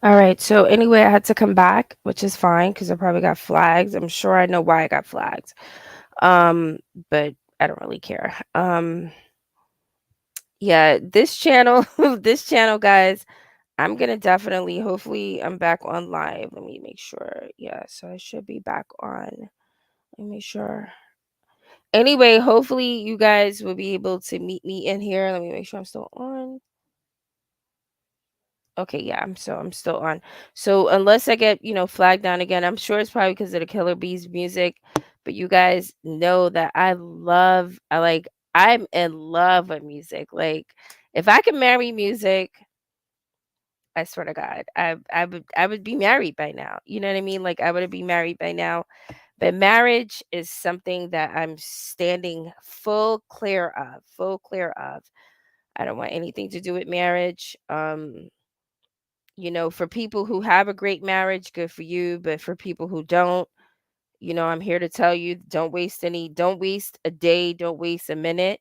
All right. So anyway, I had to come back, which is fine because I probably got flags. I'm sure I know why I got flags. Um, but I don't really care. Yeah, this channel, this channel, guys, I'm gonna definitely, hopefully, I'm back on live. Let me make sure. Yeah, so I should be back on. Let me make sure. Anyway, hopefully you guys will be able to meet me in here. Let me make sure I'm still on. Okay, yeah, I'm still on. So unless I get, flagged down again, I'm sure it's probably because of the Killer Bees music. But you guys know that I'm in love with music. Like if I could marry music, I swear to God, I would be married by now. You know what I mean? Like I would be married by now. But marriage is something that I'm standing full clear of. I don't want anything to do with marriage. For people who have a great marriage, good for you. But for people who don't, I'm here to tell you don't waste a day, don't waste a minute.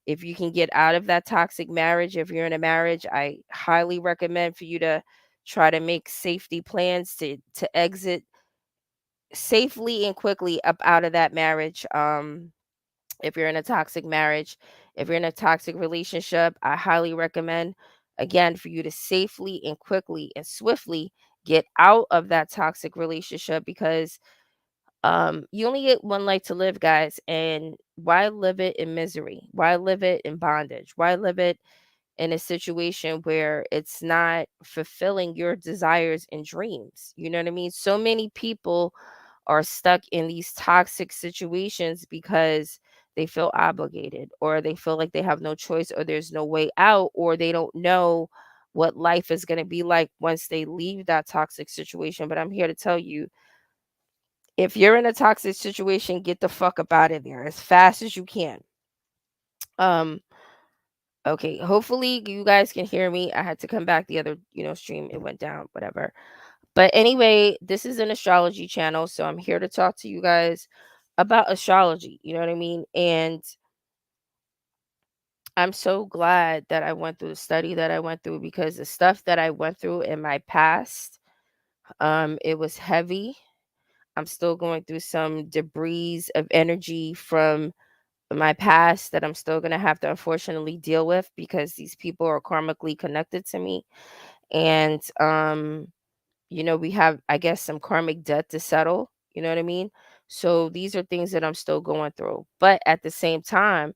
If you can get out of that toxic marriage, if you're in a marriage, I highly recommend for you to try to make safety plans to exit safely and quickly up out of that marriage. If you're in a toxic marriage, if you're in a toxic relationship, I highly recommend, again, for you to safely and quickly and swiftly get out of that toxic relationship because you only get one life to live, guys. And why live it in misery? Why live it in bondage? Why live it in a situation where it's not fulfilling your desires and dreams? You know what I mean? So many people are stuck in these toxic situations because they feel obligated or they feel like they have no choice or there's no way out or they don't know what life is going to be like once they leave that toxic situation. But I'm here to tell you, if you're in a toxic situation, get the fuck up out of there as fast as you can. Um okay, hopefully you guys can hear me. I had to come back the other, stream, it went down, whatever. But anyway, this is an astrology channel, so I'm here to talk to you guys about astrology, you know what I mean? And I'm so glad that I went through the study that I went through because the stuff that I went through in my past, it was heavy. I'm still going through some debris of energy from my past that I'm still going to have to unfortunately deal with because these people are karmically connected to me. And we have, I guess, some karmic debt to settle, you know what I mean? So these are things that I'm still going through. But at the same time,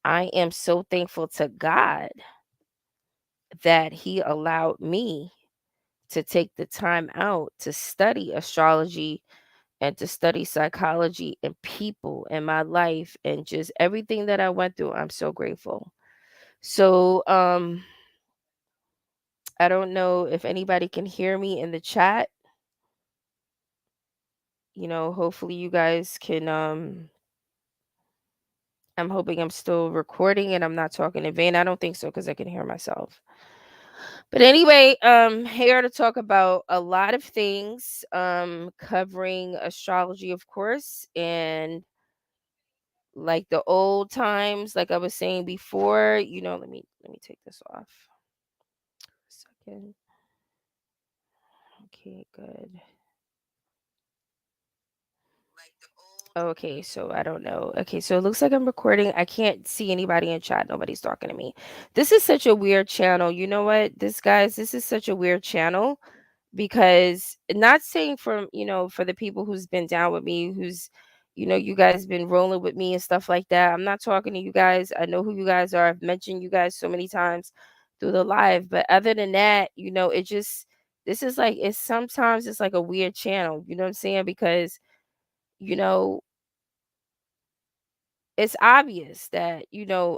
I am so thankful to God that he allowed me to take the time out to study astrology and to study psychology and people in my life and just everything that I went through. I'm so grateful. So, I don't know if anybody can hear me in the chat. Hopefully you guys can I'm hoping I'm still recording and I'm not talking in vain. I don't think so because I can hear myself. But anyway, here to talk about a lot of things, covering astrology, of course, and like the old times, like I was saying before, let me take this off. Second. Okay, good. Okay, so I don't know. Okay, so it looks like I'm recording. I can't see anybody in chat. Nobody's talking to me. This is such a weird channel. You know what? This is such a weird channel because not saying for the people who's been down with me, who's you guys been rolling with me and stuff like that. I'm not talking to you guys. I know who you guys are. I've mentioned you guys so many times through the live, but other than that, it just this is like it's sometimes it's like a weird channel, you know what I'm saying? Because you know it's obvious that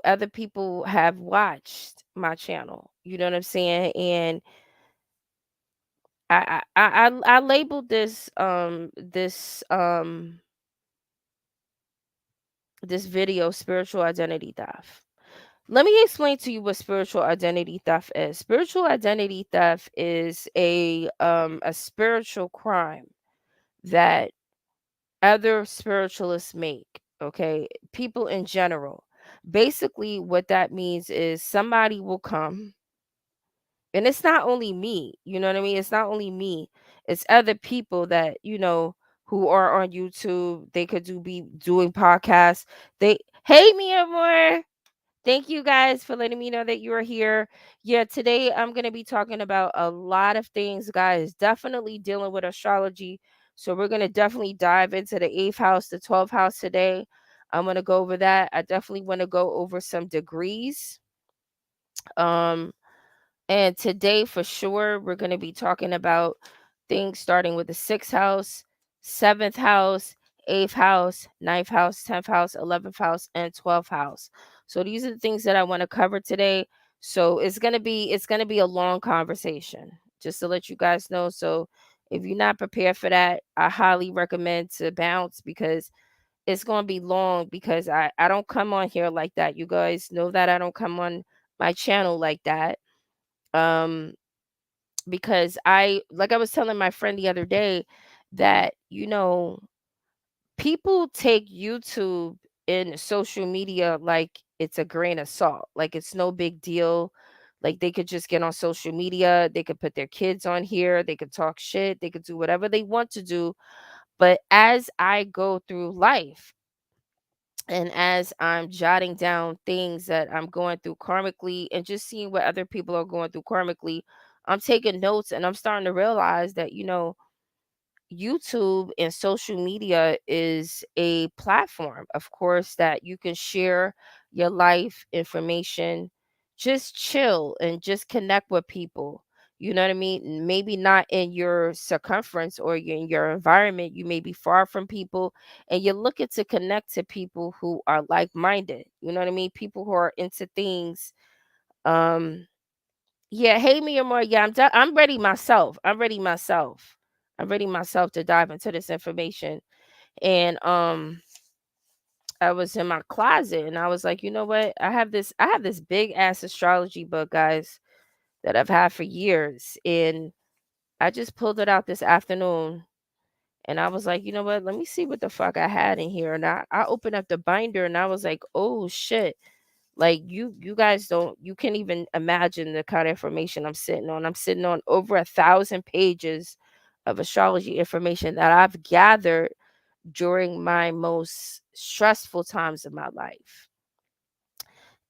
other people have watched my channel, you know what I'm saying? And I labeled this video spiritual identity theft. Let me explain to you what spiritual identity theft is. Spiritual identity theft is a spiritual crime that other spiritualists make, okay? People in general. Basically what that means is somebody will come And it's not only me, you know what I mean? It's not only me. It's other people that, who are on YouTube. They could be doing podcasts. They Hey, Mia Moore. Thank you guys for letting me know that you are here. Yeah, today I'm going to be talking about a lot of things, guys. Definitely dealing with astrology. So we're going to definitely dive into the 8th house, the 12th house today. I'm going to go over that. I definitely want to go over some degrees. Um and today, for sure, we're going to be talking about things starting with the 6th house, 7th house, 8th house, 9th house, 10th house, 11th house, and 12th house. So these are the things that I want to cover today. So it's gonna be a long conversation, just to let you guys know. So if you're not prepared for that, I highly recommend to bounce, because it's gonna be long, because I don't come on here like that. You guys know that I don't come on my channel like that. Um because I was telling my friend the other day that, people take YouTube and social media like it's a grain of salt, like it's no big deal. Like they could just get on social media, they could put their kids on here, they could talk shit, they could do whatever they want to do. But as I go through life, and as I'm jotting down things that I'm going through karmically and just seeing what other people are going through karmically, I'm taking notes, and I'm starting to realize that, YouTube and social media is a platform, of course, that you can share your life information, just chill and just connect with people. You know what I mean? Maybe not in your circumference or in your environment. You may be far from people, and you're looking to connect to people who are like minded. You know what I mean? People who are into things. Um, yeah, hey me more. Yeah, I'm ready myself. I'm ready myself. I'm ready myself to dive into this information. And I was in my closet, and I was like, you know what? I have this big ass astrology book, guys, that I've had for years. And I just pulled it out this afternoon, and I was like, you know what? Let me see what the fuck I had in here. And I opened up the binder, and I was like, oh shit. Like you guys don't you can't even imagine the kind of information I'm sitting on. I'm sitting on over 1,000 pages of astrology information that I've gathered during my most stressful times of my life.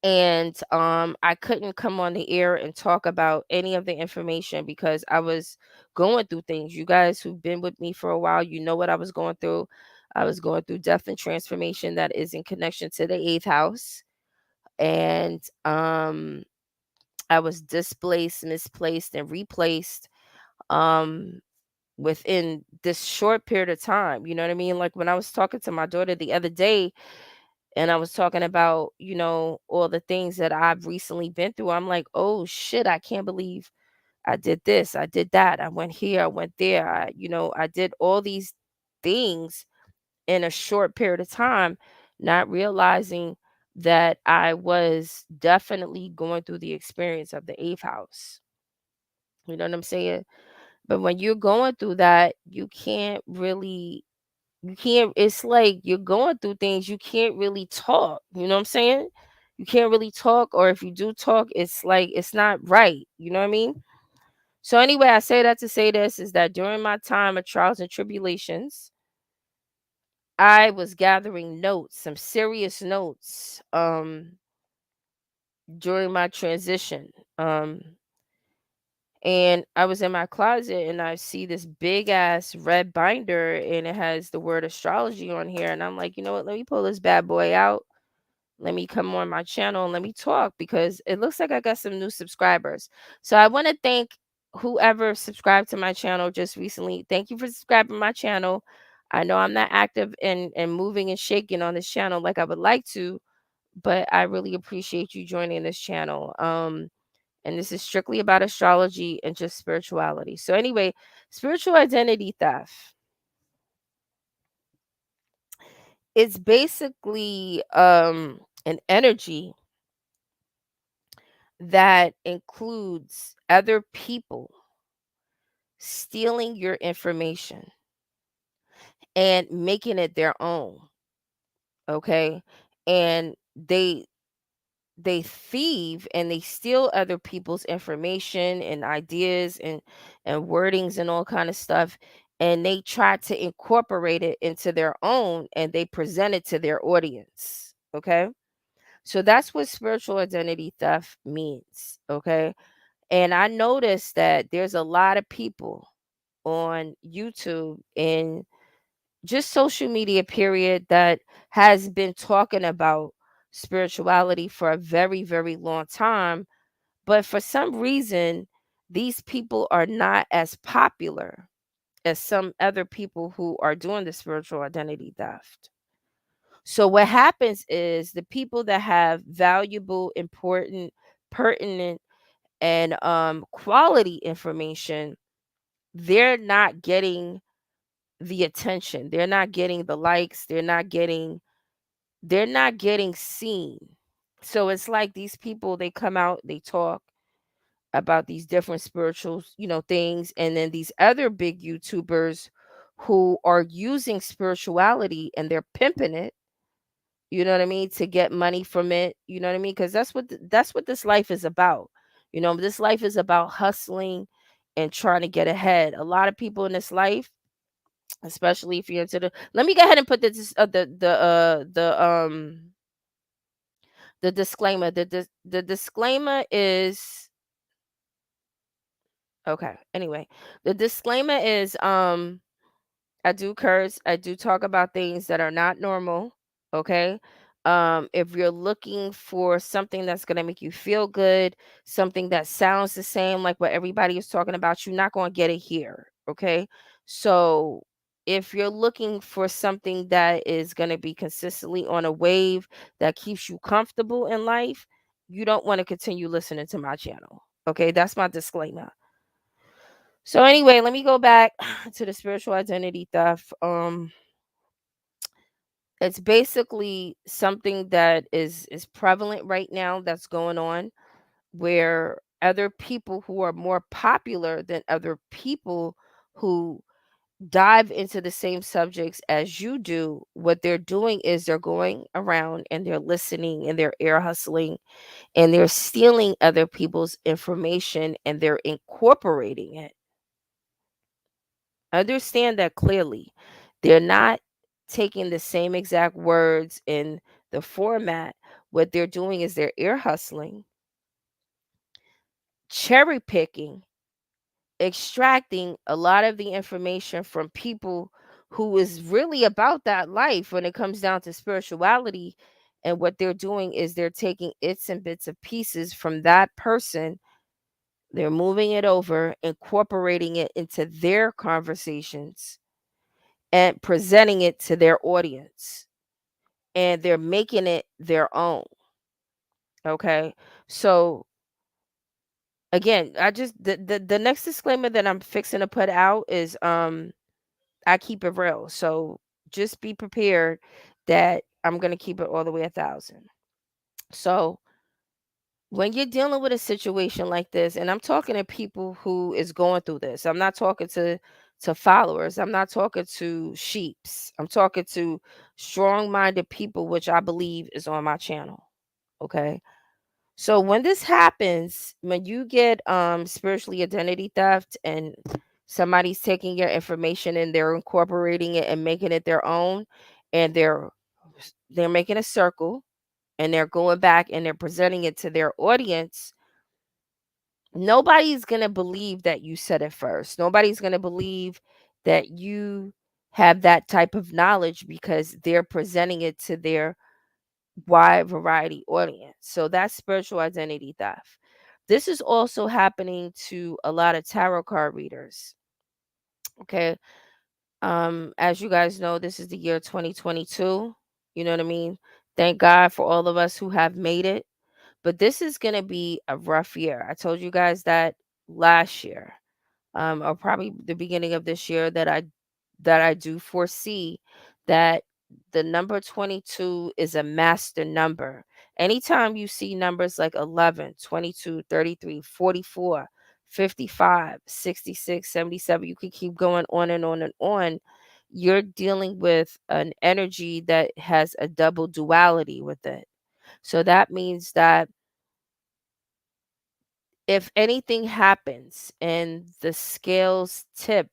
And I couldn't come on the air and talk about any of the information because I was going through things. You guys who've been with me for a while, you know what I was going through. I was going through death and transformation that is in connection to the 8th house. And I was displaced, misplaced, and replaced um within this short period of time. You know what I mean? Like when I was talking to my daughter the other day, and I was talking about, all the things that I've recently been through, I'm like, oh shit, I can't believe I did this, I did that, I went here, I went there, I did all these things in a short period of time, not realizing that I was definitely going through the experience of the 8th house. You know what I'm saying? But when you're going through that, it's like you're going through things, you can't really talk. You know what I'm saying? You can't really talk, or if you do talk, it's like it's not right. You know what I mean? So anyway, I say that to say this is that during my time of trials and tribulations, I was gathering notes, some serious notes, during my transition. And I was in my closet, and I see this big ass red binder, and it has the word astrology on here. And I'm like, you know what? Let me pull this bad boy out. Let me come on my channel and let me talk, because it looks like I got some new subscribers. So I want to thank whoever subscribed to my channel just recently. Thank you for subscribing to my channel. I know I'm not active and moving and shaking on this channel like I would like to, but I really appreciate you joining this channel. And this is strictly about astrology and just spirituality. So anyway, spiritual identity theft. It's basically an energy that includes other people stealing your information and making it their own. Okay. And they thieve and they steal other people's information and ideas and wordings and all kind of stuff, and they try to incorporate it into their own and they present it to their audience. Okay, so that's what spiritual identity theft means. Okay, and I noticed that there's a lot of people on YouTube and just social media period that has been talking about spirituality for a very very long time, but for some reason these people are not as popular as some other people who are doing the spiritual identity theft. So what happens is the people that have valuable, important, pertinent, and quality information, they're not getting the attention. They're not getting the likes. They're not getting seen. So it's like these people, they come out, they talk about these different spiritual, things, and then these other big YouTubers who are using spirituality and they're pimping it, you know what I mean, to get money from it, you know what I mean? Cuz that's what this life is about. This life is about hustling and trying to get ahead. A lot of people in this life, especially if you're into the, let me go ahead and put this the disclaimer. The disclaimer is okay. Anyway, the disclaimer is I do curse. I do talk about things that are not normal. Okay. If you're looking for something that's gonna make you feel good, something that sounds the same like what everybody is talking about, you're not gonna get it here. Okay. So if you're looking for something that is gonna be consistently on a wave that keeps you comfortable in life, you don't want to continue listening to my channel. Okay, that's my disclaimer. So anyway, let me go back to the spiritual identity theft. It's basically something that is prevalent right now that's going on, where other people who are more popular than other people who dive into the same subjects as you do, what they're doing is they're going around and they're listening and they're ear hustling and they're stealing other people's information and they're incorporating it. Understand that clearly. They're not taking the same exact words in the format. What they're doing is they're ear hustling, cherry picking, extracting a lot of the information from people who is really about that life when it comes down to spirituality. And what they're doing is they're taking its and bits of pieces from that person. They're moving it over, incorporating it into their conversations and presenting it to their audience, and they're making it their own. Okay, so again, I just the next disclaimer that I'm fixing to put out is I keep it real, so just be prepared that I'm gonna keep it all the way 1,000. So when you're dealing with a situation like this, and I'm talking to people who is going through this, I'm not talking to followers, I'm not talking to sheeps, I'm talking to strong-minded people, which I believe is on my channel. Okay, so when this happens, when you get spiritually identity theft and somebody's taking your information and they're incorporating it and making it their own, and they're making a circle and they're going back and they're presenting it to their audience, nobody's going to believe that you said it first. Nobody's going to believe that you have that type of knowledge because they're presenting it to their wide variety audience. So that's spiritual identity theft. This is also happening to a lot of tarot card readers. Okay. As you guys know, this is the year 2022. You know what I mean? Thank God for all of us who have made it. But this is going to be a rough year. I told you guys that last year, or probably the beginning of this year, that I do foresee that the number 22 is a master number. Anytime you see numbers like 11, 22, 33, 44, 55, 66, 77, you can keep going on and on and on. You're dealing with an energy that has a double duality with it. So that means that if anything happens and the scales tip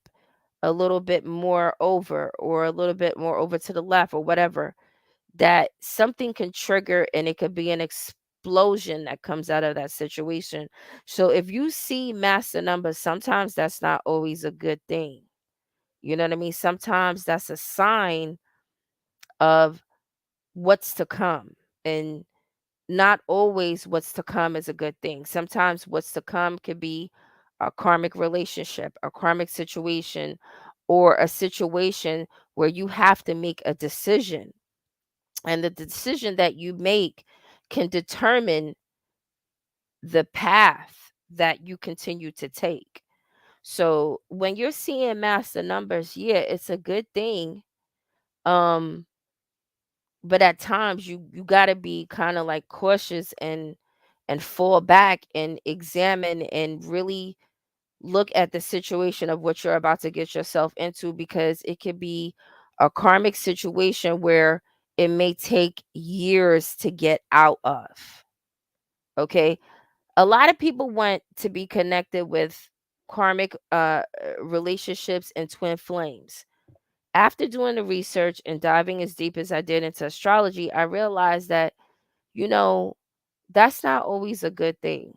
a little bit more over or a little bit more over to the left or whatever, that something can trigger and it could be an explosion that comes out of that situation. So if you see master numbers, sometimes that's not always a good thing. You know what I mean? Sometimes that's a sign of what's to come. And not always what's to come is a good thing. Sometimes what's to come could be a karmic relationship, a karmic situation, or a situation where you have to make a decision. And the decision that you make can determine the path that you continue to take. So when you're seeing master numbers, yeah, it's a good thing. Um, but at times you got to be kind of like cautious and fall back and examine and really look at the situation of what you're about to get yourself into, because it could be a karmic situation where it may take years to get out of. Okay, a lot of people want to be connected with karmic relationships and twin flames. After doing the research and diving as deep as I did into astrology, I realized that, you know, that's not always a good thing.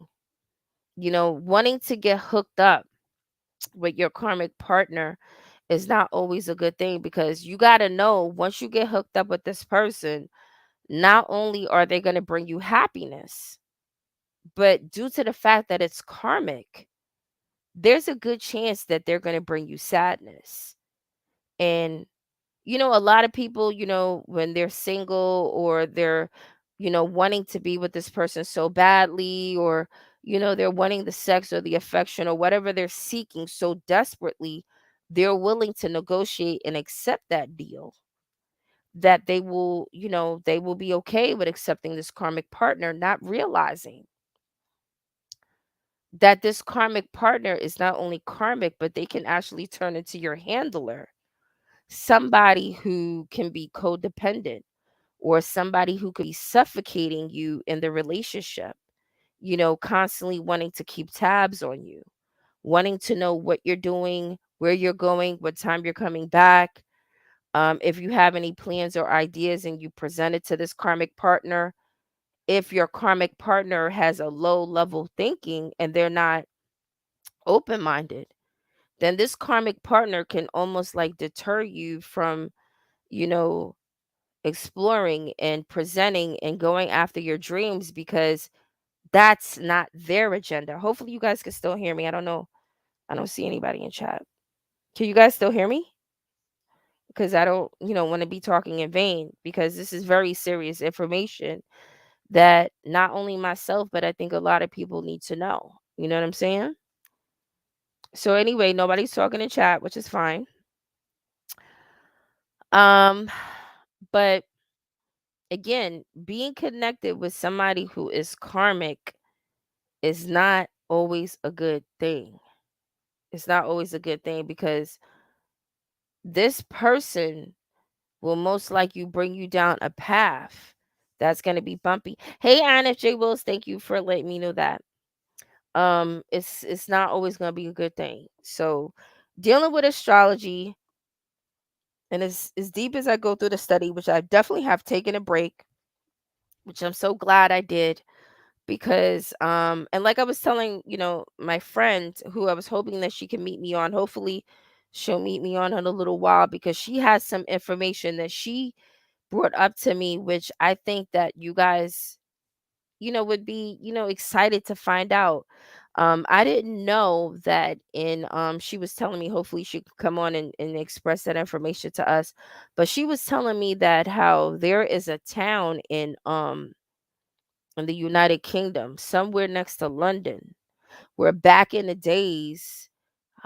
Wanting to get hooked up with your karmic partner is not always a good thing, because you got to know, once you get hooked up with this person, not only are they going to bring you happiness, but due to the fact that it's karmic, there's a good chance that they're going to bring you sadness. And a lot of people, when they're single or they're, wanting to be with this person so badly, or, they're wanting the sex or the affection or whatever they're seeking so desperately, they're willing to negotiate and accept that deal, that they will be okay with accepting this karmic partner, not realizing that this karmic partner is not only karmic, but they can actually turn into your handler, somebody who can be codependent, or somebody who could be suffocating you in the relationship, constantly wanting to keep tabs on you, wanting to know what you're doing, where you're going, what time you're coming back. If you have any plans or ideas and you present it to this karmic partner, if your karmic partner has a low level thinking and they're not open minded, then this karmic partner can almost like deter you from, you know, exploring and presenting and going after your dreams, because that's not their agenda. Hopefully you guys can still hear me. I don't know. I don't see anybody in chat. Can you guys still hear me? Because I don't, want to be talking in vain, because this is very serious information that not only myself, but I think a lot of people need to know. You know what I'm saying? So anyway, nobody's talking in chat, which is fine. Um, but again, being connected with somebody who is karmic is not always a good thing. It's not always a good thing, because this person will most likely bring you down a path that's going to be bumpy. Hey, Anna J. Wills, thank you for letting me know that. It's not always going to be a good thing. So, dealing with astrology, and as deep as I go through the study, which I definitely have taken a break, which I'm so glad I did, because and like I was telling, my friend who I was hoping that she can meet me on, hopefully she'll meet me on in a little while, because she has some information that she brought up to me, which I think that you guys, would be, excited to find out. I didn't know that in she was telling me, hopefully she could come on and express that information to us. But she was telling me that how there is a town in the United Kingdom, somewhere next to London, where back in the days,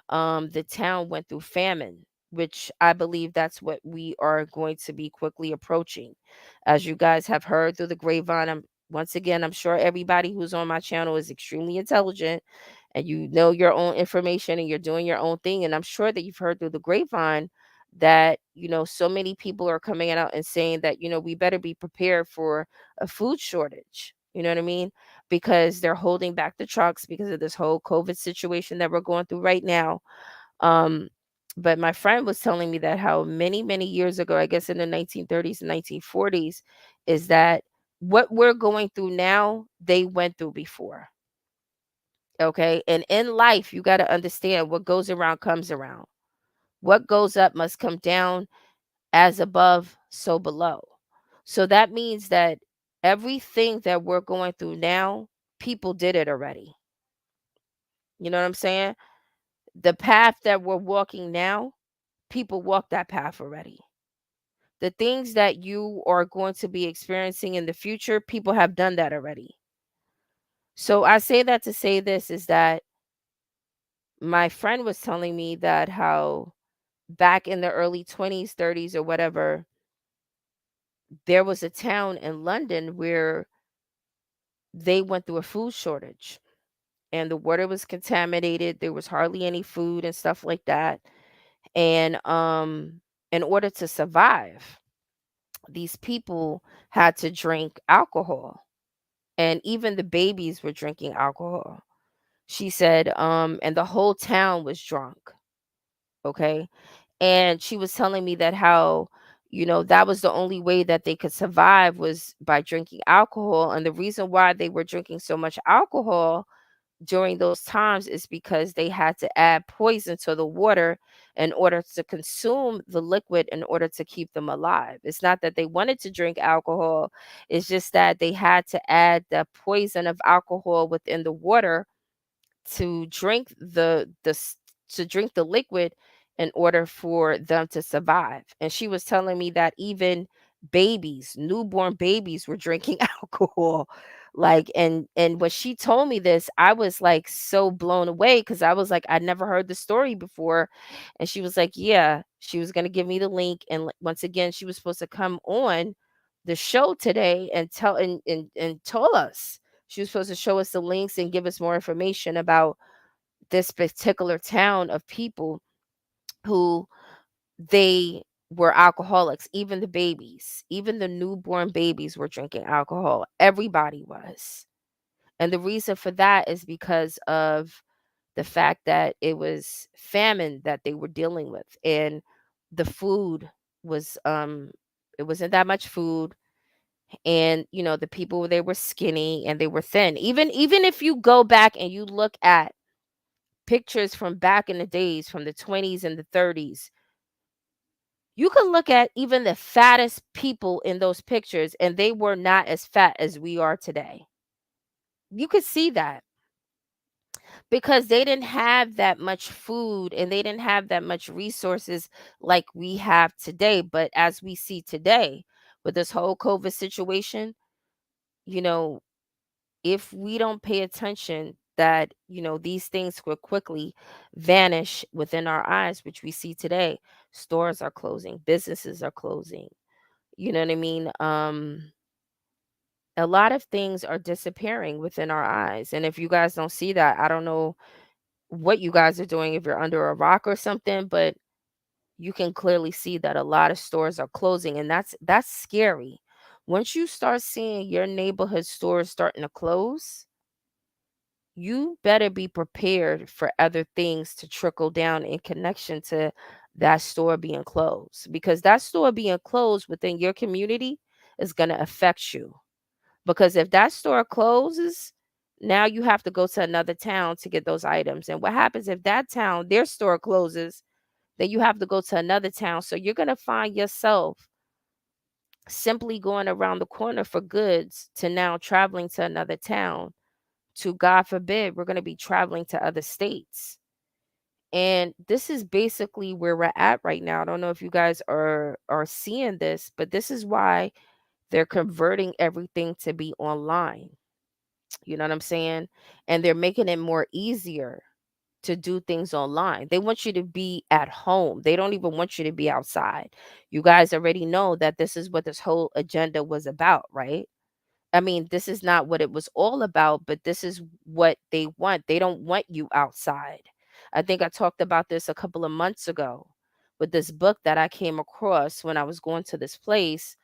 the town went through famine, which I believe that's what we are going to be quickly approaching. As you guys have heard through the grapevine, once again, I'm sure everybody who's on my channel is extremely intelligent, and you know your own information and you're doing your own thing. And I'm sure that you've heard through the grapevine that, so many people are coming out and saying that, we better be prepared for a food shortage. You know what I mean? Because they're holding back the trucks because of this whole COVID situation that we're going through right now. Um, but my friend was telling me that how many, many years ago, I guess in the 1930s and 1940s, is that what we're going through now, they went through before. Okay. And in life, you got to understand what goes around comes around. What goes up must come down, as above, so below. So that means that everything that we're going through now, people did it already. You know what I'm saying? The path that we're walking now, people walk that path already. The things that you are going to be experiencing in the future, people have done that already. So I say that to say this is that my friend was telling me that how back in the early 20s, 30s, or whatever, there was a town in London where they went through a food shortage and the water was contaminated. There was hardly any food and stuff like that. And in order to survive, these people had to drink alcohol. And even the babies were drinking alcohol. She said, and the whole town was drunk. Okay. And she was telling me that how, that was the only way that they could survive was by drinking alcohol. And the reason why they were drinking so much alcohol during those times is because they had to add poison to the water in order to consume the liquid in order to keep them alive. It's not that they wanted to drink alcohol, it's just that they had to add the poison of alcohol within the water to drink to drink the liquid in order for them to survive. And she was telling me that even babies, newborn babies were drinking alcohol. Like and when she told me this, I was like so blown away cuz I was like I never heard the story before. And she was like, "Yeah, she was going to give me the link and once again she was supposed to come on the show today and tell and told us she was supposed to show us the links and give us more information about this particular town of people who they were alcoholics, even the babies, even the newborn babies were drinking alcohol. Everybody was. And the reason for that is because of the fact that it was famine that they were dealing with and the food was it wasn't that much food and the people they were skinny and they were thin. Even if you go back and you look at pictures from back in the days from the 20s and the 30s, you can look at even the fattest people in those pictures and they were not as fat as we are today. You could see that because they didn't have that much food and they didn't have that much resources like we have today. But as we see today with this whole COVID situation, you know, if we don't pay attention that these things will quickly vanish within our eyes, which we see today. Stores are closing, businesses are closing, you know what I mean. A lot of things are disappearing within our eyes, and if you guys don't see that, I don't know what you guys are doing, if you're under a rock or something, but you can clearly see that a lot of stores are closing, and that's scary. Once you start seeing your neighborhood stores starting to close, you better be prepared for other things to trickle down in connection to that store being closed, because that store being closed within your community is going to affect you. Because if that store closes, now you have to go to another town to get those items. And what happens if that town, their store closes, then you have to go to another town. So you're going to find yourself simply going around the corner for goods to now traveling to another town to, God forbid, we're going to be traveling to other states. And this is basically where we're at right now. I don't know if you guys are seeing this, but this is why they're converting everything to be online. You know what I'm saying? And they're making it more easier to do things online. They want you to be at home. They don't even want you to be outside. You guys already know that this is what this whole agenda was about, right? I mean, this is not what it was all about, but this is what they want. They don't want you outside. I think I talked about this a couple of months ago with this book that I came across when I was going to this place,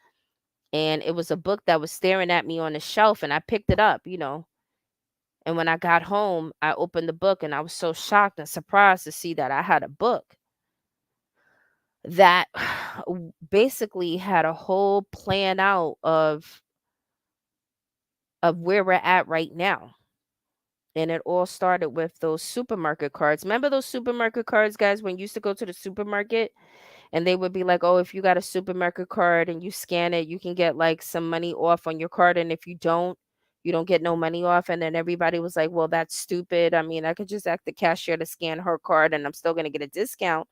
and it was a book that was staring at me on the shelf, and I picked it up, and when I got home, I opened the book and I was so shocked and surprised to see that I had a book that basically had a whole plan out of where we're at right now. And it all started with those supermarket cards. Remember those supermarket cards, guys, when you used to go to the supermarket and they would be like, "Oh, if you got a supermarket card and you scan it, you can get like some money off on your card. And if you don't get no money off." And then everybody was like, "Well, that's stupid. I mean, I could just ask the cashier to scan her card and I'm still going to get a discount."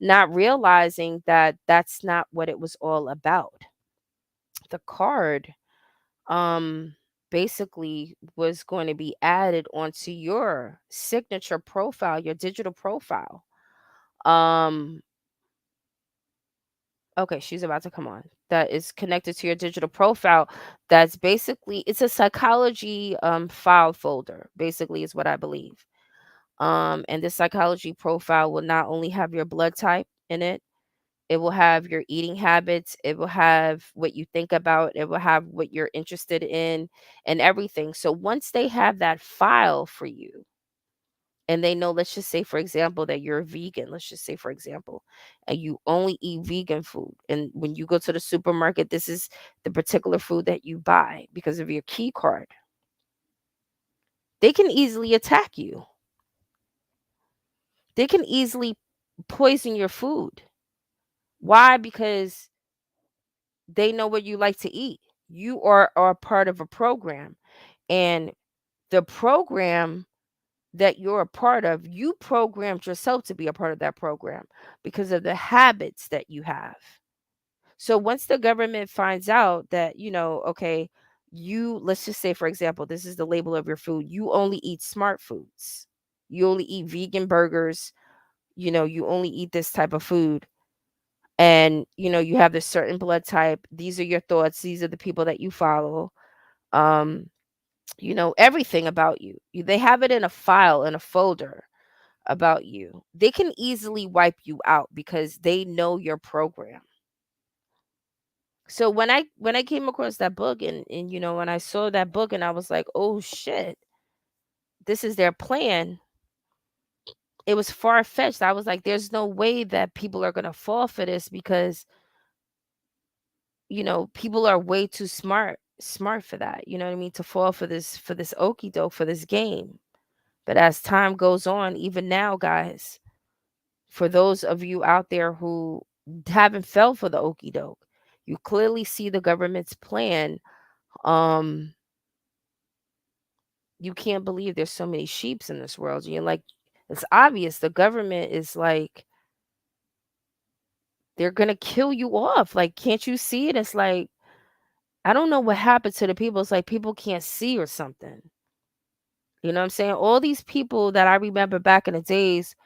Not realizing that that's not what it was all about. The card um basically was going to be added onto your signature profile, your digital profile. Um okay, she's about to come on. That is connected to your digital profile. That's basically it's a psychology file folder, basically is what I believe. And this psychology profile will not only have your blood type in it. It will have your eating habits, it will have what you think about, it will have what you're interested in and everything. So once they have that file for you and they know, let's just say, for example, that you're a vegan, let's just say, for example, and you only eat vegan food. And when you go to the supermarket, this is the particular food that you buy because of your key card. They can easily attack you. They can easily poison your food. Why? Because they know what you like to eat. You are part of a program. And the program that you're a part of, you programmed yourself to be a part of that program because of the habits that you have. So once the government finds out that, okay, let's just say, for example, this is the label of your food, you only eat smart foods, you only eat vegan burgers, you only eat this type of food, and you have this certain blood type, these are your thoughts, these are the people that you follow, um everything about you. They have it in a file, in a folder about you. They can easily wipe you out because they know your program. So when I came across that book, and when I saw that book and I was like, "Oh shit, this is their plan." It was far-fetched. I was like, there's no way that people are going to fall for this because people are way too smart for that. You know what I mean? To fall for this okey doke, for this game. But as time goes on, even now, guys, for those of you out there who haven't fell for the okey doke, you clearly see the government's plan. Um, you can't believe there's so many sheeps in this world. You're like, it's obvious the government is like, they're gonna kill you off. Like, can't you see it? It's like, I don't know what happened to the people. It's like people can't see or something. You know what I'm saying? All these people that I remember back in the days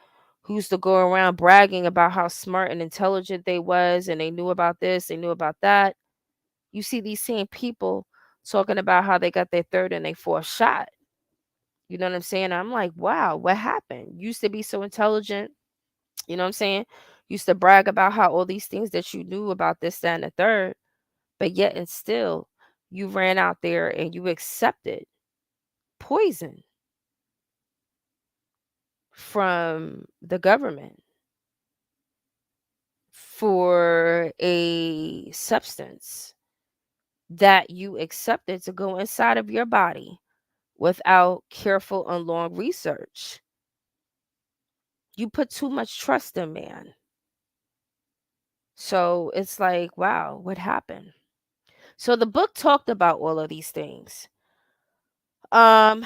who used to go around bragging about how smart and intelligent they was and they knew about this, they knew about that. You see these same people talking about how they got their third and their fourth shot. You know what I'm saying? I'm like, wow, what happened? Used to be so intelligent, you know what I'm saying? Used to brag about how all these things that you knew about this, that, and the third, but yet and still you ran out there and you accepted poison from the government for a substance that you accepted to go inside of your body without careful and long research. You put too much trust in man. So it's like, wow, what happened? So the book talked about all of these things. Um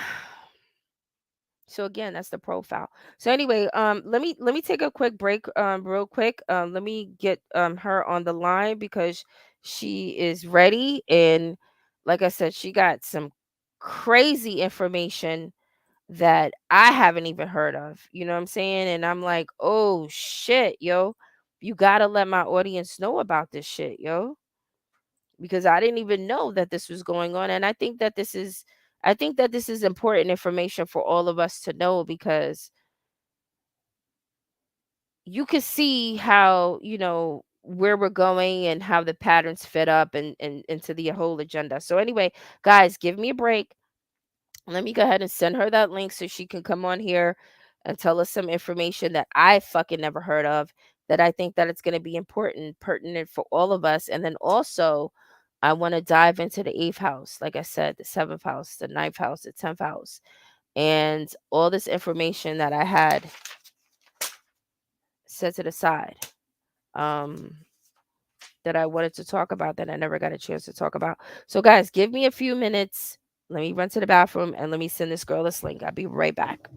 so again, that's the profile. So anyway, let me take a quick break real quick. Let me get her on the line because she is ready, and like I said, she got some crazy information that I haven't even heard of. You know what I'm saying? And I'm like, "Oh shit, yo. You got to let my audience know about this shit, yo." Because I didn't even know that this was going on, and I think that this is important information for all of us to know because you could see how, where we're going and how the patterns fit up and into the whole agenda. So anyway, guys, give me a break. Let me go ahead and send her that link so she can come on here and tell us some information that I fucking never heard of, that I think that it's going to be important, pertinent for all of us. And then also, I want to dive into the eighth house, like I said, the seventh house, the ninth house, the 10th house, and all this information that I had set to the side. Um, that I wanted to talk about that I never got a chance to talk about. So, guys, give me a few minutes. Let me run to the bathroom and let me send this girl this link. I'll be right back.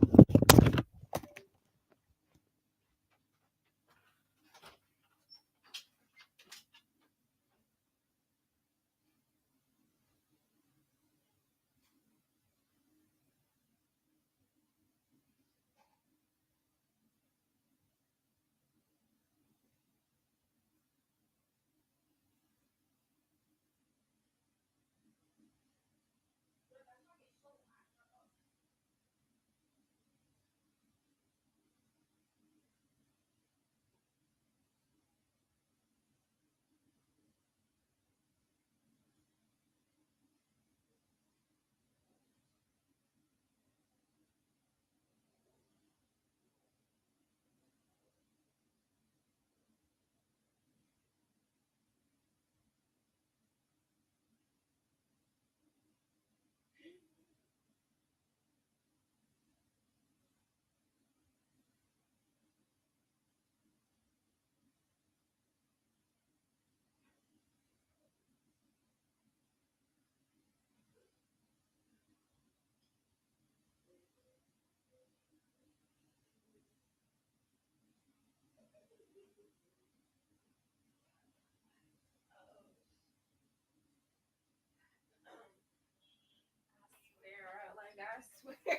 I swear.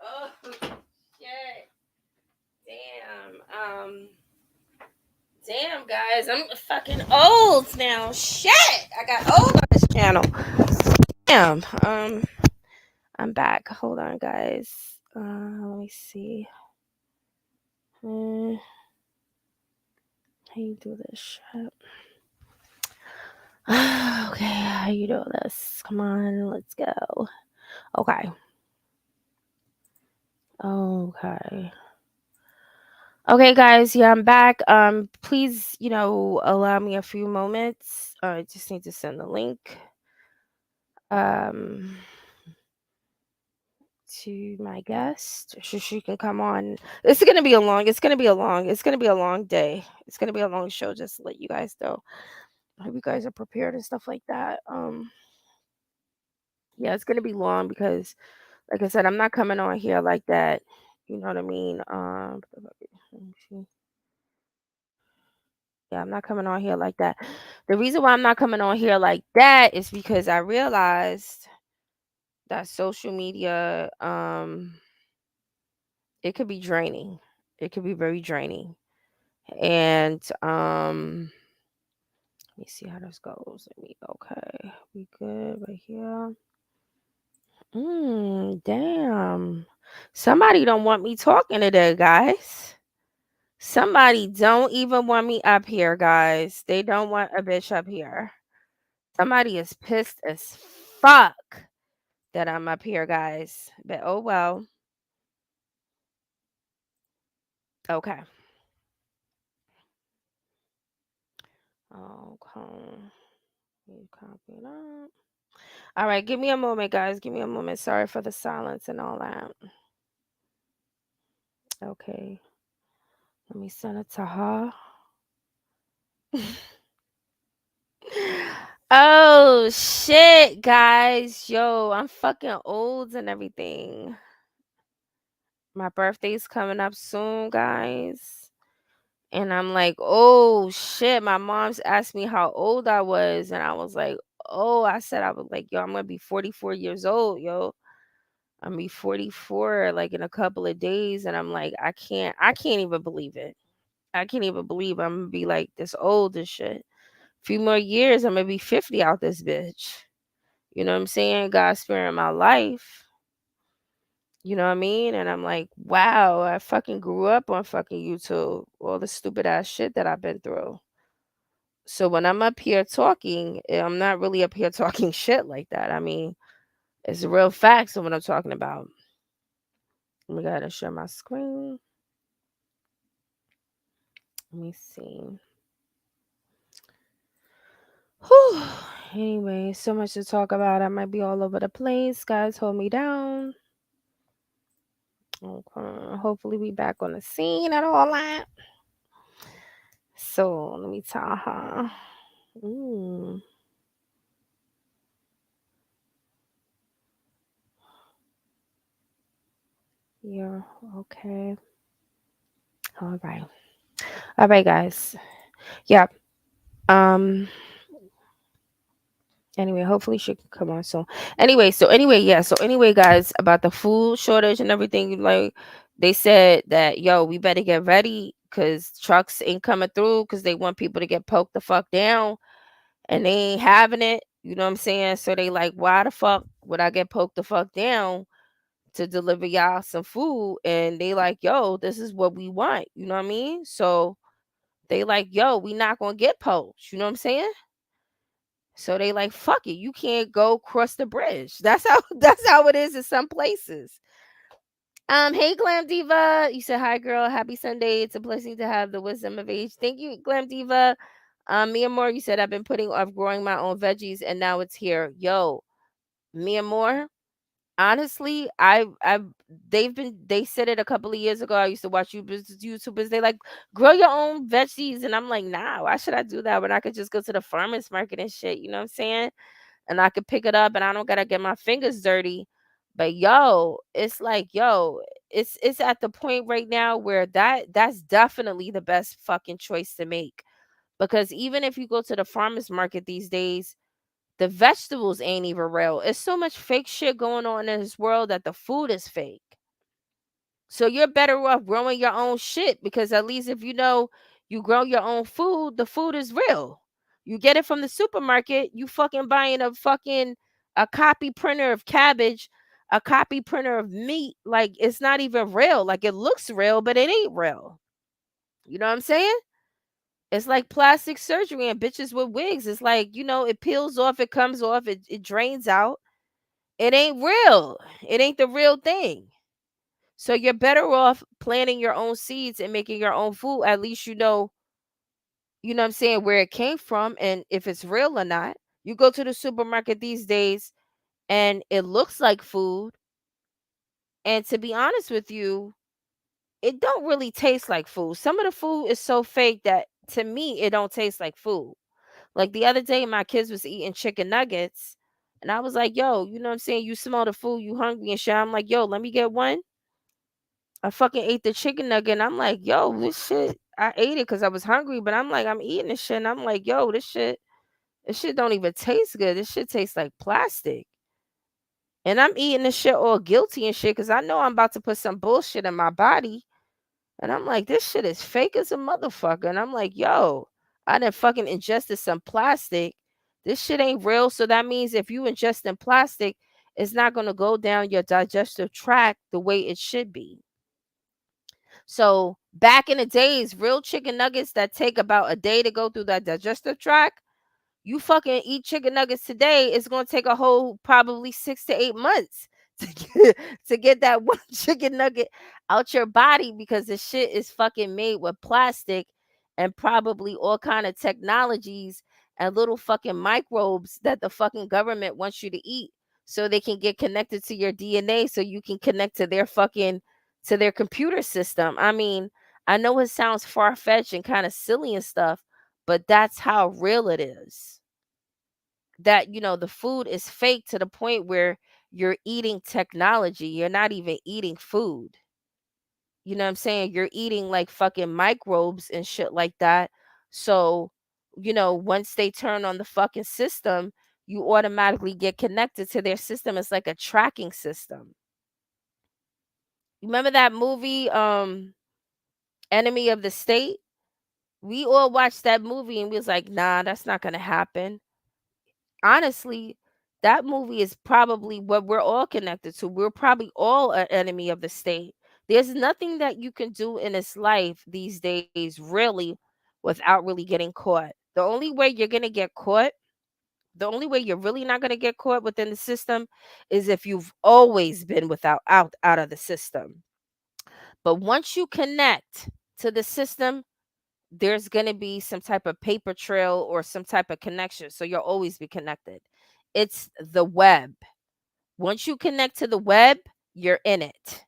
Oh shit. Damn. Damn, guys, I'm fucking old now. Shit, I got old on this channel. Damn. I'm back. Hold on, guys. Let me see. How you do this shit? Okay, how you do this? Come on, let's go. Okay. Okay. Okay, guys. Yeah, I'm back. Please, allow me a few moments. I just need to send the link. Um, to my guest so she can come on. It's gonna be a long. It's gonna be a long. It's gonna be a long day. It's gonna be a long show. Just to let you guys know. I hope you guys are prepared and stuff like that. Yeah, it's gonna be long because, like I said, I'm not coming on here like that. You know what I mean? Let me see. Yeah, I'm not coming on here like that. The reason why I'm not coming on here like that is because I realized that social media, it could be draining. It could be very draining. And let me see how this goes. Okay. We good right here. Damn. Somebody don't want me talking today, guys. Somebody don't even want me up here, guys. They don't want a bitch up here. Somebody is pissed as fuck that I'm up here, guys. But oh well. Okay. Okay. You copy that. All right, give me a moment, guys. Give me a moment. Sorry for the silence and all that. Okay. Let me send it to her. Oh shit, guys. Yo, I'm fucking old and everything. My birthday's coming up soon, guys. And I'm like, oh shit. My mom's asked me how old I was. And I was like, oh, I said I was like, yo, I'm gonna be 44 years old, yo. I'm gonna be 44 like in a couple of days. And I'm like, I can't even believe it. I can't even believe I'm gonna be like this old and shit. Few more years, I'm gonna be 50 out this bitch. You know what I'm saying? God sparing my life. You know what I mean? And I'm like, wow, I fucking grew up on fucking YouTube, all the stupid ass shit that I've been through. So when I'm up here talking, I'm not really up here talking shit like that. I mean, it's real facts of what I'm talking about. Let me go ahead and share my screen. Let me see. Whew. Anyway, so much to talk about. I might be all over the place. Guys, hold me down. Okay. Hopefully we back on the scene and all that. So let me tell her. Mm. Yeah, okay. All right. All right, guys. Yeah. Um anyway, hopefully she can come on soon. Anyway, guys, about the food shortage and everything, like they said that yo, we better get ready because trucks ain't coming through because they want people to get poked the fuck down and they ain't having it. You know what I'm saying? So they like, why the fuck would I get poked the fuck down to deliver y'all some food? And they like, yo, this is what we want. You know what I mean? So they like, yo, we not gonna get poked. You know what I'm saying? So they like, fuck it, you can't go cross the bridge. That's how that's how it is in some places. Hey Glam Diva. You said hi girl, happy Sunday. It's a blessing to have the wisdom of age. Thank you, Glam Diva. Mia Moore, you said I've been putting off growing my own veggies and now it's here. Yo, Mia Moore, honestly, I they said it a couple of years ago. I used to watch YouTubers. They like grow your own veggies, and I'm like, nah, why should I do that when I could just go to the farmers market and shit? You know what I'm saying? And I could pick it up, and I don't gotta get my fingers dirty. But yo, it's like yo, it's at the point right now where that's definitely the best fucking choice to make because even if you go to the farmers market these days the vegetables ain't even real. It's so much fake shit going on in this world that the food is fake. So you're better off growing your own shit because at least if you know you grow your own food, the food is real. You get it from the supermarket, you fucking buying a copy printer of cabbage, a copy printer of meat, like it's not even real. Like it looks real, but it ain't real. You know what I'm saying? It's like plastic surgery and bitches with wigs. It's like, it peels off, it comes off, it drains out. It ain't real. It ain't the real thing. So you're better off planting your own seeds and making your own food. At least you know what I'm saying, where it came from and if it's real or not. You go to the supermarket these days and it looks like food. And to be honest with you, it don't really taste like food. Some of the food is so fake that to me it don't taste like food. Like the other day, my kids was eating chicken nuggets, and I was like, "Yo, you know what I'm saying? You smell the food, you hungry and shit." I'm like, "Yo, let me get one." I fucking ate the chicken nugget, and I'm like, "Yo, this shit." I ate it because I was hungry, but I'm like, I'm eating this shit, and I'm like, "Yo, this shit don't even taste good. This shit tastes like plastic." And I'm eating this shit all guilty and shit because I know I'm about to put some bullshit in my body. And I'm like, this shit is fake as a motherfucker. And I'm like, yo, I done fucking ingested some plastic. This shit ain't real. So that means if you ingest in plastic, it's not going to go down your digestive tract the way it should be. So back in the days, real chicken nuggets that take about a day to go through that digestive tract, you fucking eat chicken nuggets today, it's gonna take a whole probably 6 to 8 months to get that one chicken nugget out your body because the shit is fucking made with plastic and probably all kind of technologies and little fucking microbes that the fucking government wants you to eat so they can get connected to your DNA so you can connect to their computer system. I mean, I know it sounds far-fetched and kind of silly and stuff, but that's how real it is. That, the food is fake to the point where you're eating technology. You're not even eating food. You know what I'm saying? You're eating like fucking microbes and shit like that. So, once they turn on the fucking system, you automatically get connected to their system. It's like a tracking system. Remember that movie, Enemy of the State? We all watched that movie and we was like, nah, that's not gonna happen. Honestly, that movie is probably what we're all connected to. We're probably all an enemy of the state. There's nothing that you can do in this life these days, really, without really getting caught. The only way you're going to get caught, the only way you're really not going to get caught within the system is if you've always been without out of the system. But once you connect to the system, there's going to be some type of paper trail or some type of connection. So you'll always be connected. It's the web. Once you connect to the web, you're in it.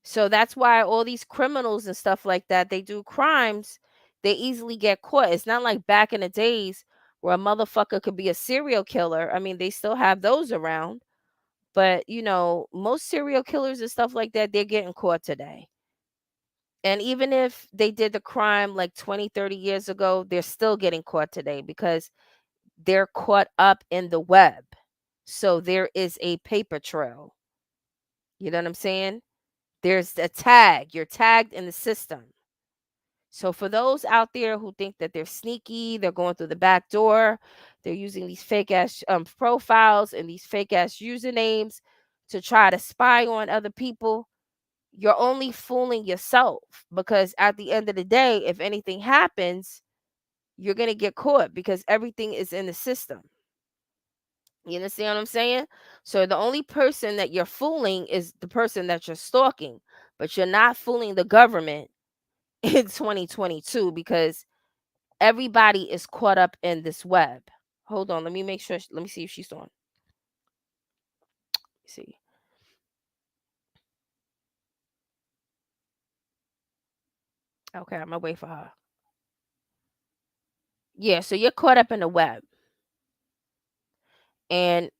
So that's why all these criminals and stuff like that, they do crimes, they easily get caught. It's not like back in the days where a motherfucker could be a serial killer. I mean, they still have those around, but most serial killers and stuff like that, they're getting caught today. And even if they did the crime like 20, 30 years ago, they're still getting caught today because they're caught up in the web. So there is a paper trail. You know what I'm saying? There's a tag. You're tagged in the system. So for those out there who think that they're sneaky, they're going through the back door, they're using these fake ass profiles and these fake ass usernames to try to spy on other people, you're only fooling yourself, because at the end of the day, if anything happens, you're going to get caught because everything is in the system. You understand what I'm saying? So the only person that you're fooling is the person that you're stalking, but you're not fooling the government in 2022 because everybody is caught up in this web. Hold on, let me make sure. Let me see if she's on. See. Okay, I'm gonna wait for her. Yeah, so you're caught up in the web. And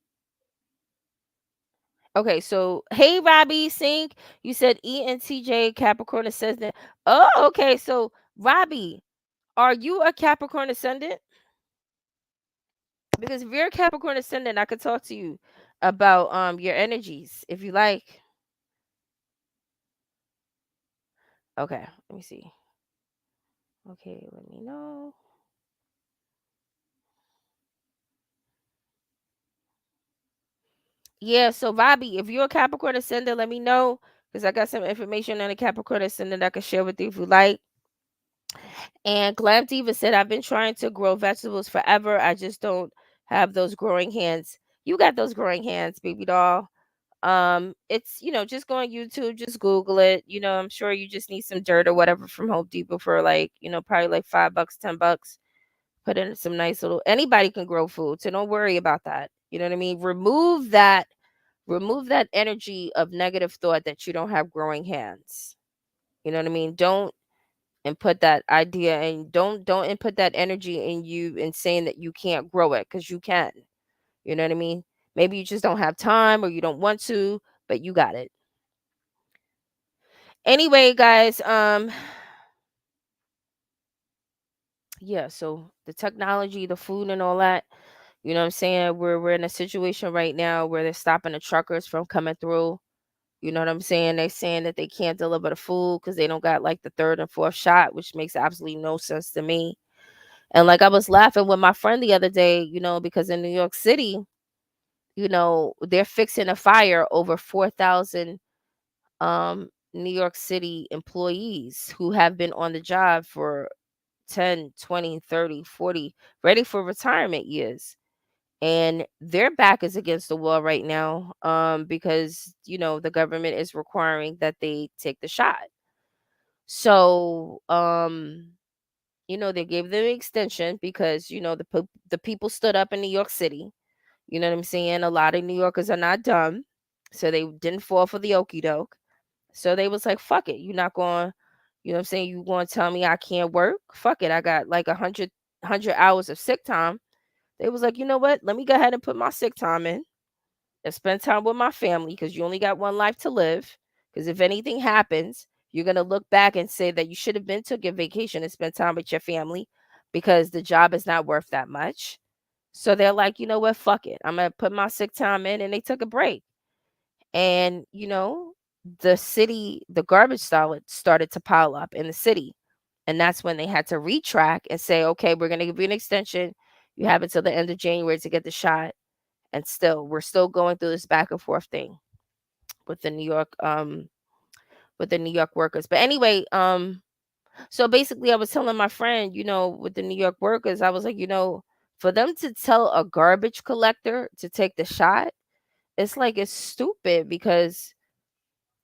okay, so hey Robbie Sink, you said ENTJ Capricorn ascendant. Oh, okay. So Robbie, are you a Capricorn ascendant? Because if you're a Capricorn ascendant, I could talk to you about your energies if you like. Okay, let me see. Okay, let me know. Yeah, so Robbie, if you're a Capricorn ascendant, let me know because I got some information on a Capricorn ascendant I can share with you if you like. And Glam Diva said, I've been trying to grow vegetables forever. I just don't have those growing hands. You got those growing hands, baby doll. It's just go on YouTube, just Google it. I'm sure you just need some dirt or whatever from Home Depot for like, probably like $5, $10. Put in some nice little, anybody can grow food, so don't worry about that. You know what I mean? Remove that energy of negative thought that you don't have growing hands. You know what I mean? Don't input that idea, and don't input that energy in you and saying that you can't grow it, because you can. You know what I mean? Maybe you just don't have time or you don't want to, but you got it. Anyway, guys, yeah, so the technology, the food and all that, you know what I'm saying? We're in a situation right now where they're stopping the truckers from coming through. You know what I'm saying? They're saying that they can't deliver the food because they don't got like the third and fourth shot, which makes absolutely no sense to me. And like I was laughing with my friend the other day, because in New York City, they're fixing a fire over 4,000 New York City employees who have been on the job for 10, 20, 30, 40, ready for retirement years. And their back is against the wall right now, because the government is requiring that they take the shot. So they gave them an extension because the people stood up in New York City. You know what I'm saying? A lot of New Yorkers are not dumb, so they didn't fall for the okey doke. So they was like, "Fuck it, you're not going." You know what I'm saying? You going to tell me I can't work? Fuck it, I got like 100 hours of sick time. They was like, you know what? Let me go ahead and put my sick time in and spend time with my family, because you only got one life to live. Because if anything happens, you're gonna look back and say that you should have been took a vacation and spent time with your family, because the job is not worth that much. So they're like, you know what? Fuck it. I'm gonna put my sick time in, and they took a break. And the city, the garbage started to pile up in the city. And that's when they had to retrack and say, okay, we're gonna give you an extension. You have until the end of January to get the shot. And still, we're still going through this back and forth thing with the New York workers. But anyway, so basically I was telling my friend, with the New York workers, I was like, for them to tell a garbage collector to take the shot, it's like it's stupid because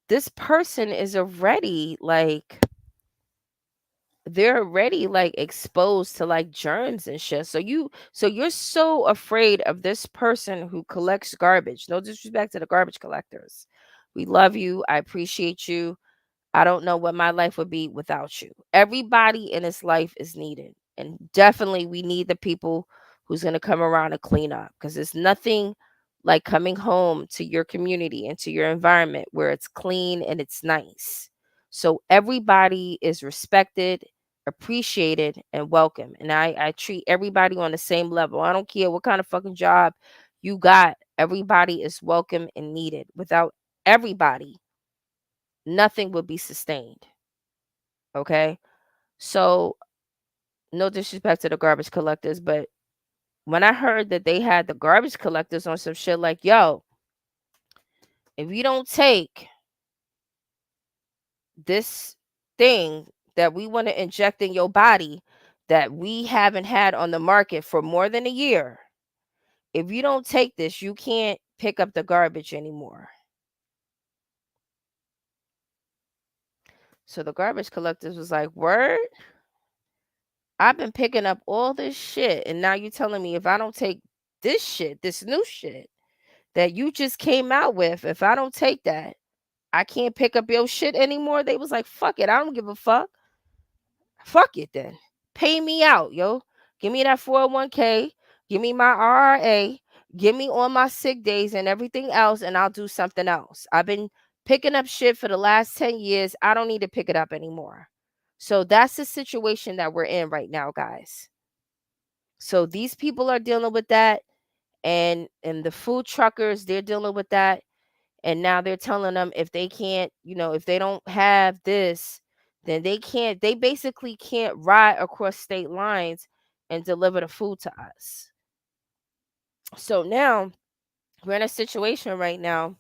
this person is already like they're already like exposed to like germs and shit. So you're so afraid of this person who collects garbage. No disrespect to the garbage collectors. We love you. I appreciate you. I don't know what my life would be without you. Everybody in this life is needed. And definitely we need the people who's going to come around and clean up because there's nothing like coming home to your community and to your environment where it's clean and it's nice. So everybody is respected, appreciated, and welcome. And I treat everybody on the same level. I don't care what kind of fucking job you got. Everybody is welcome and needed. Without everybody, nothing will be sustained. Okay. So, no disrespect to the garbage collectors, but when I heard that they had the garbage collectors on some shit like, yo, if you don't take this thing that we want to inject in your body that we haven't had on the market for more than a year, if you don't take this, you can't pick up the garbage anymore. So the garbage collectors was like, word? I've been picking up all this shit, and now you telling me if I don't take this shit, this new shit that you just came out with, if I don't take that, I can't pick up your shit anymore. They was like, fuck it, I don't give a fuck. Fuck it then. Pay me out, yo. Give me that 401k, give me my RRA, give me all my sick days and everything else, and I'll do something else. I've been picking up shit for the last 10 years. I don't need to pick it up anymore. So that's the situation that we're in right now, guys. So these people are dealing with that, and the food truckers, they're dealing with that. And now they're telling them if they can't, if they don't have this, then they basically can't ride across state lines and deliver the food to us. So now we're in a situation right now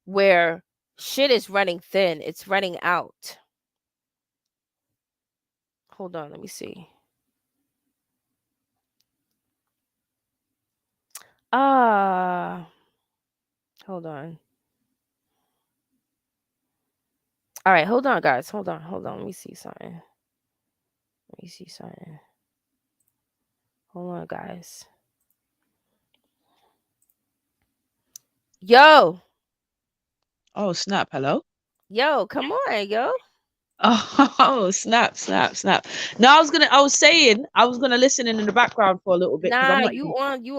where shit is running thin. It's running out. Hold on, let me see. Ah, hold on. All right, hold on, guys. Hold on. Let me see something. Let me see something. Hold on, guys. Yo, Oh, snap. Hello? yo, come on, yo. Oh, snap, snap, snap. No, I was gonna listen in the background for a little bit because Nah, you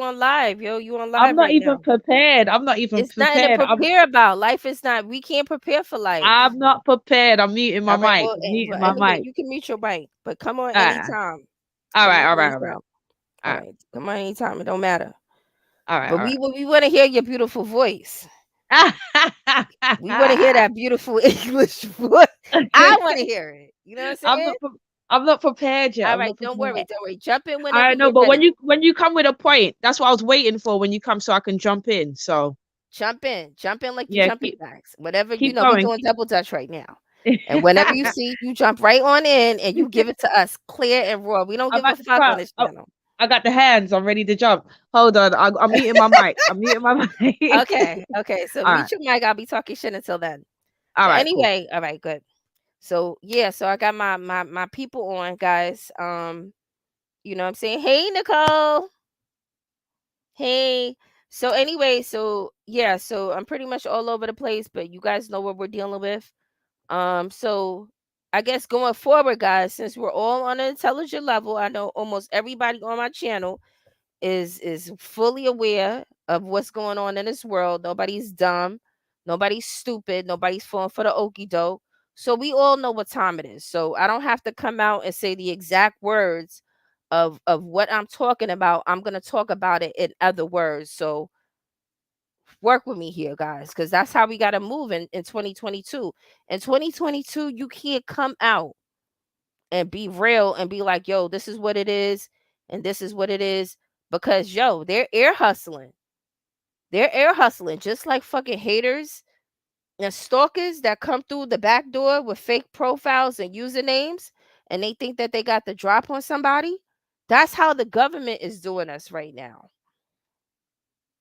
on live, yo. You on I'm live not right even now. prepared. I'm not even It's nothing to prepared. prepare about. Life is not. We can't prepare for life. I'm not prepared. I'm muting my All right. mic. Well, I'm muting well, my anyway, mic. you can mute your mic, but come on Ah, anytime. all Come right, on all right, all right, anytime. all All right, right. Come on anytime. It don't matter. all right, But all we want to hear your beautiful voice. We want to hear right. that beautiful English voice. I want to hear it. You know what I'm I'm saying? not. I'm not prepared yet. All I'm right. not Don't worry. prepared. Don't worry. Jump in whenever I know, you're but when ready. you come with a point, that's what I was waiting for. When you come, so I can jump in. So Jump in. Jump in like you yeah, jumping jacks. Whatever, keep we going. doing double dutch right now. And whenever you see, you jump right on in and you give it to us clear and raw. We don't I'm give a at the fuck on front. this Oh, channel. I got the hands. I'm ready to jump. Hold on. I'm muting my mic. I'm muting my mic. Okay. Okay. So All right. meet your mic. I'll be talking shit until then. All But right. Cool. anyway, all right, good. So yeah, so I got my people on, guys. You know what I'm saying? Hey, Nicole. Hey. So anyway, so yeah, so I'm pretty much all over the place, but you guys know what we're dealing with. So I guess going forward, guys, since we're all on an intelligent level, I know almost everybody on my channel is fully aware of what's going on in this world. Nobody's dumb, nobody's stupid, nobody's falling for the okey doke. So we all know what time it is. So I don't have to come out and say the exact words of what I'm talking about. I'm gonna talk about it in other words. So work with me here, guys, because that's how we gotta move in 2022. In 2022, you can't come out and be real and be like, yo, this is what it is, and this is what it is. because yo, they're air hustling. They're air hustling just like fucking haters and stalkers that come through the back door with fake profiles and usernames and they think that they got the drop on somebody. That's how the government is doing us right now.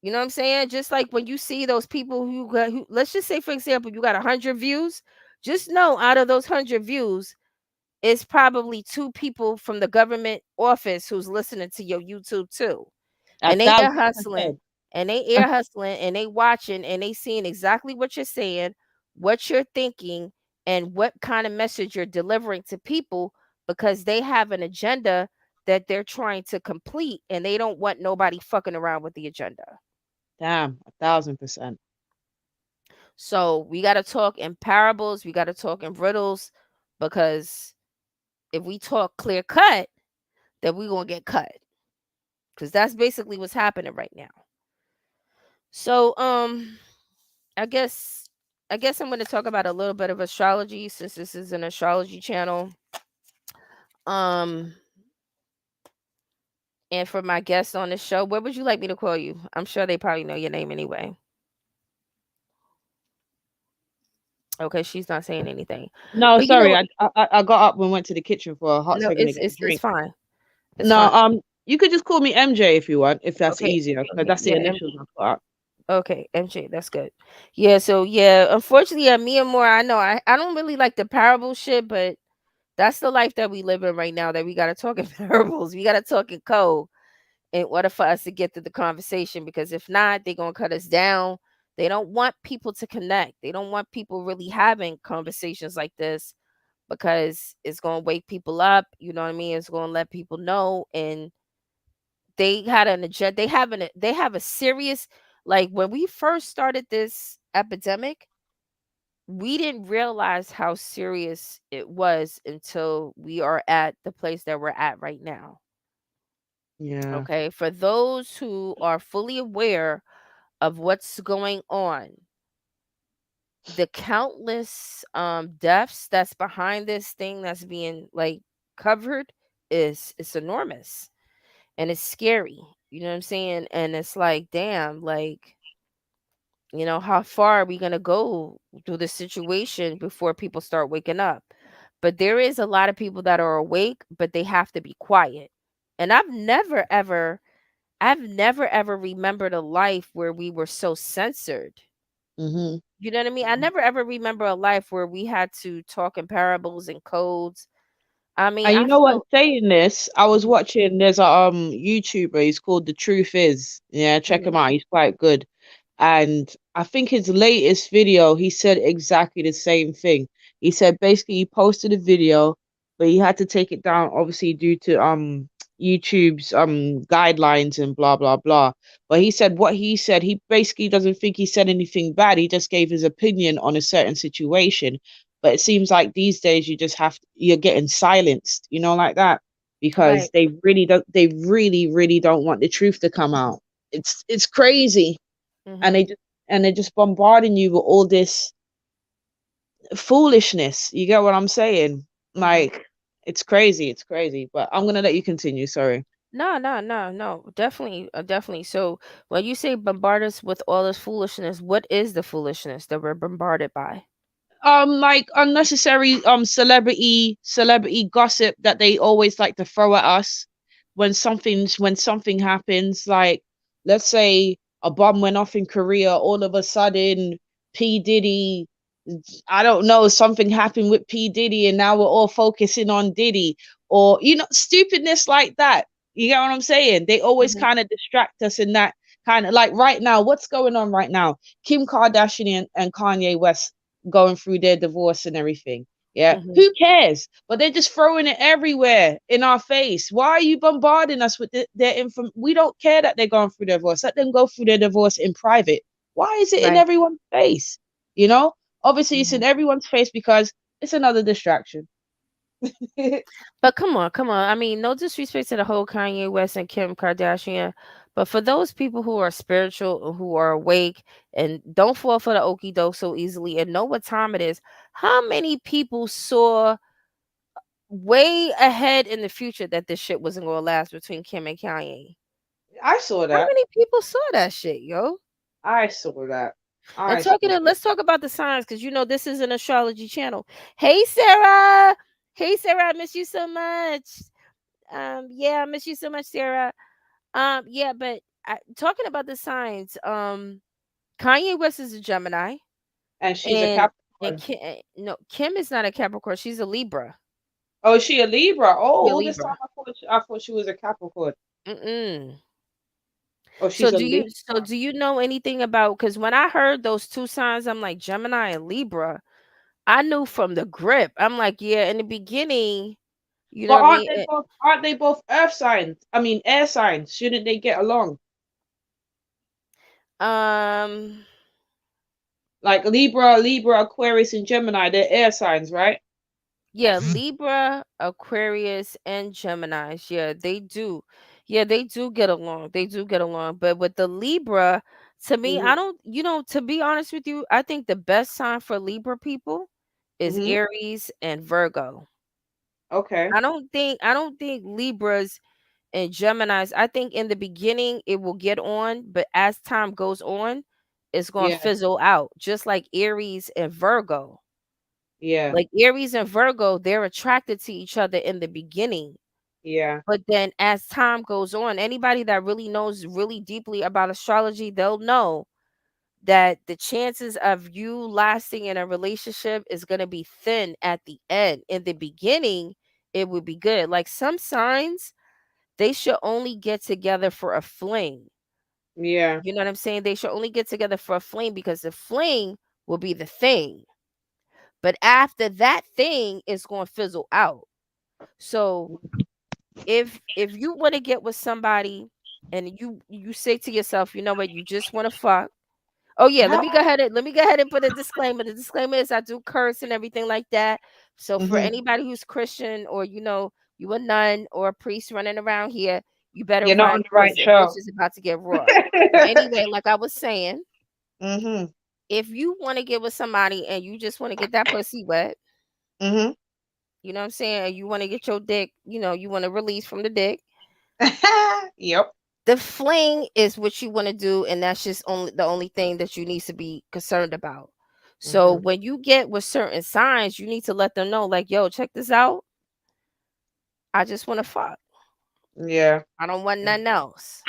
You know what I'm saying? Just like when you see those people who let's just say for example, you got 100 views, just know out of those 100 views, it's probably two people from the government office who's listening to your YouTube too. A And they air thousand hustling percent. and they air hustling and they watching and they seeing exactly what you're saying, what you're thinking, and what kind of message you're delivering to people because they have an agenda that they're trying to complete and they don't want nobody fucking around with the agenda. Damn, 1,000%. So we got to talk in parables, we got to talk in riddles because if we talk clear cut, then we're going to get cut because that's basically what's happening right now. So I guess I'm going to talk about a little bit of astrology since this is an astrology channel. Um and for my guests on the show, what would you like me to call you? I'm sure they probably know your name anyway. Okay, she's not saying anything. No, But you sorry, know, I got up and went to the kitchen for a hot no, second to get a it's drink. fine. It's No, fine. you could just call me MJ if you want, if that's Okay. easier, because Okay. that's the Yeah, initials I put up. okay, MJ, that's good. Yeah, so yeah, unfortunately, me and more, I know I don't really like the parable shit, but that's the life that we live in right now. That we gotta talk in parables, we gotta talk in code in order for us to get to the conversation. Because if not, they're gonna cut us down. They don't want people to connect. They don't want people really having conversations like this because it's gonna wake people up. You know what I mean? It's gonna let people know and they had an agenda. They have a serious like when we first started this epidemic, we didn't realize how serious it was until we are at the place that we're at right now. Yeah. Okay, for those who are fully aware of what's going on, the countless deaths that's behind this thing that's being like covered is it's enormous and it's scary. You know what I'm saying? And it's like, damn, like, how far are we going to go through this situation before people start waking up? But there is a lot of people that are awake, but they have to be quiet. And I've never ever remembered a life where we were so censored. Mhm. You know what I mean? I never ever remember a life where we had to talk in parables and codes. I mean, And you I know what? feel. Saying this, I was Mhm, watching. There's a YouTuber. He's called The Truth Is. Yeah, check mhm, him out. He's quite good. And I think his latest video, he said exactly the same thing. He said basically he posted a video, but he had to take it down, obviously due to YouTube's guidelines and blah blah blah. But he said what he said, he basically doesn't think he said anything bad. He just gave his opinion on a certain situation. But it seems like these days you're getting silenced, like that, because right. they really don't want the truth to come out. It's crazy, and Mhm, they're just bombarding you with all this foolishness. You get what I'm saying? mhm. Like, it's crazy. But I'm gonna let you continue. Sorry. No, no, no, no. Definitely, definitely. So when you say bombard us with all this foolishness, what is the foolishness that we're bombarded by? Like unnecessary celebrity gossip that they always like to throw at us when something happens, like let's say a bomb went off in Korea, all of a sudden P Diddy, I don't know, something happened with P Diddy and now we're all focusing on Diddy, or stupidness like that. You get what I'm saying? They always Mhm, kind of distract us in that kind of, like, right now, what's going on right now? Kim Kardashian and Kanye West going through their divorce and everything. Yeah. mhm. Who cares? But they're just throwing it everywhere in our face. Why are you bombarding us with their info? We don't care that they're going through their divorce. Let them go through their divorce in private. Why is it in Right. everyone's face? You know? Obviously, it's Mhm. in everyone's face because it's another distraction. But come on, come on. I mean, no disrespect to the whole Kanye West and Kim Kardashian, but for those people who are spiritual, who are awake, and don't fall for the okie doke so easily, and know what time it is, how many people saw way ahead in the future that this shit wasn't going to last between Kim and Kanye? I saw How that. many people saw that shit, yo? I saw that. And I saw that. let's talk about the signs because you know this is an astrology channel. Hey Sarah. Hey Sarah, I miss you so much. Yeah, I miss you so much, Sarah. Yeah, but talking about the signs, Kanye West is a Gemini, And she's a and Capricorn. No, Kim is not a Capricorn. She's a Libra. Oh, is she a Libra? Oh, She a all this time Libra. I thought she was a Capricorn. Mm-mm. Oh, she's a Libra. So do you know anything about? Because when I heard those two signs, I'm like Gemini and Libra. I knew from the grip. I'm like, yeah. In the beginning, you know But what I mean. aren't they both earth signs? I mean air signs. Shouldn't they get along? Um, Like Libra, Aquarius, and Gemini, they're air signs, right? yeah, Libra, Aquarius, and Geminis. Yeah, they do. Yeah, they do get along. They do get along. But with the Libra, to me, Mhm. I don't, to be honest with you, I think the best sign for Libra people is Mhm. Aries and Virgo. Okay. I don't think Libras and Geminis, I think in the beginning it will get on, but as time goes on, it's going to Yeah. fizzle out, just like Aries and Virgo. Yeah. Like Aries and Virgo, they're attracted to each other in the beginning. Yeah. But then as time goes on, anybody that really knows really deeply about astrology, they'll know that the chances of you lasting in a relationship is going to be thin at the end. In the beginning, it would be good. Like some signs, they should only get together for a fling. Yeah. You know what I'm saying? They should only get together for a fling because the fling will be the thing. But after that thing is going to fizzle out. So if you want to get with somebody and you say to yourself, you know what, you just want to fuck. Oh yeah, let me go ahead and put a disclaimer. The disclaimer is I do curse and everything like that. So for Mhm. anybody who's Christian or you a nun or a priest running around here, you better You're not run on the because right this show. is about to get raw. But anyway, like I was saying, Mhm. if you want to get with somebody and you just want to get that pussy wet, Mhm. you know what I'm saying, and you want to get your dick, you want to release from the dick. Yep. The fling is what you want to do, and that's just only the only thing that you need to be concerned about. So Mhm. when you get with certain signs, you need to let them know, like, yo, check this out. I just want to fuck. Yeah. I don't want nothing else.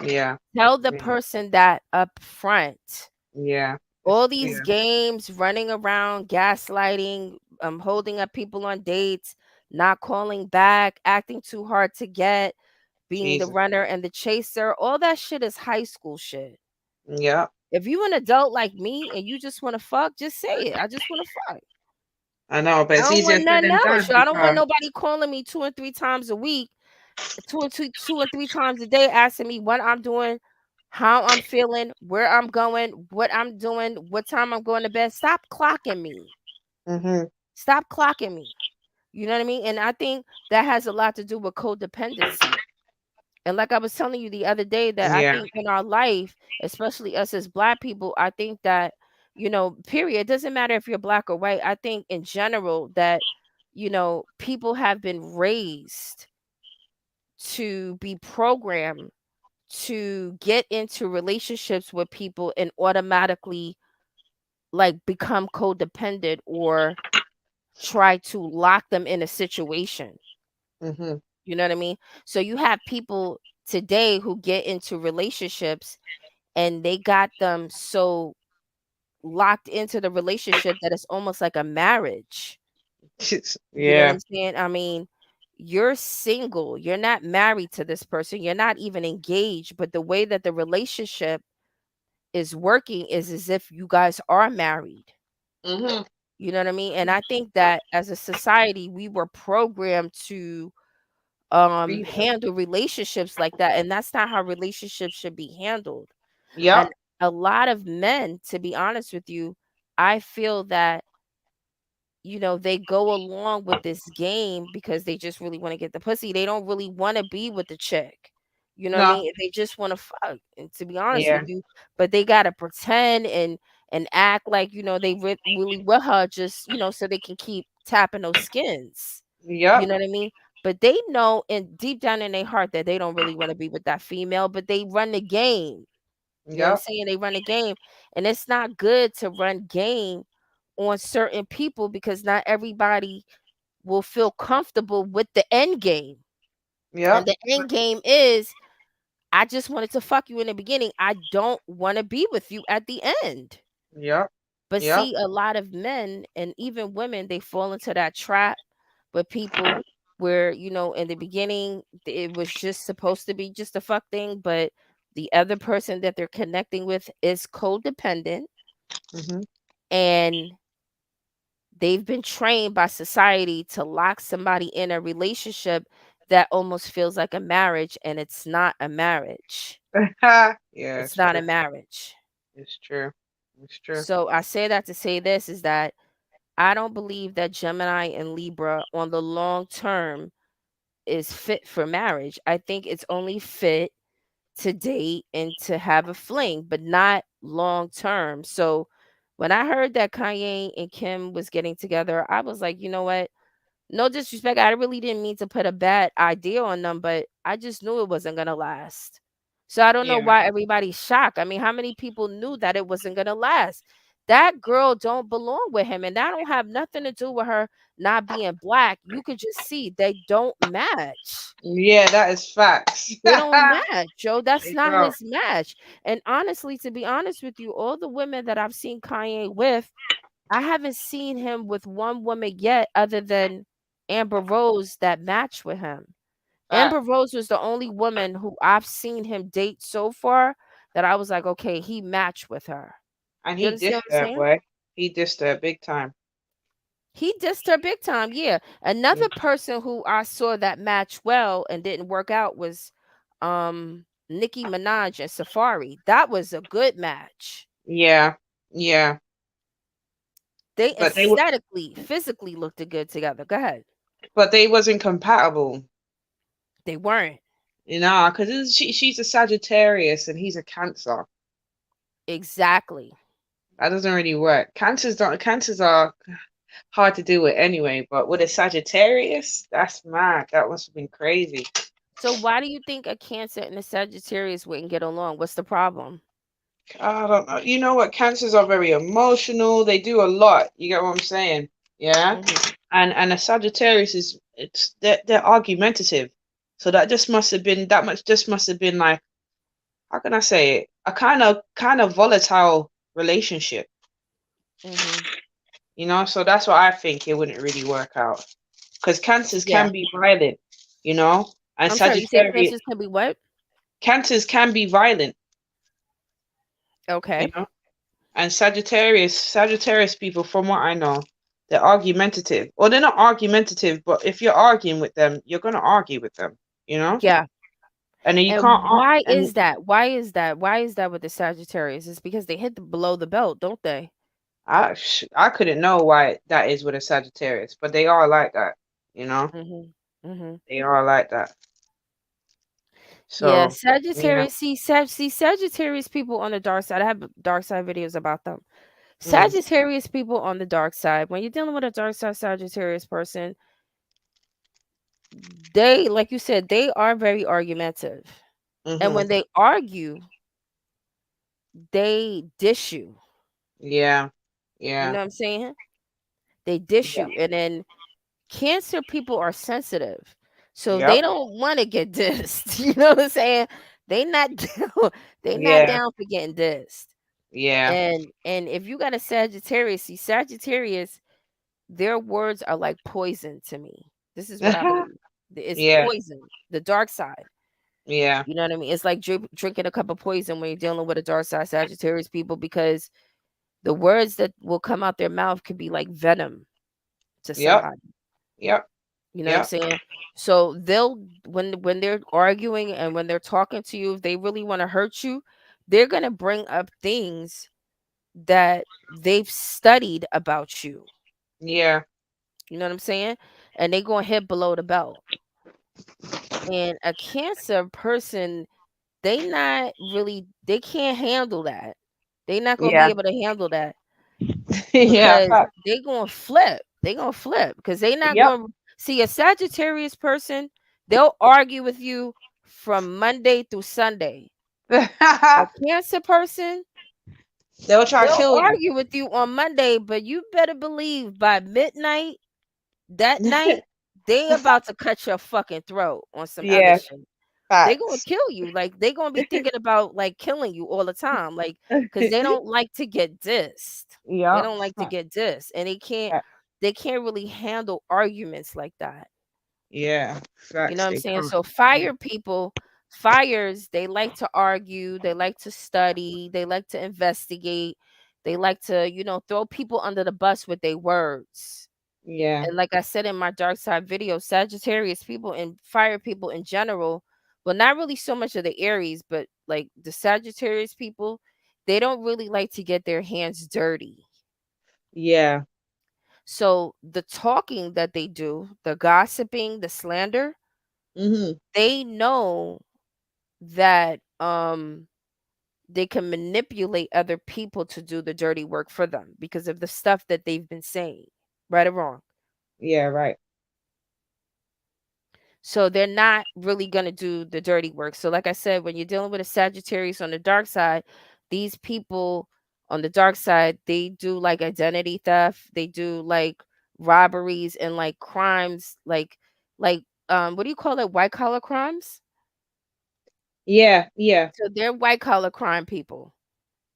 Yeah. Tell the Yeah. person that up front. Yeah. All these Yeah. games, running around, gaslighting, holding up people on dates, not calling back, acting too hard to get, being the Jesus. runner and the chaser, all that shit is high school shit. Yeah. If you an adult like me and you just want to fuck, just say it. I just want to fuck. I know, but I it's don't easier want said nothing than else. done Yo. I don't want because nobody calling me 2 and 3 times a week, two or three times a day, asking me what I'm doing, how I'm feeling, where I'm going, what I'm doing, what time I'm going to bed. Stop clocking me. mhm. Stop clocking me. You know what I mean? And I think that has a lot to do with codependency. And like I was telling you the other day, that I Yeah. think in our life, especially us as black people, I think that, period, it doesn't matter if you're black or white. I think in general that, people have been raised to be programmed to get into relationships with people and automatically like become codependent or try to lock them in a situation. Mhm. You know what I mean? So you have people today who get into relationships and they got them so locked into the relationship that it's almost like a marriage. You know what Yeah. I'm saying? I mean, you're single, you're not married to this person, you're not even engaged, but the way that the relationship is working is as if you guys are married. Mhm. You know what I mean? And I think that as a society, we were programmed to Be there. handle relationships like that, and that's not how relationships should be handled. And Yep. a lot of men, to be honest with you, I feel that they go along with this game because they just really want to get the pussy. They don't really want to be with the chick. You know what I No. mean? They just want to fuck. And to be honest with Yeah. you, but they gotta pretend and act like they really with her just so they can keep tapping those skins. You Yep. know what I mean? but they know in deep down in their heart that they don't really want to be with that female, but they run the game. You know what I'm Yep. saying? They run a game, and it's not good to run game on certain people because not everybody will feel comfortable with the end game. And Yep. the end game is I just wanted to fuck you in the beginning. I don't want to be with you at the end. Yep. But Yep. see, a lot of men and even women, they fall into that trap with people where, in the beginning, it was just supposed to be just a fuck thing, but the other person that they're connecting with is codependent Mhm. and they've been trained by society to lock somebody in a relationship that almost feels like a marriage, and it's not a marriage. Yeah, It's it's not a true. marriage. It's true. It's true. So I say that to say this is that I don't believe that Gemini and Libra on the long term is fit for marriage. I think it's only fit to date and to have a fling, but not long term. So when I heard that Kanye and Kim was getting together, I was like, you know what? No disrespect. I really didn't mean to put a bad idea on them, but I just knew it wasn't gonna last. So I don't know Yeah. why everybody's shocked. I mean, how many people knew that it wasn't gonna last? That girl don't belong with him, and that don't have nothing to do with her not being black. You could just see they don't match. Yeah, that is facts. They don't match, Joe. That's They not don't. his match. And honestly, to be honest with you, all the women that I've seen Kanye with, I haven't seen him with one woman yet other than Amber Rose that matched with him. Fact. Amber Rose was the only woman who I've seen him date so far that I was like, okay, he matched with her. And You he understand dissed what I'm her, saying? boy. He dissed her big time. He dissed her big time. Yeah. Mm. Another person who I saw that match well and didn't work out was Nicki Minaj and Safari. That was a good match. Yeah. Yeah. They But they were aesthetically, physically looked good together. Go ahead. but they wasn't compatible. They weren't. Because she's a Sagittarius and he's a Cancer. Exactly. That doesn't really work. Cancers are hard to deal with anyway, but with a Sagittarius, that's mad. That must have been crazy. So why do you think a Cancer and a Sagittarius wouldn't get along? What's the problem? I don't know. You know what? Cancers are very emotional. They do a lot. You get what I'm saying? Yeah. Mhm. And a Sagittarius is they're argumentative. So that much just must have been like, how can I say it? A kind of volatile relationship. Mhm. So that's why I think it wouldn't really work out. Because cancers Yeah. can be violent, you know, and I'm sorry, you said Sagittarius Cancers can be what? cancers can be violent, Okay. you know, and Sagittarius people, from what I know, they're argumentative. Or they're not argumentative, but if you're arguing with them, you're gonna argue with them, you know, Yeah. and then you can't. And why And is that? Why is that? Why is that with the Sagittarius? It's because they hit below the belt, don't they? I couldn't know why that is with a Sagittarius, but they are like that, you know, Mhm. Mhm. they are like that. Yeah, So yeah. Sagittarius. See Sagittarius people on the dark side. I have dark side videos about them. Mm, Sagittarius people on the dark side. When you're dealing with a dark side Sagittarius person, they, like you said, they are very argumentative. And mhm. when they argue, they dish you. Yeah. You Yeah. know what I'm saying? They dish Yeah. you. And then Cancer people are sensitive. So they Yep. don't want to get dissed. You know what I'm saying? They not down, they not Yeah. down for getting dissed. Yeah. And if you got a Sagittarius, see Sagittarius, their words are like poison to me. This is what I believe. It's Yeah. poison, the dark side. Yeah. You know what I mean? It's like drinking a cup of poison when you're dealing with a dark side Sagittarius people because the words that will come out their mouth could be like venom to Yep. somebody. Yep. You know what I'm Yep. saying? So they'll when they're arguing and when they're talking to you, if they really want to hurt you, they're gonna bring up things that they've studied about you. Yeah. You know what I'm saying? And they gonna hit below the belt. And a Cancer person, they can't handle that. They not gonna be Yeah. able to handle that Yeah. because Fact. they gonna flip. They gonna flip because they not Yep. gonna See, a Sagittarius person, they'll argue with you from Monday through Sunday. A Cancer person, They'll try to they'll kill you. argue with you on Monday, but you better believe by midnight that night, they about to cut your fucking throat on some other Yeah, shit. They gonna facts. kill you. Like they gonna be thinking about like killing you all the time. Like because they don't like to get dissed. They Yep. don't like to get dissed, and they can't really handle arguments like that. Yeah, You know facts. what I'm They saying? can't. So fire people, fires, they like to argue, they like to study, they like to investigate, they like to, throw people under the bus with their words. Yeah. And like I said in my dark side video, Sagittarius people and fire people in general, well, not really so much of the Aries, but like the Sagittarius people, they don't really like to get their hands dirty. Yeah. So the talking that they do, the gossiping, the slander, Mhm. they know that they can manipulate other people to do the dirty work for them because of the stuff that they've been saying, right or wrong. Yeah. Right. So they're not really going to do the dirty work. So like I said, when you're dealing with a Sagittarius on the dark side, these people on the dark side, they do like identity theft, they do like robberies and like crimes like what do you call it? White collar crimes? Yeah. Yeah. So they're white collar crime people.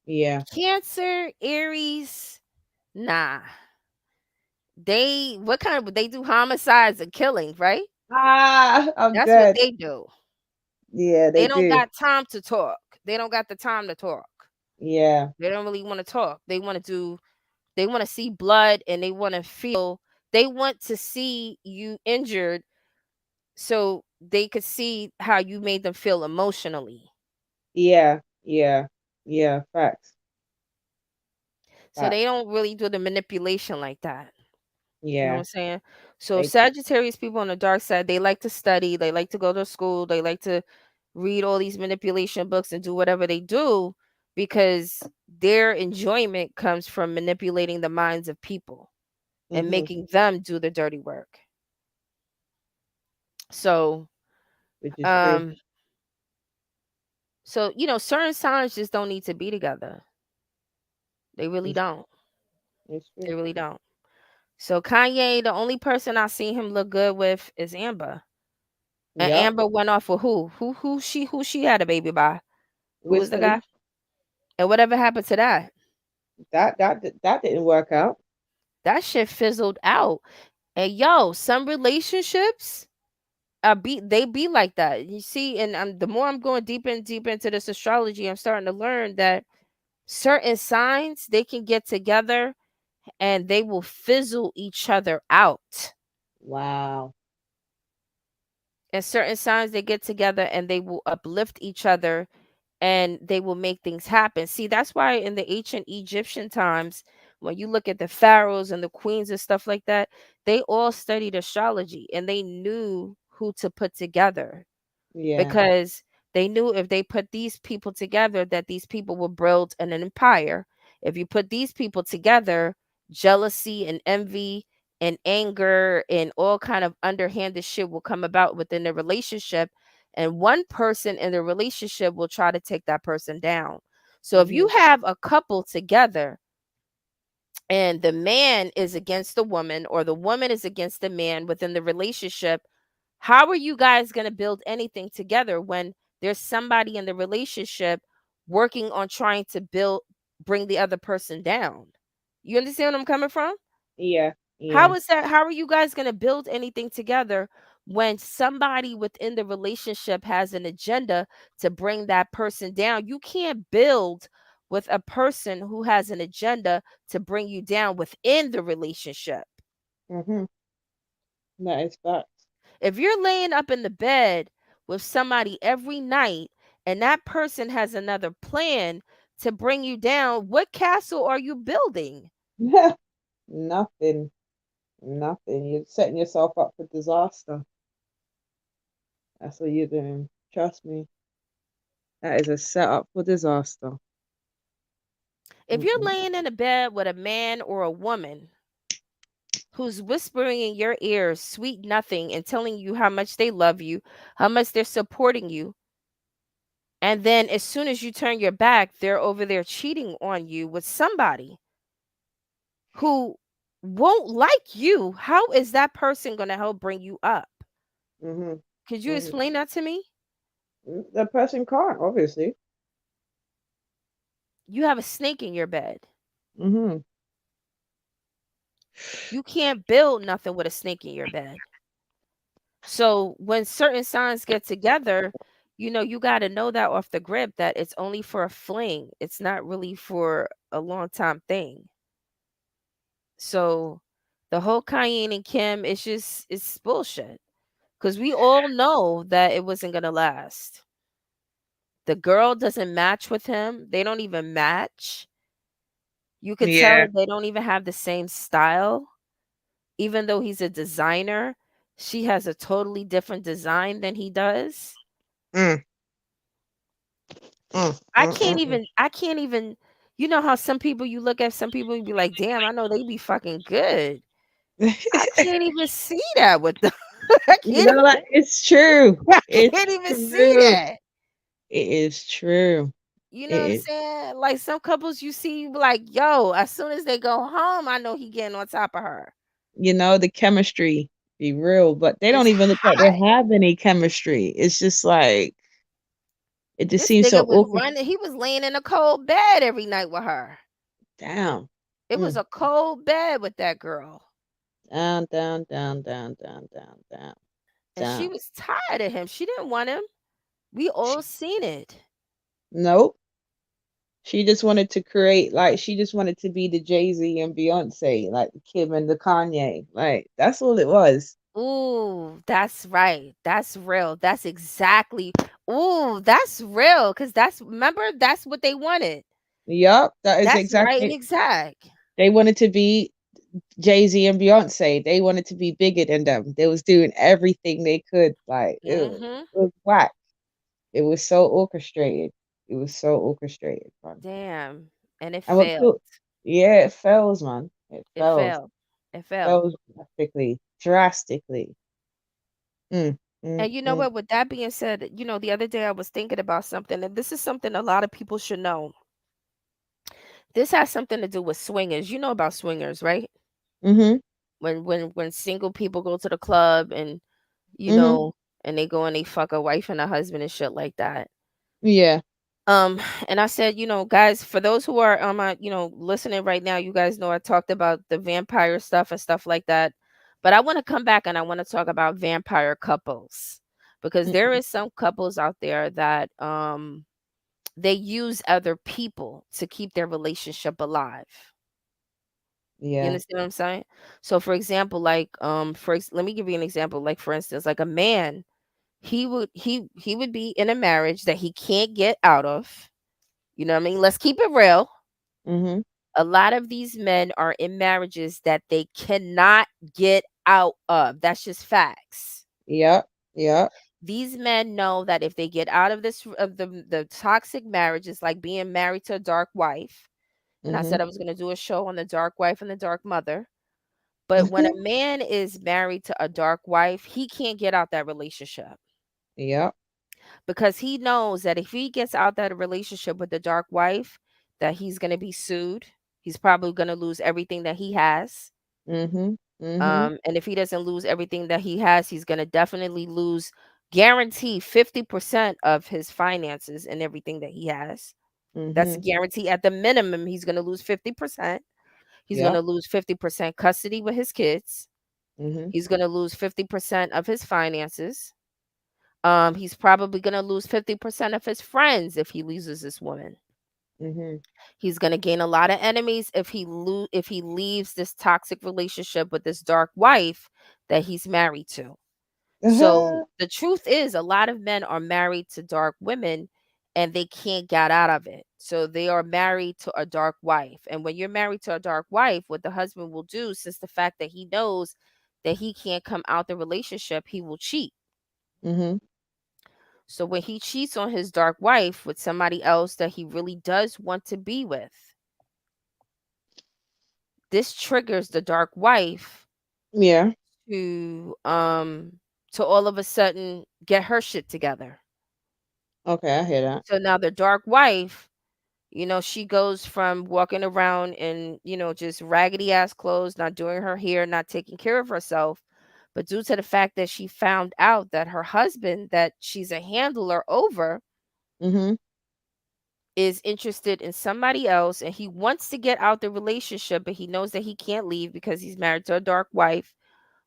Yeah. Cancer, Aries, nah. They what kind of they do homicides and killings, right? Ah, I'm That's what dead. they do. Yeah, they They don't do. got time to talk. They don't got the time to talk. Yeah. They don't really want to talk. They want to see blood and they want to see you injured so they could see how you made them feel emotionally. Yeah. Yeah. Yeah. Facts. So they Facts. don't really do the manipulation like that. You know what Yeah. I'm saying? So They. Sagittarius people on the dark side, they like to study, they like to go to school, they like to read all these manipulation books and do whatever they do because their enjoyment comes from manipulating the minds of people and Mhm. making them do the dirty work. So, Which is true. um, certain signs just don't need to be together. They really It's, don't. it's They true. really don't. So Kanye, the only person I seen him look good with is Amber. And Yep. Amber went off with who? Who she had a baby by? Who was the Wisdom. guy? And whatever happened to that? That didn't work out. That shit fizzled out. And yo, some relationships they be like that. You see, and the more I'm going deeper and deeper into this astrology, I'm starting to learn that certain signs they can get together and they will fizzle each other out. Wow. And certain signs they get together and they will uplift each other and they will make things happen. See, that's why in the ancient Egyptian times, when you look at the pharaohs and the queens and stuff like that, they all studied astrology and they knew who to put together Yeah. because they knew if they put these people together that these people will build an empire. If you put these people together, jealousy and envy and anger and all kind of underhanded shit will come about within the relationship, and one person in the relationship will try to take that person down. So if you Mhm. have a couple together and the man is against the woman or the woman is against the man within the relationship, how are you guys going to build anything together when there's somebody in the relationship working on trying to bring the other person down? You understand what I'm coming from? Yeah. How Yeah. is that? How are you guys going to build anything together when somebody within the relationship has an agenda to bring that person down? You can't build with a person who has an agenda to bring you down within the relationship. Mhm. That is facts. If you're laying up in the bed with somebody every night and that person has another plan to bring you down, what castle are you building? Nothing. Nothing. You're setting yourself up for disaster. That's what you're doing. Trust me. That is a setup for disaster. If you're Mm-mm. laying in a bed with a man or a woman who's whispering in your ears sweet nothing and telling you how much they love you, how much they're supporting you. And then as soon as you turn your back, they're over there cheating on you with somebody who won't like you. How is that person going to help bring you up? Mhm. Could you Mhm. explain that to me? The person can't, obviously. You have a snake in your bed. Mhm. You can't build nothing with a snake in your bed. So when certain signs get together, you got to know that off the grip that it's only for a fling. It's not really for a long time thing. So the whole Kanye and Kim, it's bullshit. Because we all know that it wasn't gonna last. The girl doesn't match with him. They don't even match. You could tell Yeah. that they don't even have the same style. Even though he's a designer, she has a totally different design than he does. Mm, mm, I mm, can't mm, even I can't even you know how some people you look at some people and be like, "Damn, I know they be fucking good." mm. I can't even see that with them. I You can't know, like it's true. I It's can't even see true. that. It is true. You know It what I'm is. saying? Like some couples you see, you be like, yo, as soon as they go home, I know he getting on top of her. You know, the chemistry be real, but they don't It's even look like they hot. have any chemistry. It's just like it just This seems so nigga was awkward. running, he was laying in a cold bed every night with her. Down. It was Mm. a cold bed with that girl. Down, down, down, down, down, down, down, And she down. was tired of him. She didn't want him. We all She, seen it. nope. She just wanted to create like she just wanted to be the Jay-Z and Beyonce, like the Kim and the Kanye. Like that's all it was. Ooh, that's right. That's real. That's exactly. Ooh, that's real. Cause remember, that's what they wanted. Yup, that is That's right and exactly. exact. They wanted to be Jay-Z and Beyonce. They wanted to be bigger than them. They was doing everything they could. Like Mm-hmm. it was whack. It was so orchestrated. It was so orchestrated, man. Damn. And it And what failed. cool? Yeah, it fails, man. It It fails. failed. It failed. Fails drastically. Drastically. Mm, mm, And you know mm. what? With that being said, the other day I was thinking about something, and this is something a lot of people should know. This has something to do with swingers. You know about swingers, right? Mhm. When single people go to the club and you Mhm. know, and they go and they fuck a wife and a husband and shit like that. Yeah. Um, and I said, guys, for those who are listening right now, you guys know I talked about the vampire stuff and stuff like that. But I want to come back and I want to talk about vampire couples because there Mm, is some couples out there that they use other people to keep their relationship alive. You yeah. understand what I'm saying? So for example, like let me give you an example. Like for instance, like a man, he would be in a marriage that he can't get out of. You know what I mean? Let's keep it real. Mhm. A lot of these men are in marriages that they cannot get out of. That's just facts. Yep. Yep. These men know that if they get out of the toxic marriage, it's like being married to a dark wife. And I said Mhm. I was going to do a show on the dark wife and the dark mother. But when a man is married to a dark wife, he can't get out that relationship Yep. because he knows that if he gets out that relationship with the dark wife, that he's going to be sued. He's probably going to lose everything that he has. Mhm. Mhm. And if he doesn't lose everything that he has, he's going to definitely lose, guarantee 50% of his finances and everything that he has. That's a Mhm. guarantee. At the minimum, he's going to lose 50%. He's going to Yep. lose 50% custody with his kids. Mhm. He's going to lose 50% of his finances. He's probably going to lose 50% of his friends if he loses this woman. Mhm. He's going to gain a lot of enemies if he leaves this toxic relationship with this dark wife that he's married to. So the truth is a lot of men are married to dark women and they can't get out of it. So they are married to a dark wife. And when you're married to a dark wife, what the husband will do, since the fact that he knows that he can't come out the relationship, he will cheat. Mhm. So when he cheats on his dark wife with somebody else that he really does want to be with, this triggers the dark wife. Yeah. to all of a sudden get her shit together. Okay, I hear that. So now the dark wife, she goes from walking around in, just raggedy ass clothes, not doing her hair, not taking care of herself. But due to the fact that she found out that her husband, that she's a handler over, Mhm. is interested in somebody else and he wants to get out the relationship, but he knows that he can't leave because he's married to a dark wife.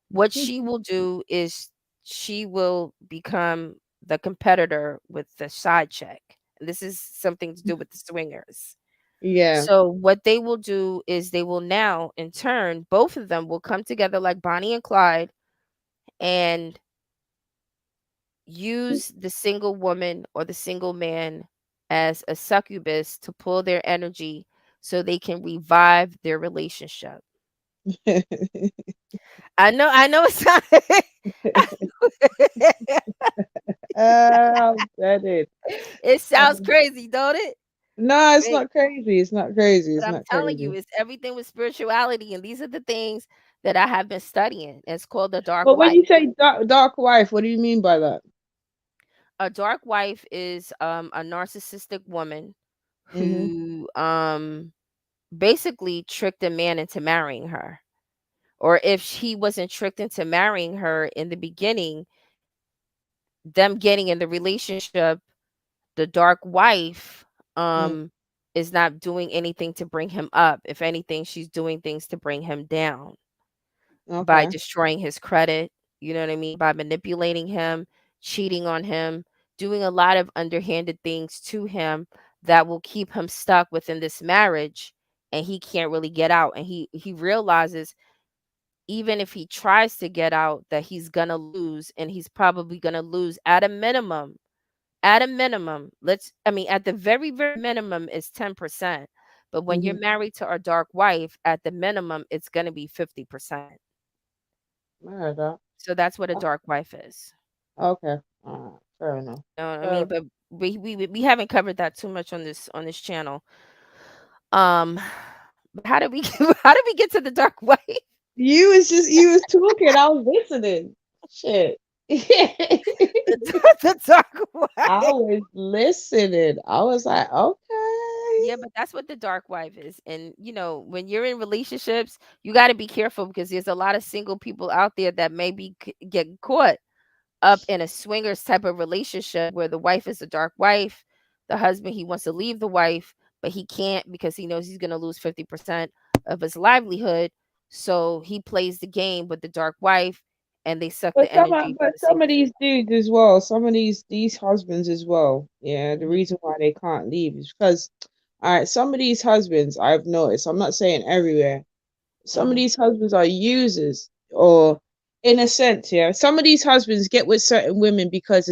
What she will do is she will become the competitor with the side chick. And this is something to do with the swingers. Yeah. So what they will do is they will now, in turn, both of them will come together like Bonnie and Clyde and use the single woman or the single man as a succubus to pull their energy so they can revive their relationship. I know it's not I'm dead. it sounds crazy, don't it? No, it's Right. not crazy. It's not crazy. But It's I'm not telling you, crazy. it's everything with spirituality, and these are the things that I have been studying. It's called the dark But when wife. you say dark wife, what do you mean by that? A dark wife is a narcissistic woman Mhm. who basically tricked a man into marrying her. Or if he wasn't tricked into marrying her in the beginning, them getting in the relationship, the dark wife Mm. is not doing anything to bring him up. If anything, she's doing things to bring him down by Okay. destroying his credit, you know what I mean? By manipulating him, cheating on him, doing a lot of underhanded things to him that will keep him stuck within this marriage and he can't really get out. And he realizes even if he tries to get out that he's going to lose and he's probably going to lose at a minimum. At a minimum, at the very very minimum is 10%. But when you're Mhm. married to a dark wife, at the minimum it's going to be 50%. I heard that. So that's what a Oh, dark wife is. okay. Fair enough. You know what I Fair mean? But we haven't covered that too much on this channel. Um, but how did we how did we get to the dark wife? You was talking, I was listening. Shit. The dark I wife. was listening. I was like, okay. Yeah, but that's what the dark wife is. And when you're in relationships, you got to be careful because there's a lot of single people out there that maybe get caught up in a swingers type of relationship where the wife is a dark wife, the husband he wants to leave the wife, but he can't because he knows he's going to lose 50% of his livelihood. So he plays the game with the dark wife and they suck the energy by But the same some of these token. dudes as well, some of these husbands as well. Yeah, the Mhm, reason why they can't leave is because, all right, some of these husbands I've noticed. I'm not saying everywhere. Some of mhm, these husbands are users, or in a sense, yeah. Some of these husbands get with certain women because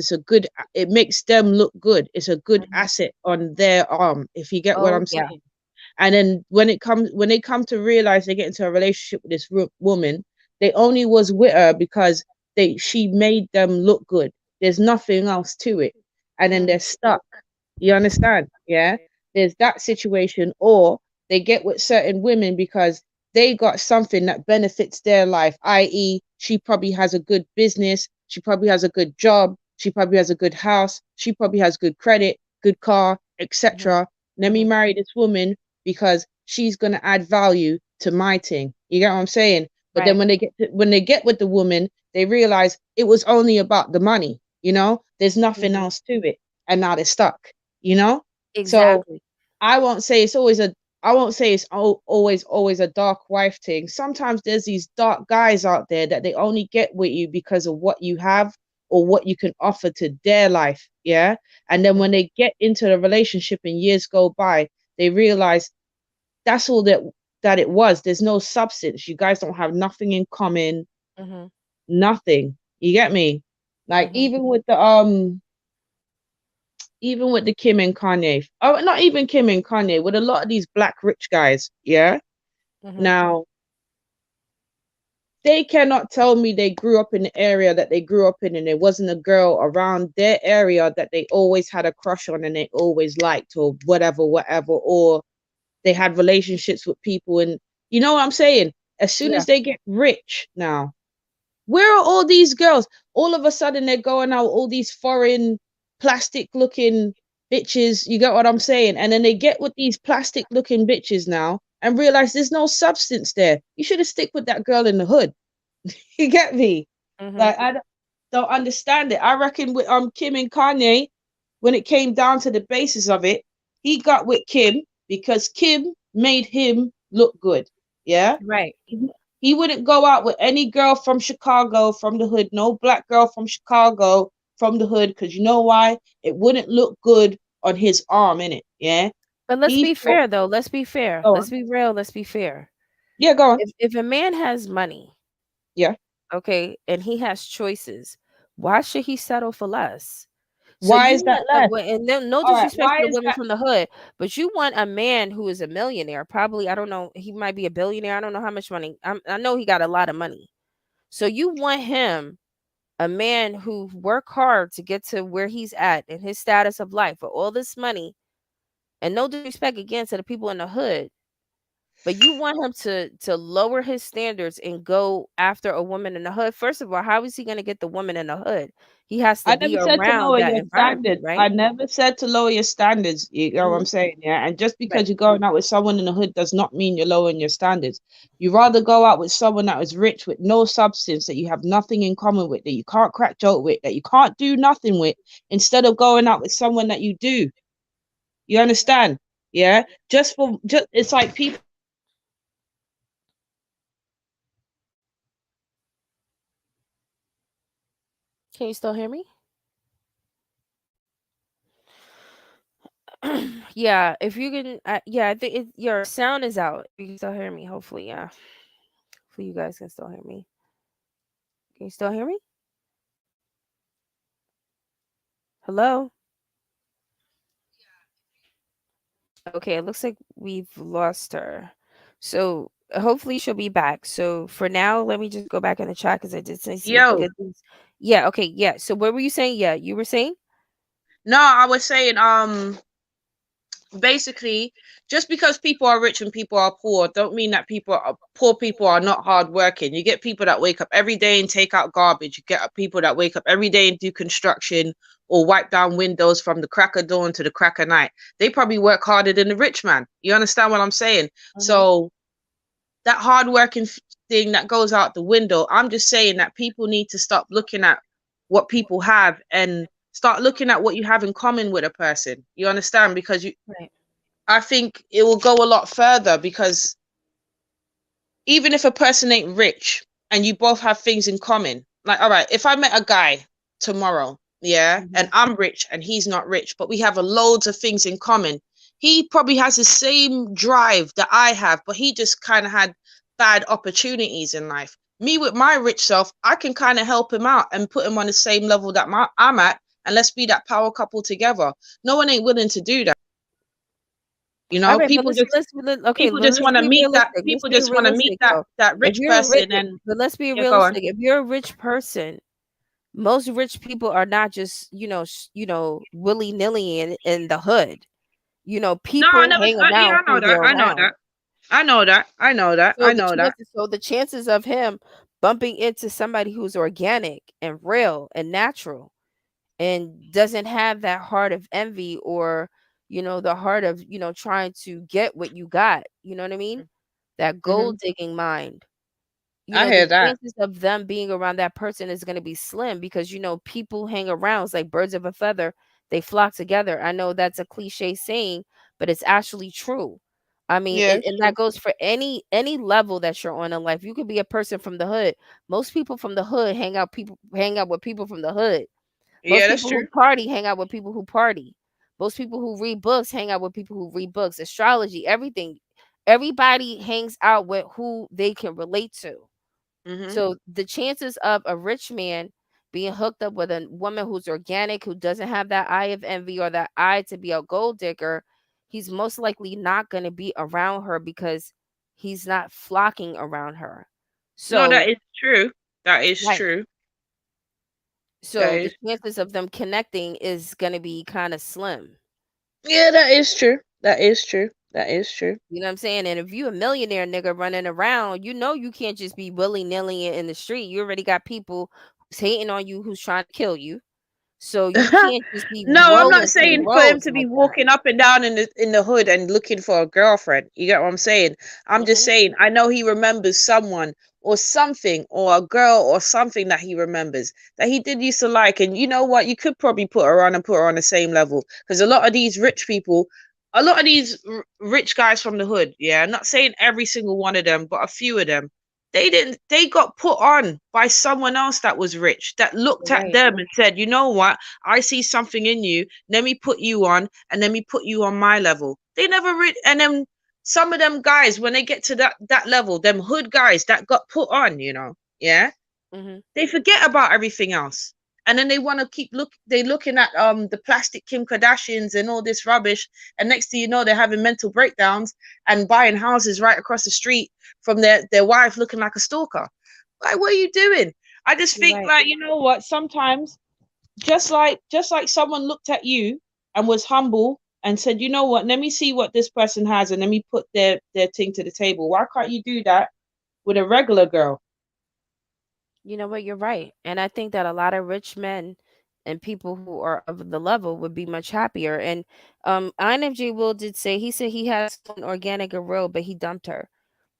it makes them look good. It's a good mhm. asset on their arm, if you get what Oh I'm yeah. saying. And then when they come to realize they get into a relationship with this woman, they only was with her because they she made them look good. There's nothing else to it, and then Mhm, they're stuck. You understand? Yeah. There's that situation, or they get with certain women because they got something that benefits their life, i.e., she probably has a good business, she probably has a good job, she probably has a good house, she probably has good credit, good car, mhm, etc. Let me mhm. marry this woman because she's gonna add value to my thing. You get what I'm saying? But then Right. when they get with the woman, they realize it was only about the money. There's nothing Mhm. else to it, and now they're stuck. You know, so Exactly. I won't say it's always a I won't say it's always a dark wife thing. Sometimes there's these dark guys out there that they only get with you because of what you have or what you can offer to their life. Yeah. And then Mhm, when they get into the relationship and years go by, they realize that's all that it was. There's no substance. You guys don't have nothing in common, mhm, nothing. You get me? Like mhm, even with the Kim and Kanye. Oh, not even Kim and Kanye, with a lot of these black rich guys, yeah? mhm, Now, they cannot tell me they grew up in the area that they grew up in and there wasn't a girl around their area that they always had a crush on and they always liked or whatever, or they had relationships with people and you know what I'm saying? As soon Yeah. as they get rich now, where are all these girls? All of a sudden they're going out, all these foreign plastic looking bitches. You get what I'm saying? And then they get with these plastic looking bitches now and realize there's no substance there. You should have stick with that girl in the hood. You get me? Mhm. Like don't understand it. I reckon with Kim and Kanye, when it came down to the basis of it, he got with Kim because Kim made him look good. Yeah. Right. He wouldn't go out with any girl from Chicago from the hood, no black girl from Chicago from the hood, because you know why? It wouldn't look good on his arm, innit? Yeah. But let's He be thought, fair though. Let's be fair. go Let's on. be real. Let's be fair. Yeah, go on. If a man has money, Yeah. okay, and he has choices, why should he settle for less? So Why you is that want less? and no All right. disrespect Why to the is women that? from the hood, but you want a man who is a millionaire. Probably, I don't know, he might be a billionaire. I don't know how much money. I know he got a lot of money. So you want him, a man who worked hard to get to where he's at in his status of life with all this money, and no disrespect again to the people in the hood, but you want him to lower his standards and go after a woman in the hood. First of all, how is he going to get the woman in the hood? He has to I be never said to around lower that your environment, standards. right? I never said to lower your standards. You know what I'm Mhm. saying? Yeah. And just Right. because you're going out with someone in the hood does not mean you're lowering your standards. You rather go out with someone that is rich with no substance, that you have nothing in common with, that you can't crack joke with, that you can't do nothing with, instead of going out with someone that you do. You understand? Yeah. Just it's like people. Can you still hear me? Yeah, if you can, yeah, I think your sound is out. You can still hear me, hopefully. Yeah, hopefully you guys can still hear me. Can you still hear me? Hello? Okay, it looks like we've lost her. So hopefully she'll be back. So for now, let me just go back in the chat because I did say some Yo, good things. Yeah, okay, yeah. So what were you saying? Yeah, you were saying? no, I was saying, basically, just because people are rich and people are poor don't mean that poor people are not hardworking. You get people that wake up every day and take out garbage. You get people that wake up every day and do construction or wipe down windows from the crack of dawn to the crack of night. They probably work harder than the rich man. You understand what I'm saying? Hmm. So that hardworking thing that goes out the window. I'm just saying that people need to stop looking at what people have and start looking at what you have in common with a person. You understand? Because Right. I think it will go a lot further, because even if a person ain't rich and you both have things in common, like, all right, if I met a guy tomorrow, yeah, and Hmm. I'm rich and he's not rich, but we have a loads of things in common. He probably has the same drive that I have, but he just kind of had bad opportunities in life. Me with my rich self, I can kind of help him out and put him on the same level that I'm at, and let's be that power couple together. No one ain't willing to do that. You All know, right, but okay, people just want to be meet that realistic. Let's people be just want to meet realistic that though. that If rich you're rich, person. And but let's be yeah, go on. realistic. If you're a rich person, most rich people are not just, willy nilly in the hood. No, I People never. hang Yeah, around I know who that. they're I know around. that. I know that. I know that. I know that. So the chances of him bumping into somebody who's organic and real and natural and doesn't have that heart of envy or, the heart of, trying to get what you got, you know what I mean? That Hmm. gold digging mind. I The hear that. chances of them being around that person is going to be slim because people hang around. It's like birds of a feather, they flock together. I know that's a cliche saying, but it's actually true. I mean, Yeah, it's and true. that goes for any level that you're on in life. You could be a person from the hood. Most people from the hood hang out with people from the hood. Yeah, Most that's people who true. party hang out with people who party. Most people who read books hang out with people who read books. Astrology, everything. Everybody hangs out with who they can relate to. Hmm. So the chances of a rich man being hooked up with a woman who's organic, who doesn't have that eye of envy or that eye to be a gold digger, he's most likely not going to be around her because he's not flocking around her. No, that So, is true. That is right. true. That So the is. chances of them connecting is going to be kind of slim. Yeah, that is true. That is true. That is true. You know what I'm saying? And if you a millionaire nigga running around, you know you can't just be willy-nilly in the street. You already got people who's hating on you, who's trying to kill you. So you can't just be No, I'm not rolling through the saying for him roads to be like that. walking up and down in the hood and looking for a girlfriend. You get what I'm saying? I'm just Mhm. saying I know he remembers someone or something or a girl or something that he remembers that he did used to like. And you know what? You could probably put her on and put her on the same level because a lot of these rich people, a lot of these rich guys from the hood, yeah, I'm not saying every single one of them, but a few of them, they got put on by someone else that was rich that looked You're at right. them and said, you know what, I see something in you, let me put you on and let me put you on my level. They never and then some of them guys when they get to that level, them hood guys that got put on, yeah, Mhm. they forget about everything else. And then they want to keep they looking at the plastic Kim Kardashians and all this rubbish. And next thing you know, they're having mental breakdowns and buying houses right across the street from their wife looking like a stalker. Like, what are you doing? I just You're think right. like, you know what, sometimes just like someone looked at you and was humble and said, you know what, let me see what this person has and let me put their thing to the table. Why can't you do that with a regular girl? You know what? You're right. And I think that a lot of rich men and people who are of the level would be much happier. And INFJ Will did say he said he had someone organic and real, but he dumped her.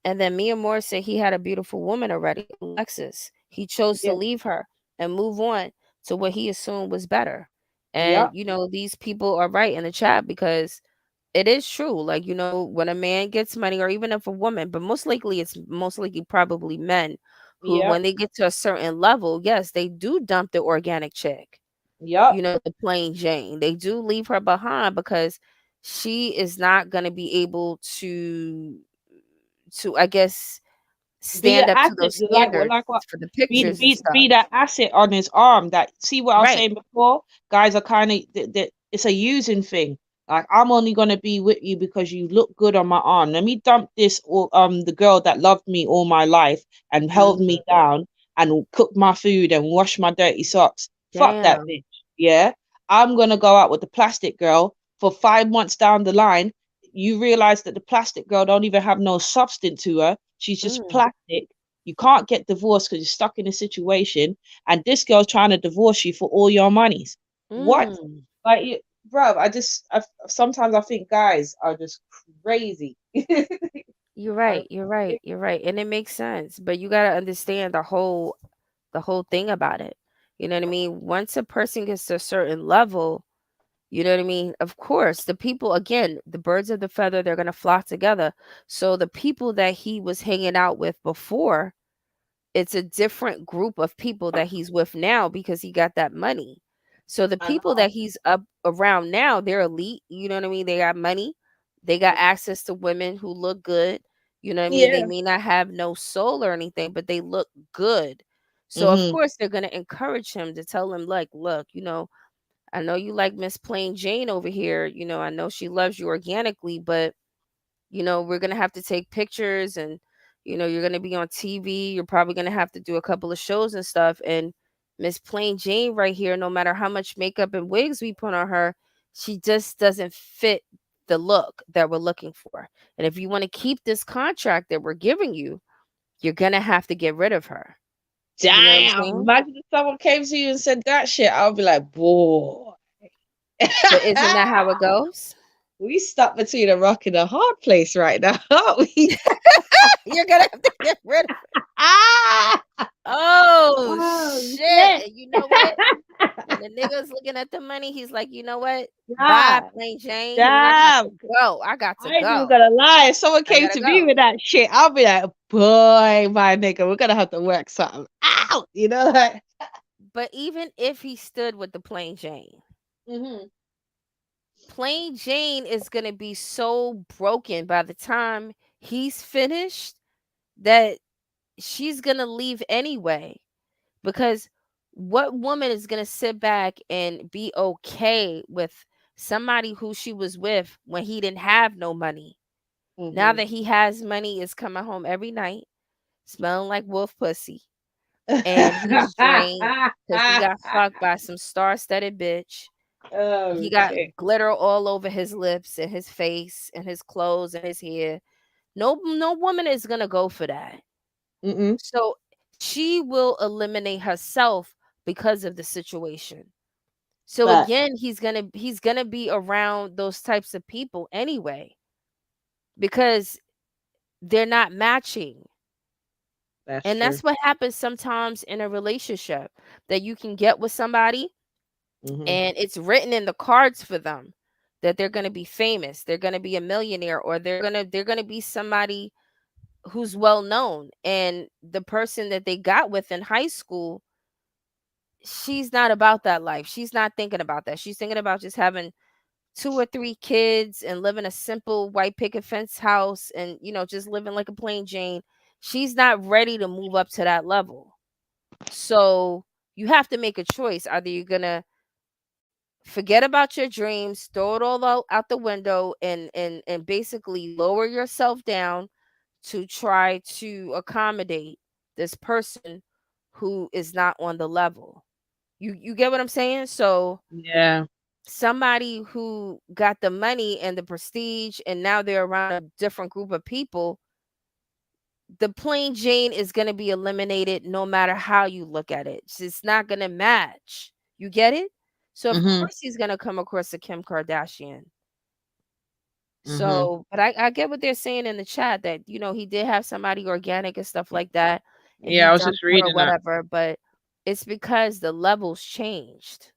And then Mia Moore said he had a beautiful woman already, Alexis. He chose to Yeah. leave her and move on to what he assumed was better. And Yep. these people are right in the chat because it is true. Like, when a man gets money, or even if a woman, but most likely it's most likely probably men who, Yep. when they get to a certain level, yes, they do dump the organic chick, Yep. the plain Jane. They do leave her behind because she is not going to be able to, I guess, Be an stand up to asset, those like what, standards for the be pictures and stuff. be that asset on his arm. That, see what I was Right. saying before. Guys are kind of it's a using thing. Like, I'm only gonna be with you because you look good on my arm. Let me dump this, or the girl that loved me all my life and held Mhm. me down and cooked my food and washed my dirty socks. Fuck that Damn. bitch. Yeah, I'm gonna go out with the plastic girl for 5 months down the line. You realize that the plastic girl don't even have no substance to her. She's just Mm, plastic. You can't get divorced because you're stuck in a situation, and this girl's trying to divorce you for all your monies. What? mm. Like, bro, sometimes I think guys are just crazy. You're Are right. You're right. You're right. And it makes sense, but you got to understand the whole thing about it. You know what I mean? Once a person gets to a certain level, you know what I mean? Of course, the people, again, the birds of the feather, they're going to flock together. So the people that he was hanging out with before, it's a different group of people that he's with now because he got that money. So the I people know. that he's up around now, they're elite. You know what I mean? They got money. They got access to women who look good. You know what I mean? They Yeah. may not have no soul or anything, but they look good. So of Mhm. course they're gonna encourage him to tell him, like, look, I know you like Miss Plain Jane over here. I know she loves you organically, but we're gonna have to take pictures, and you're gonna be on TV. You're probably gonna have to do a couple of shows and stuff. And Miss Plain Jane right here, no matter how much makeup and wigs we put on her, she just doesn't fit the look that we're looking for. And if you want to keep this contract that we're giving you, you're gonna have to get rid of her. You know what I'm Damn. saying? Imagine if someone came to you and said that shit. I'll be like, boy. But isn't that how it goes? We stuck between a rock and a hard place right now, aren't we? You're gonna have to get rid of. Ah! Oh Oh shit! shit! And you know what? When the nigga's looking at the money, he's like, you know what? Bye, God Plain Jane. And I got to damn! go. I got to I ain't even go. gonna lie. If someone I came gotta to me go. with that shit, I'll be like, boy, my nigga, we're gonna have to work something out. Like. But even if he stood with the Plain Jane, Hmm. Plain Jane is gonna be so broken by the time he's finished that she's gonna leave anyway. Because what woman is gonna sit back and be okay with somebody who she was with when he didn't have no money? Now Hmm. that he has money, is coming home every night smelling like wolf pussy, and he's drained because he got fucked by some star-studded bitch. He got Okay. glitter all over his lips and his face and his clothes and his hair. No woman is gonna go for that. Mm-mm. So she will eliminate herself because of the situation. So Facts. again, he's gonna be around those types of people anyway because they're not matching. That's And true. that's what happens sometimes in a relationship, that you can get with somebody Mm-hmm. and it's written in the cards for them that they're going to be famous, they're going to be a millionaire, or they're going to be somebody who's well known, and the person that they got with in high school, she's not about that life. She's not thinking about that. She's thinking about just having two or three kids and living a simple white picket fence house, and just living like a plain Jane. She's not ready to move up to that level. So you have to make a choice. Either you're gonna forget about your dreams, throw it all out the window, and basically lower yourself down to try to accommodate this person who is not on the level. You get what I'm saying? So Yeah. somebody who got the money and the prestige and now they're around a different group of people, the plain Jane is going to be eliminated no matter how you look at it. It's not going to match. You get it? So of Mm-hmm. course he's going to come across a Kim Kardashian. Mm-hmm. So, but I get what they're saying in the chat that he did have somebody organic and stuff like that, and Yeah, he I was just dumped her or reading that. whatever. But it's because the levels changed.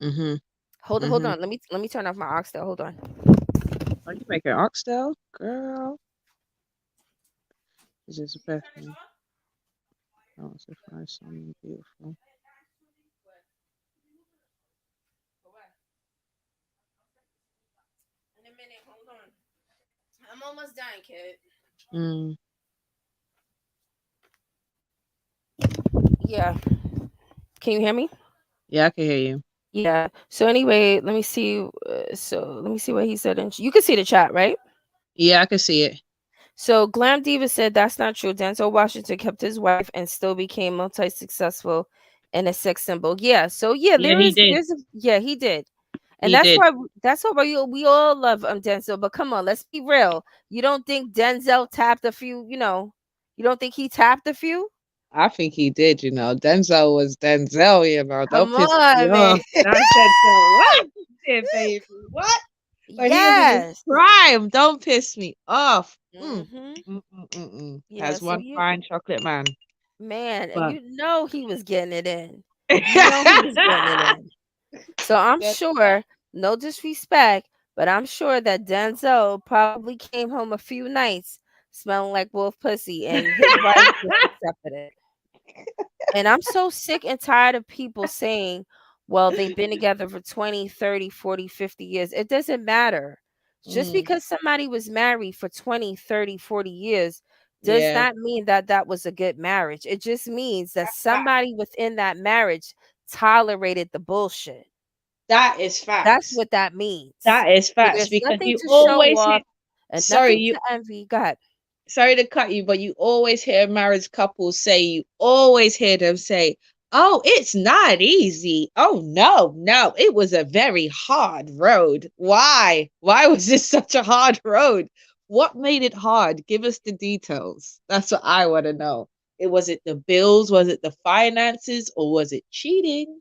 Mm-hmm. Hold Mm-hmm. on. Let me turn off my oxtail. Hold on. Are you making oxtail? Girl. This is Bethany. I want to find something beautiful. In a minute. Hold on. I'm almost done, kid. Mm. Yeah. Can you hear me? Yeah, I can hear you. Yeah. So anyway, let me see. Let me see what he said. And you can see the chat, right? Yeah, I can see it. So Glam Diva said that's not true. Denzel Washington kept his wife and still became multi-successful and a sex symbol. Yeah. So yeah, Yeah, he did. yeah, he did. And He did. that's why we all love Denzel. But come on, let's be real. You don't think Denzel tapped a few, you don't think he tapped a few? I think he did, you know. Denzel was Denzel, you know. Don't Come piss me on, man. off. Not Denzel. What? He did, baby. What? When he was in his Yes. prime, don't piss me off. Mm. Mm-hmm. Mm. Yeah, Has so one fine chocolate man. man, and But you know he was getting it in. You know he was getting it in. So I'm That- sure, no disrespect, but I'm sure that Denzel probably came home a few nights smelling like wolf pussy and his wife just accepted it. And I'm so sick and tired of people saying, well, they've been together for 20, 30, 40, 50 years. It doesn't matter. Just mm, because somebody was married for 20, 30, 40 years does yeah. not mean that that was a good marriage. It just means that That's fact. somebody within that marriage tolerated the bullshit. That is That's facts. what that means. That is So facts there's because nothing you to show always hear off and sorry, nothing you to envy. Go ahead. sorry to cut you, but you always hear married couples say, you always hear them say, "Oh, it's not easy. Oh, no, no, it was a very hard road." Why? Why was this such a hard road? What made it hard? Give us the details. That's what I want to know. Was it the bills? Was it the finances? Or was it cheating?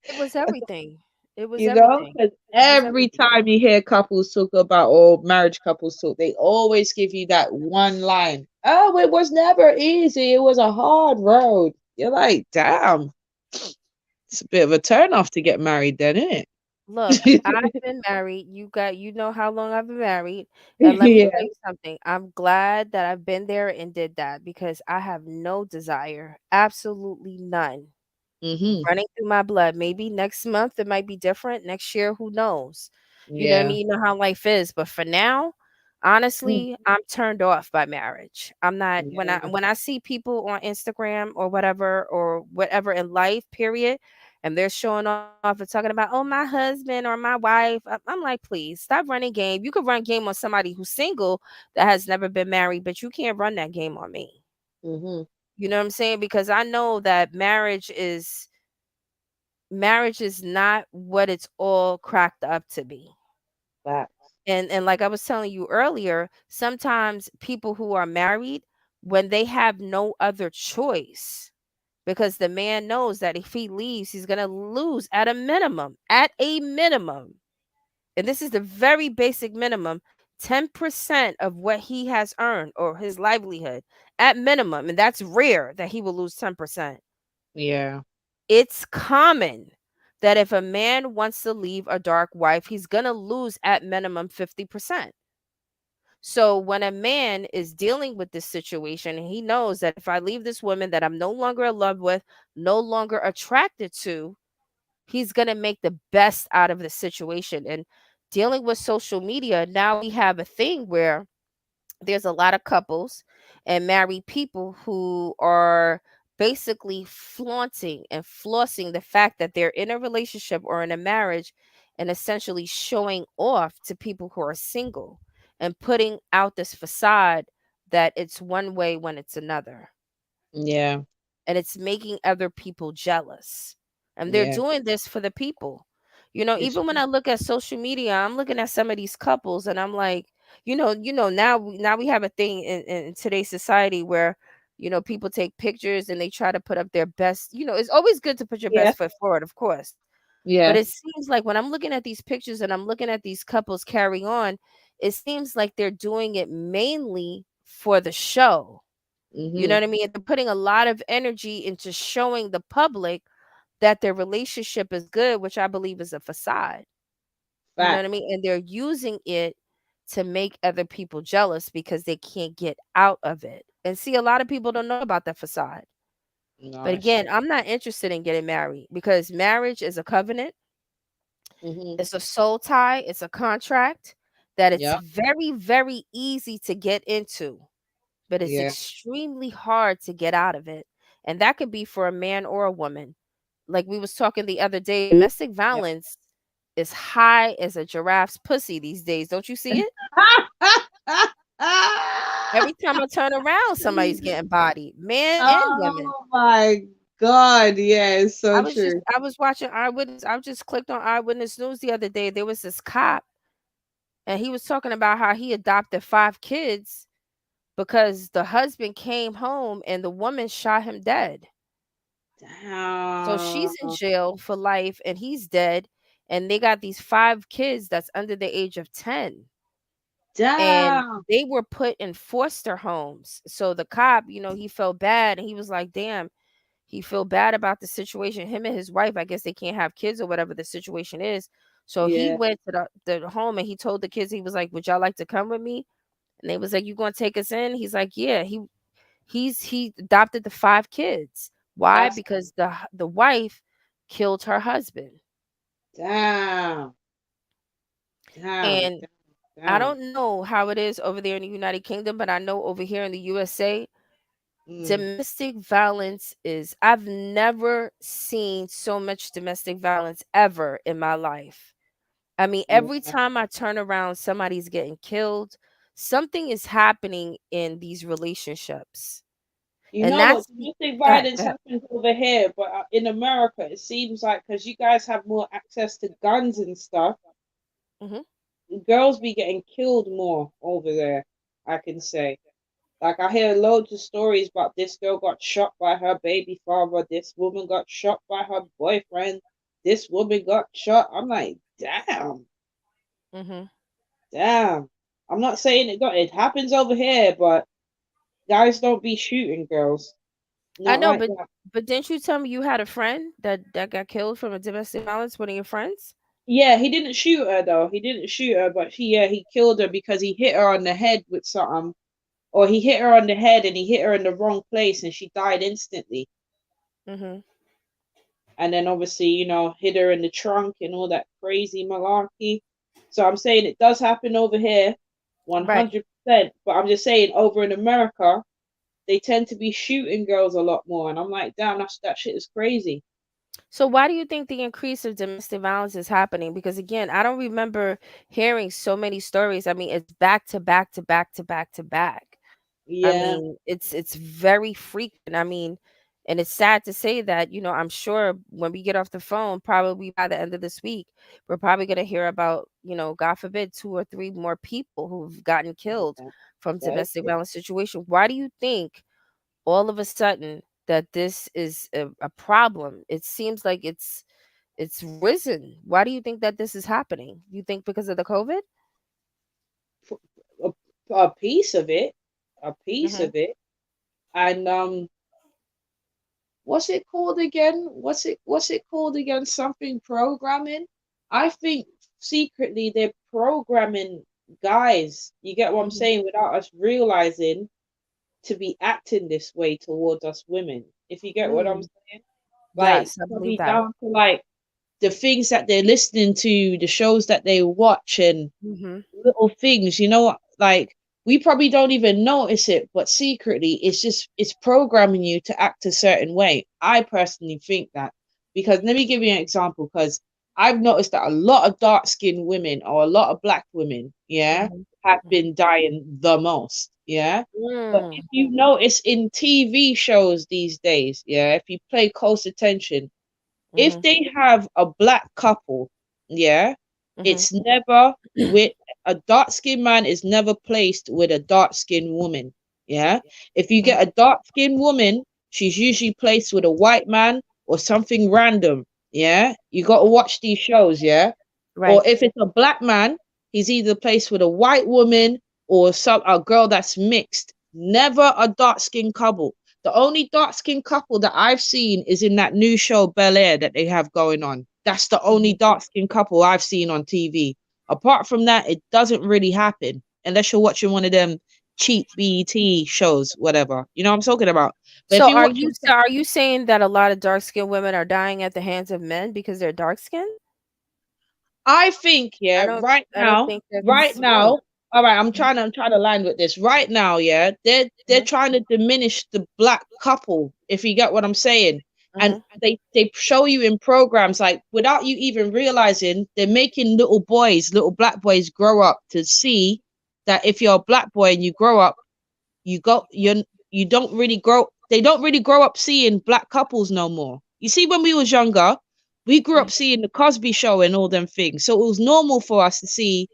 It was everything. It was You know, everything. because It was every everything. time you hear couples talk about, or marriage couples talk, they always give you that one line. Oh, it was never easy. It was a hard road. You're like, damn, it's a bit of a turn off to get married, then, isn't Look, I've it? been married. You know how long I've been married. And let me tell Yeah. you something. I'm glad that I've been there and did that because I have no desire, absolutely none, Mhm. running through my blood. Maybe next month it might be different. Next year, who knows? You know what I Yeah. mean? You know how life is. But for now, Mm. honestly, I'm turned off by marriage. I'm not Yeah. when I see people on Instagram or whatever in life, period, and they're showing off and talking about, oh, my husband or my wife. I'm like, please stop running game. You could run game on somebody who's single that has never been married, but you can't run that game on me. Mhm. You know what I'm saying? Because I know that marriage is not what it's all cracked up to be. Facts. And like I was telling you earlier, sometimes people who are married, when they have no other choice, because the man knows that if he leaves, he's going to lose at a minimum. And this is the very basic minimum, 10% of what he has earned or his livelihood at minimum. And that's rare that he will lose 10%. Yeah. It's common that if a man wants to leave a dark wife, he's going to lose at minimum 50%. So when a man is dealing with this situation, he knows that if I leave this woman that I'm no longer in love with, no longer attracted to, he's going to make the best out of the situation. And dealing with social media, now we have a thing where there's a lot of couples and married people who are basically flaunting and flossing the fact that they're in a relationship or in a marriage, and essentially showing off to people who are single and putting out this facade that it's one way when it's another, Yeah. and it's making other people jealous. And they're Yeah. doing this for the people. It's Even when I look at social media, I'm looking at some of these couples and I'm like, now we have a thing in today's society where, people take pictures and they try to put up their best. It's always good to put your yeah. best foot forward, of course. But Yeah. it seems like when I'm looking at these pictures and I'm looking at these couples carrying on, it seems like they're doing it mainly for the show. You know Mhm. what I mean? They're putting a lot of energy into showing the public that their relationship is good, which I believe is a facade. You know what I Facts. mean? And they're using it to make other people jealous because they can't get out of it. And see, a lot of people don't know about that facade. No, But it's again, true. I'm not interested in getting married because marriage is a covenant, Mhm. it's a soul tie, it's a contract that it's Yep. very, very easy to get into, but it's Yeah. extremely hard to get out of it. And that could be for a man or a woman. Like we was talking the other day, domestic Yep. violence is high as a giraffe's pussy these days. Don't you see it? Every time I turn around, somebody's getting bodied, men and women. Oh my God. Yeah, it's so true. I was watching Eyewitness. I just clicked on Eyewitness News the other day. There was this cop, and he was talking about how he adopted 5 kids because the husband came home and the woman shot him dead. So she's in Damn. jail for life and he's dead. And they got these 5 kids that's under the age of 10. And Damn. they were put in foster homes. So the cop, he felt bad and he was like, damn, he feel bad about the situation. Him and his wife, I guess they can't have kids or whatever the situation is. So he Yeah. went to the home and he told the kids, he was like, would y'all like to come with me? And they was like, you gonna take us in? He's like, yeah. He adopted the 5 kids. Why? That's Because the wife killed her husband. damn. Damn. And Damn. I Damn. don't know how it is over there in the United Kingdom, but I know over here in the USA, Mm. domestic violence is I've never seen so much domestic violence ever in my life. I mean, every Yeah. time I turn around, somebody's getting killed. Something is happening in these relationships. You And know what? that's Domestic go ahead, violence go ahead. happens over here, but in America, it seems like because you guys have more access to guns and stuff, Mhm. girls be getting killed more over there. I can say. Like I hear loads of stories about this girl got shot by her baby father, this woman got shot by her boyfriend, this woman got shot. I'm like, damn, Mhm. damn. I'm not saying it happens over here, but guys don't be shooting girls. I Not know, like but that. didn't you tell me you had a friend that got killed from a domestic violence? One of your friends? Yeah, he didn't shoot her though. He didn't shoot her, but he killed her because he hit her on the head with something, or he hit her on the head and he hit her in the wrong place and she died instantly. Mhm. And then obviously, hid her in the trunk and all that crazy malarkey. So I'm saying it does happen over here, Right. 100%. But I'm just saying over in America, they tend to be shooting girls a lot more, and I'm like, damn, that shit is crazy. So why do you think the increase of domestic violence is happening? Because again, I don't remember hearing so many stories. I mean, it's back to back to back to back to back. I Yeah, mean, it's very frequent. I mean, And it's sad to say that, I'm sure when we get off the phone, probably by the end of this week, we're probably going to hear about, God forbid, 2 or 3 more people who've gotten killed Yeah, from that's domestic it. violence situation. Why do you think all of a sudden that this is a problem? It seems like it's risen. Why do you think that this is happening? You think because of the COVID? F- a piece of it, a piece Mhm. of it, and what's it called again? What's it called again? Something programming. I think secretly they're programming guys. You get what I'm Mhm. saying? Without us realizing to be acting this way towards us women. If you get what I'm Mm. saying, like Yes, I believe probably that. down to like the things that they're listening to, the shows that they watch, and Mhm. little things, like we probably don't even notice it, but secretly it's programming you to act a certain way. I personally think that because let me give you an example, because I've noticed that a lot of dark skinned women or a lot of black women, yeah, Mhm. have Mhm. been dying the most, yeah. But if Mm. you notice in TV shows these days, yeah, if you pay close attention, if Mhm. they have a black couple, yeah, Mhm. it's never with a dark skinned man is never placed with a dark skinned woman. Yeah. If you Mhm. get a dark skinned woman, she's usually placed with a white man or something random. Yeah. You got to watch these shows. Yeah. Or Right. if it's a black man, he's either placed with a white woman or a girl that's mixed. Never a dark skinned couple. The only dark skinned couple that I've seen is in that new show Bel Air that they have going on. That's the only Mhm. dark skinned couple I've seen on TV. Apart from that, it doesn't really happen unless you're watching one of them cheap BET shows, whatever. You know what I'm talking about? But if So you're watching, are you saying that a lot of dark-skinned women are dying at the hands of men because they're dark-skinned? I think, I yeah, don't right I don't now, think right that's right. now, all right, Mhm. I'm trying to line with this. Right now, yeah, they're Mhm. trying to diminish the black couple, if you get what I'm saying. And Mhm. they show you in programs like without you even realizing, they're making little black boys grow up to see that if you're a black boy and you grow up, you don't really grow they don't really grow up seeing black couples no more. You see, when we was younger, we grew Mhm. up seeing the Cosby Show and all them things, so it was normal for us to see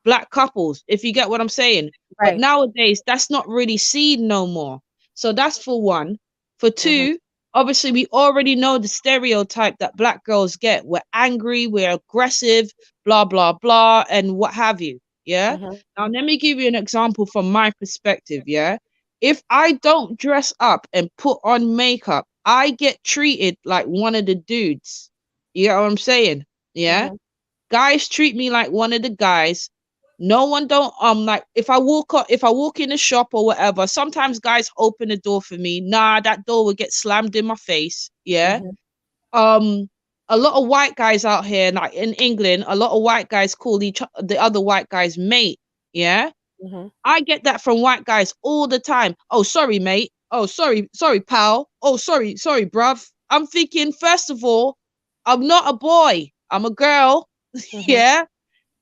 black couples, if you get what I'm saying. But Right. nowadays that's not really seen no more. So that's for one. For Mhm. two, obviously we already know the stereotype that black girls get. We're angry, we're aggressive, blah blah blah, and what have you. Yeah. Mhm. Now let me give you an example from my perspective. Yeah. If I don't dress up and put on makeup, I get treated like one of the dudes. You get what I'm saying? Yeah. Mhm. Guys treat me like one of the guys. No one don't like if I walk in a shop or whatever, sometimes guys open the door for me. Nah, that door will get slammed in my face. Yeah. Mhm. Um a lot of white guys out here, like in England, a lot of white guys call the other white guys mate. Yeah. Mhm. I get that from white guys all the time. Oh, sorry, mate. Oh, sorry, pal. Oh, sorry, bruv. I'm thinking, first of all, I'm not a boy. I'm a girl. Mhm. Yeah,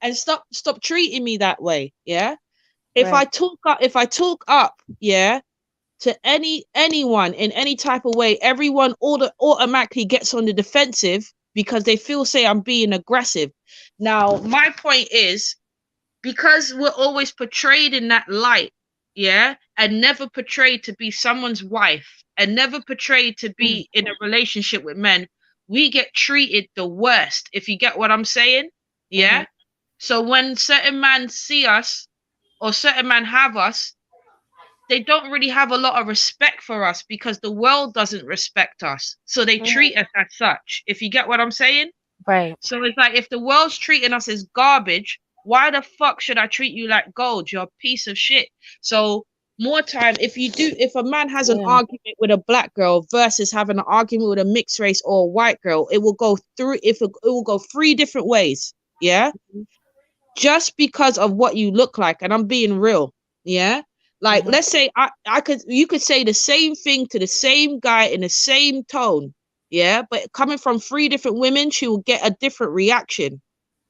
and stop treating me that way. Yeah, Right. if I talk up, yeah, to anyone in any type of way, everyone automatically gets on the defensive because they feel say I'm being aggressive. Now my point is, because we're always portrayed in that light, yeah, and never portrayed to be someone's wife and never portrayed to be in a relationship with men, we get treated the worst, if you get what I'm saying. Yeah. Mhm. So when certain men see us or certain men have us, they don't really have a lot of respect for us because the world doesn't respect us. So they Mhm. treat us as such, if you get what I'm saying. Right. So it's like if the world's treating us as garbage, why the fuck should I treat you like gold? You're a piece of shit. So more time, if a man has an Yeah. argument with a black girl versus having an argument with a mixed race or a white girl, it will go through if it will go 3 different ways. Yeah, Mhm. just because of what you look like, and I'm being real. Yeah, like Mhm. let's say I could you could say the same thing to the same guy in the same tone. Yeah, but coming from 3 different women, she will get a different reaction.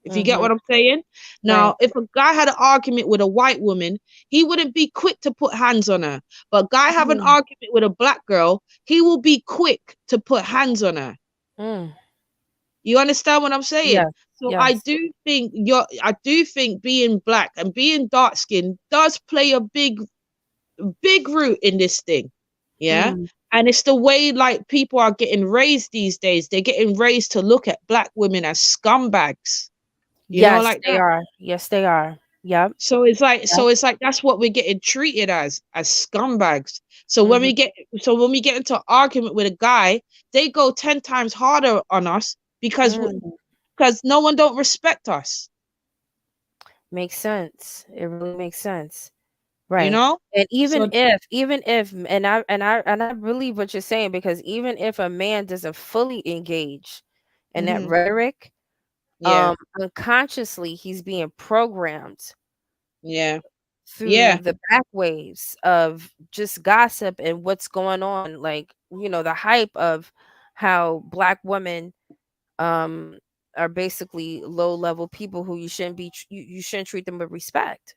If you get Mhm. what I'm saying? Now, Right. if a guy had an argument with a white woman, he wouldn't be quick to put hands on her. But a guy have an Mm. argument with a black girl, he will be quick to put hands on her. Mm. You understand what I'm saying? Yes. So Yes. I do think being black and being dark skinned does play a big root in this thing. Yeah. Mm. And it's the way like people are getting raised these days. They're getting raised to look at black women as scumbags, Yes, like they that. are. Yes, they are. Yep. So Yep. it's like that's what we're getting treated as scumbags. So Mhm. when we get into argument with a guy, they go 10 times harder on us Mm. because no one don't respect us, Makes sense. It really makes sense. you Right. know? And So even if and I believe what you're saying, because even if a man doesn't fully engage in that mhm, rhetoric, yeah, unconsciously he's being programmed yeah, through yeah, the back waves of just gossip and what's going on, like, the hype of how black women um are basically low level people who you shouldn't you shouldn't treat them with respect.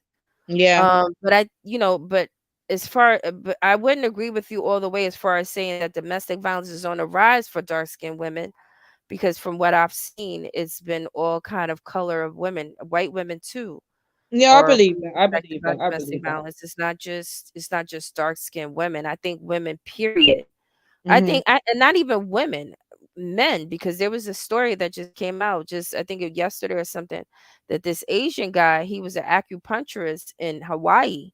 yeah, But but I wouldn't agree with you all the way as far as saying that domestic violence is on the rise for dark skinned women, because from what I've seen, it's been all kind of color of women, white women too, yeah. I are believe being that. I affected believe by that. I domestic believe that. violence. It's not just dark skinned women. I think women, period. I Mhm, think, and not even women, men, because there was a story that just came out, just I think yesterday or something, that this Asian guy, he was an acupuncturist in Hawaii,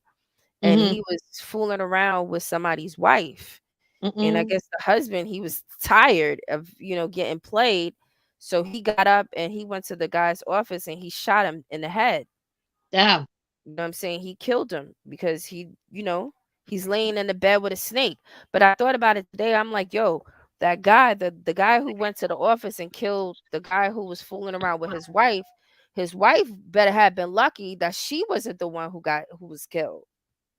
and mhm, he was fooling around with somebody's wife. And I mhm. guess the husband, he was tired of, getting played. So he got up and he went to the guy's office and he shot him in the head. Damn. You know what I'm saying? He killed him because he's laying in the bed with a snake. But I thought about it today. I'm like, yo, that guy, the guy who went to the office and killed the guy who was fooling around with his wife better have been lucky that she wasn't the one who was killed.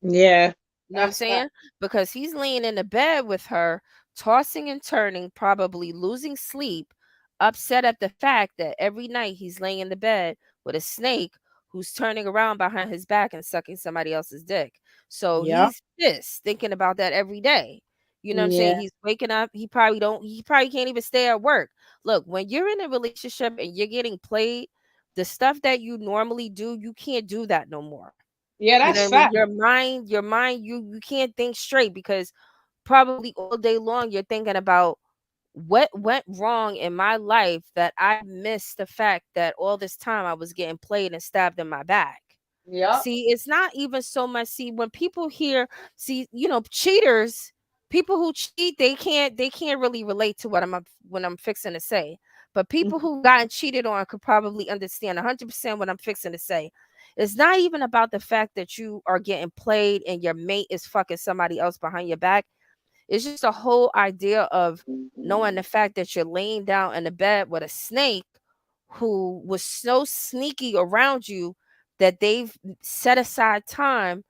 Yeah, You know what I'm that's fact. saying? Because he's laying in the bed with her, tossing and turning, probably losing sleep, upset at the fact that every night he's laying in the bed with a snake who's turning around behind his back and sucking somebody else's dick. So Yeah, he's pissed thinking about that every day. You know what I'm saying? yeah, He's waking up, he probably can't even stay at work. Look, when you're in a relationship and you're getting played, the stuff that you normally do, you can't do that no more. yeah. You know That's what I mean? fact. Your mind, you can't think straight, because probably all day long you're thinking about what went wrong in my life that I missed the fact that all this time I was getting played and stabbed in my back. Yeah. See, it's not even so much. See, when people hear, see, cheaters, people who cheat, they can't really relate to what I'm fixing to say. But people Mhm. who've gotten cheated on could probably understand 100% what I'm fixing to say. It's not even about the fact that you are getting played and your mate is fucking somebody else behind your back. It's just a whole idea of knowing the fact that you're laying down in the bed with a snake who was so sneaky around you that they've set aside time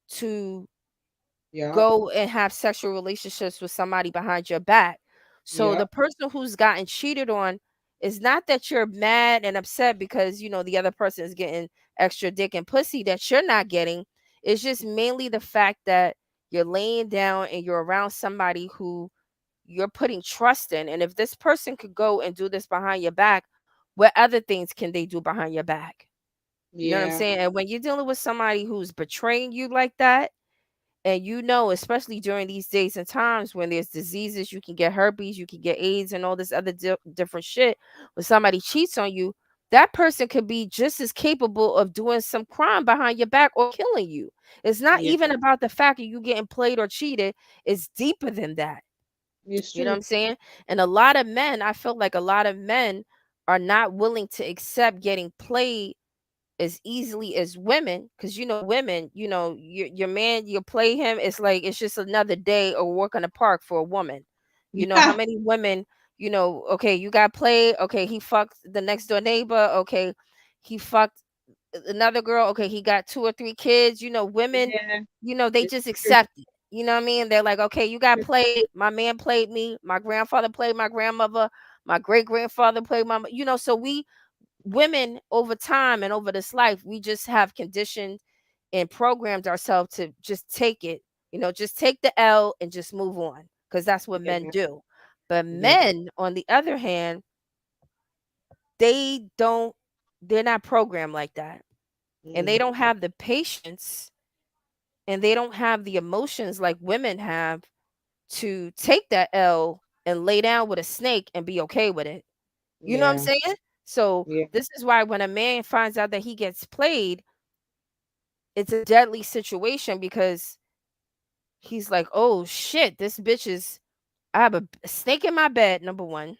to Yeah, go and have sexual relationships with somebody behind your back. So yeah, the person who's gotten cheated on is not that you're mad and upset because the other person is getting extra dick and pussy that you're not getting. It's just mainly the fact that you're laying down and you're around somebody who you're putting trust in. And if this person could go and do this behind your back, what other things can they do behind your back? You know what I'm yeah, saying? And when you're dealing with somebody who's betraying you like that, and especially during these days and times when there's diseases, you can get herpes, you can get AIDS, and all this other different shit. When somebody cheats on you, that person could be just as capable of doing some crime behind your back or killing you. It's not yeah. even about the fact of you getting played or cheated, it's deeper than that. It's You know what true. I'm saying? And a lot of men, I feel like a lot of men are not willing to accept getting played as easily as women, because women, your man, you play him, it's like it's just another day or walk in the park for a woman. How Yeah, many women, okay, you got played, okay, he fucked the next door neighbor, okay, he fucked another girl, okay, he got 2 or 3 kids. Women, yeah. they It's just true. accept it. You know what I mean? They're like, okay, you got played, my man played me, my grandfather played my grandmother, my great grandfather played my, so women over time and over this life, we just have conditioned and programmed ourselves to just take it, just take the L and just move on, because that's what men Yeah. do. But Yeah. men, on the other hand, they don't, they're not programmed like that. And they Mm. don't have the patience and they don't have the emotions like women have to take that L and lay down with a snake and be okay with it. You know what I'm Yeah. saying? So Yeah. this is why when a man finds out that he gets played, it's a deadly situation because he's like, "Oh shit, this bitch is I have a snake in my bed." Number 1.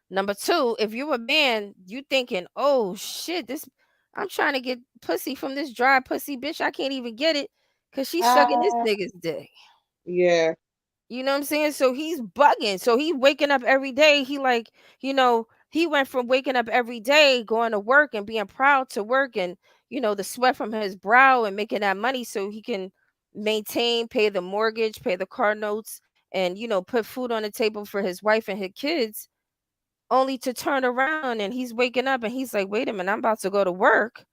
Number 2, if you're a man, you thinking, "Oh shit, this I'm trying to get pussy from this dry pussy bitch. I can't even get it cuz she's sucking this Ah. nigga's dick." Yeah. You know what I'm saying? So he's bugging. So he waking up every day. He like, he went from waking up every day, going to work and being proud to work and, the sweat from his brow and making that money so he can maintain, pay the mortgage, pay the car notes, and, put food on the table for his wife and his kids, only to turn around and he's waking up and he's like, wait a minute, I'm about to go to work.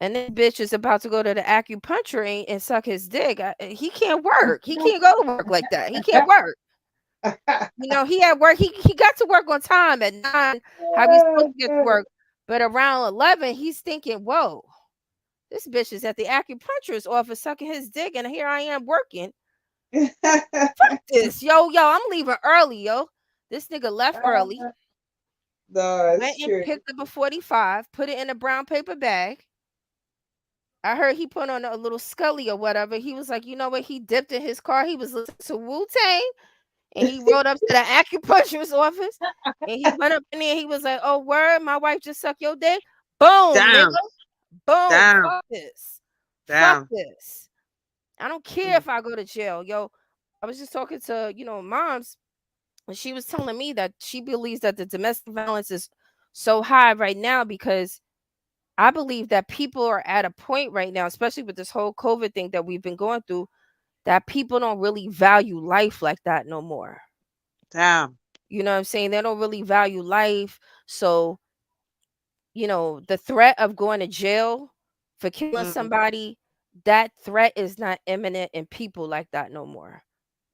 And this bitch is about to go to the acupuncture and suck his dick. He can't work. He can't go to work like that. He can't work. He at work. He got to work on time at 9, how he's supposed to get to work. But around 11, he's thinking, whoa, this bitch is at the acupuncturist office sucking his dick, and here I am working. Fuck this. Yo, I'm leaving early, yo. This nigga left early, No, went it's and true. picked up a 45, put it in a brown paper bag. I heard he put on a little Scully or whatever. He was like, you know what? He dipped in his car. He was listening to Wu Tang. And he rode up to the acupuncturist office and he went up in there. He was like, "Oh, word, my wife just sucked your dick." Boom, nigga. Damn. Boom. Damn. Fuck this. Fuck Damn. this. I don't care if I go to jail. Yo, I was just talking to, moms, and she was telling me that she believes that the domestic violence is so high right now because I believe that people are at a point right now, especially with this whole COVID thing that we've been going through, that people don't really value life like that no more. Damn. You know what I'm saying? They don't really value life. So, the threat of going to jail for killing Mm. somebody, that threat is not imminent in people like that no more.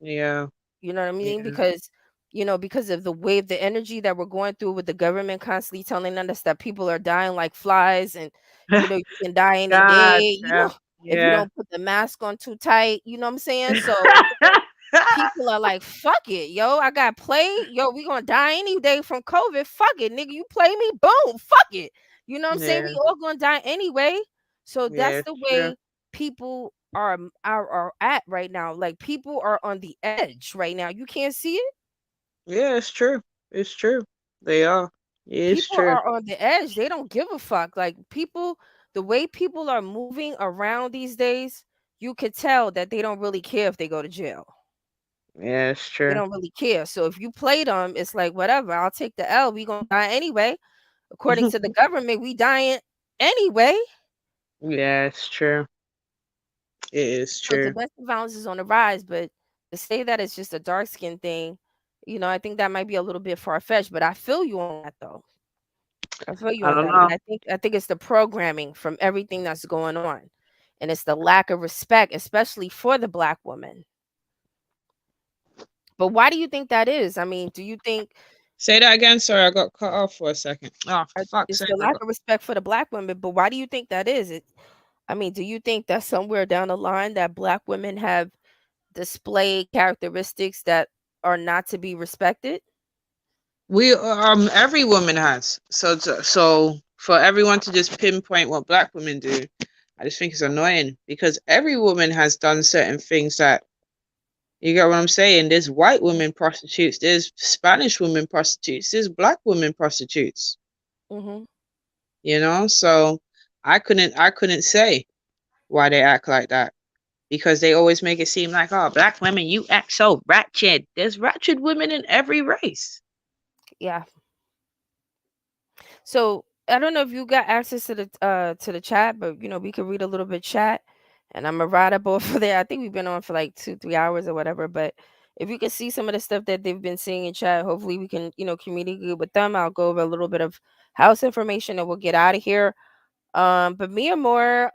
Yeah. You know what I mean? Yeah. Because of the wave, the energy that we're going through with the government constantly telling us that people are dying like flies and, you can die any day, God damn. if you Yeah. don't put the mask on too tight, you know what I'm saying? So people are like, "Fuck it, yo, I got played. Yo, we gonna die any day from COVID. Fuck it, nigga. You play me, boom. Fuck it. You know what I'm saying? Yeah. We all gonna die anyway. So Yeah, that's it's the true. way people are at right now. Like people are on the edge right now. You can't see it. Yeah, it's true. It's true. They are. It's People true. are on the edge. They don't give a fuck. Like people, the way people are moving around these days, you could tell that they don't really care if they go to jail. Yeah, it's They true. don't really care. So if you play them, it's like whatever. I'll take the L. We gonna die anyway. According to the government, we dying anyway. Yeah, it's true. It is So true. domestic violence is on the rise, but to say that it's just a dark skin thing, I think that might be a little bit far fetched. But I feel you on that though. I feel you I on don't that, know. and I think it's the programming from everything that's going on, and it's the lack of respect, especially for the black woman. But why do you think that is? I mean, do you think Say that again. Sorry, I got cut off for a second. Oh, fuck's it's sake, the I lack got. of respect for the black women? But why do you think that is? I mean, do you think that somewhere down the line that black women have displayed characteristics that are not to be respected? Every woman has. So for everyone to just pinpoint what black women do, I just think it's annoying because every woman has done certain things that you get what I'm saying. There's white women prostitutes, there's Spanish women prostitutes, there's black women prostitutes. Mhm. So I couldn't say why they act like that because they always make it seem like, oh, black women, you act so ratchet. There's ratchet women in every race. Yeah. So I don't know if you got access to the chat, but we could read a little bit chat, and I'm gonna ride up over there. I think we've been on for like 2-3 hours or whatever, but if you can see some of the stuff that they've been saying in chat, hopefully we can, communicate with them. I'll go over a little bit of house information and we'll get out of here. But Mia Moore,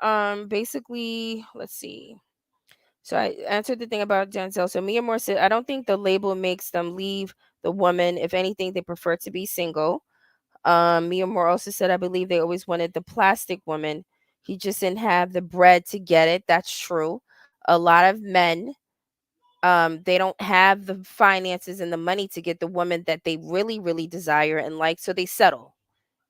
basically, let's see. So I answered the thing about Denzel. So Mia Moore said, I don't think the label makes them leave the woman. If anything, they prefer to be single. Mia Moore also said, I believe they always wanted the plastic woman. He just didn't have the bread to get it. That's true. A lot of men, they don't have the finances and the money to get the woman that they really, really desire and like, so they settle.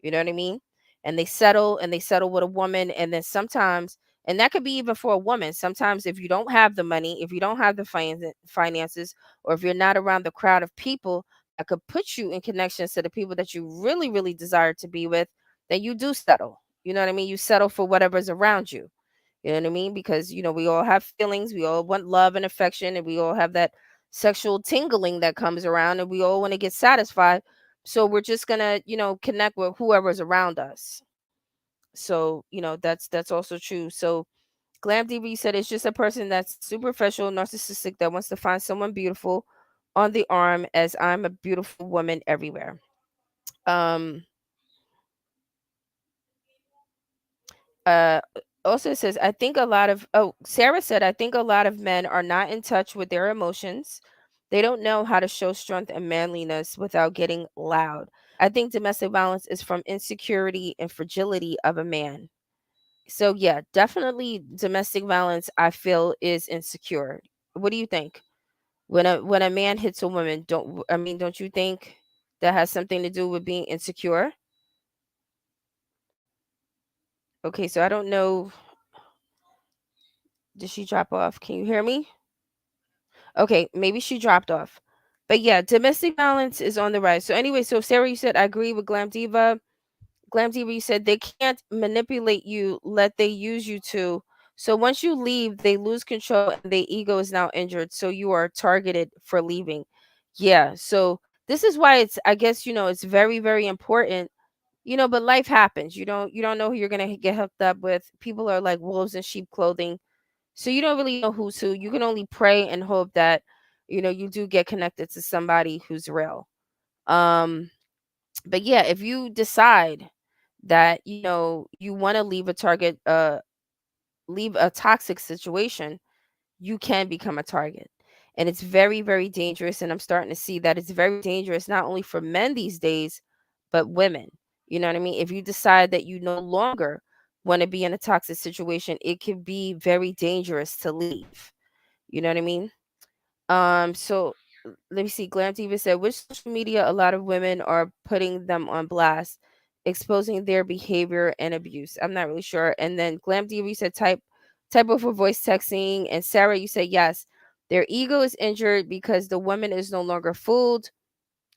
You know what I mean? And they settle with a woman. And then sometimes, and that could be even for a woman. Sometimes, if you don't have the money, if you don't have the finances, or if you're not around the crowd of people that could put you in connections to the people that you really, really desire to be with, then you do settle. You know what I mean? You settle for whatever's around you. You know what I mean? Because, we all have feelings. We all want love and affection, and we all have that sexual tingling that comes around, and we all want to get satisfied. So we're just going to, connect with whoever's around us. So, that's also true. So Glam DB said it's just a person that's superficial, narcissistic, that wants to find someone beautiful on the arm, as I'm a beautiful woman everywhere. Um uh Also says, I think a lot of, Sarah said, I think a lot of men are not in touch with their emotions. They don't know how to show strength and manliness without getting loud. I think domestic violence is from insecurity and fragility of a man. So yeah, definitely domestic violence, I feel, is insecure. What do you think? When a man hits a woman, don't you think that has something to do with being insecure? Okay, so I don't know. Did she drop off? Can you hear me? Okay, maybe she dropped off. But yeah, domestic violence is on the rise. So anyway, so Sarah, you said, I agree with Glam Diva. Glam Diva, you said they can't manipulate you, let they use you to. So once you leave, they lose control and their ego is now injured. So you are targeted for leaving. Yeah. So this is why it's, I guess, it's very, very important. But life happens. You don't know who you're gonna get hooked up with. People are like wolves in sheep clothing. So you don't really know who's who. You can only pray and hope that, you do get connected to somebody who's real. Um, but yeah, if you decide that, you want to leave a toxic situation, you can become a target. And it's very, very dangerous. And I'm starting to see that it's very dangerous, not only for men these days, but women. You know what I mean? If you decide that you no longer want to be in a toxic situation, it can be very dangerous to leave. You know what I mean? So let me see. Glam Diva said, which social media a lot of women are putting them on blast, exposing their behavior and abuse. I'm not really sure. And then Glam Diva, you said type over voice texting. And Sarah, you said yes. Their ego is injured because the woman is no longer fooled,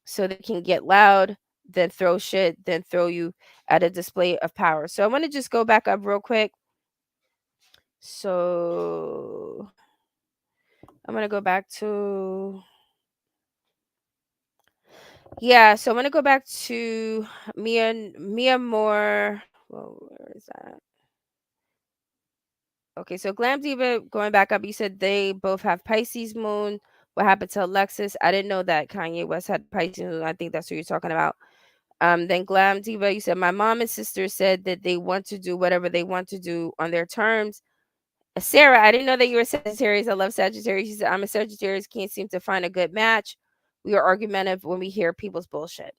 so they can get loud, then throw shit, then throw you at a display of power. So I want to just go back up real quick. So I'm gonna go back to, yeah, so I'm gonna go back to Mia Moore. Well, where is that? Okay, so Glam Diva, going back up, you said they both have Pisces moon. What happened to Alexis? I didn't know that Kanye West had Pisces moon. I think that's what you're talking about. Then Glam Diva, you said my mom and sister said that they want to do whatever they want to do on their terms. Sarah, I didn't know that you were Sagittarius. I love Sagittarius. She said, I'm a Sagittarius, can't seem to find a good match. We are argumentative when we hear people's bullshit.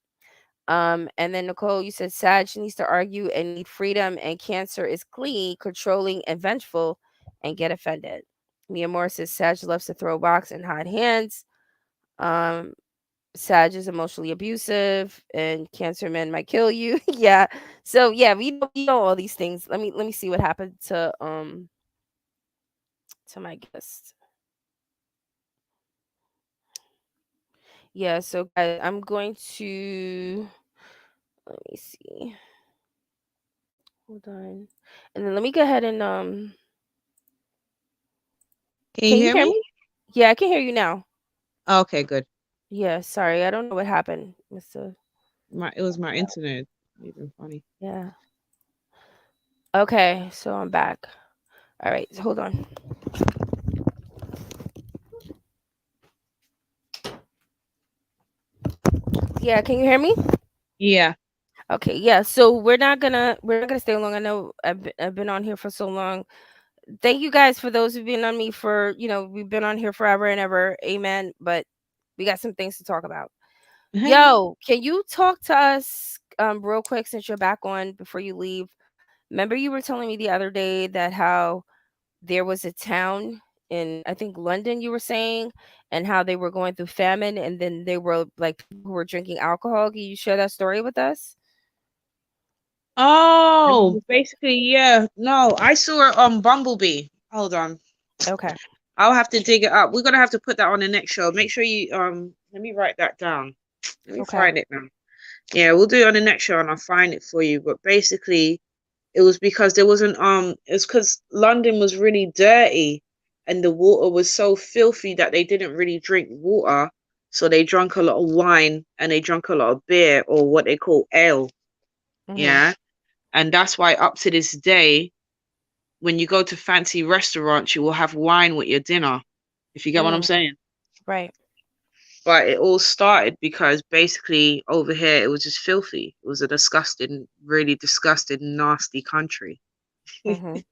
And then Nicole, you said Sag needs to argue and need freedom, and Cancer is clingy, controlling, and vengeful, and get offended. Mia Moore says Sag loves to throw rocks and hide hands. Um, Sag is emotionally abusive, and Cancer men might kill you. Yeah. So yeah, we know all these things. Let me see what happened to my guest. Yeah. So guys, I'm going to, let me see. Hold on. And then let me go ahead and Can you can you hear hear me? me? Yeah, I can hear you now. Okay, good. Yeah, sorry. I don't know what happened, Mr. It was my internet. Even funny. Yeah. Okay, so I'm back. All right, hold on. Yeah, can you hear me? Yeah. Okay, yeah. So we're not gonna stay long. I know I've been on here for so long. Thank you guys for those who've been on me for we've been on here forever and ever. Amen. But we got some things to talk about. Yo, can you talk to us real quick since you're back on before you leave? Remember you were telling me the other day that how there was a town in I think London you were saying and how they were going through famine and then they were like people who were drinking alcohol. Can you share that story with us? Remember Oh, you- basically, yeah. No, I saw it on Bumblebee. Hold on. Okay. I'll have to dig it up. We're gonna have to put that on the next show. Make sure you let me write that down. Let me Okay. find it now. Yeah, we'll do it on the next show and I'll find it for you. But basically it was because there wasn't it's because London was really dirty and the water was so filthy that they didn't really drink water. So they drank a lot of wine and they drank a lot of beer or what they call ale. Mhm. Yeah. And that's why up to this day, when you go to fancy restaurants, you will have wine with your dinner, if you get what I'm Mm, saying. right. But it all started because basically over here it was just filthy. It was a disgusting, really disgusting, nasty country. Mhm.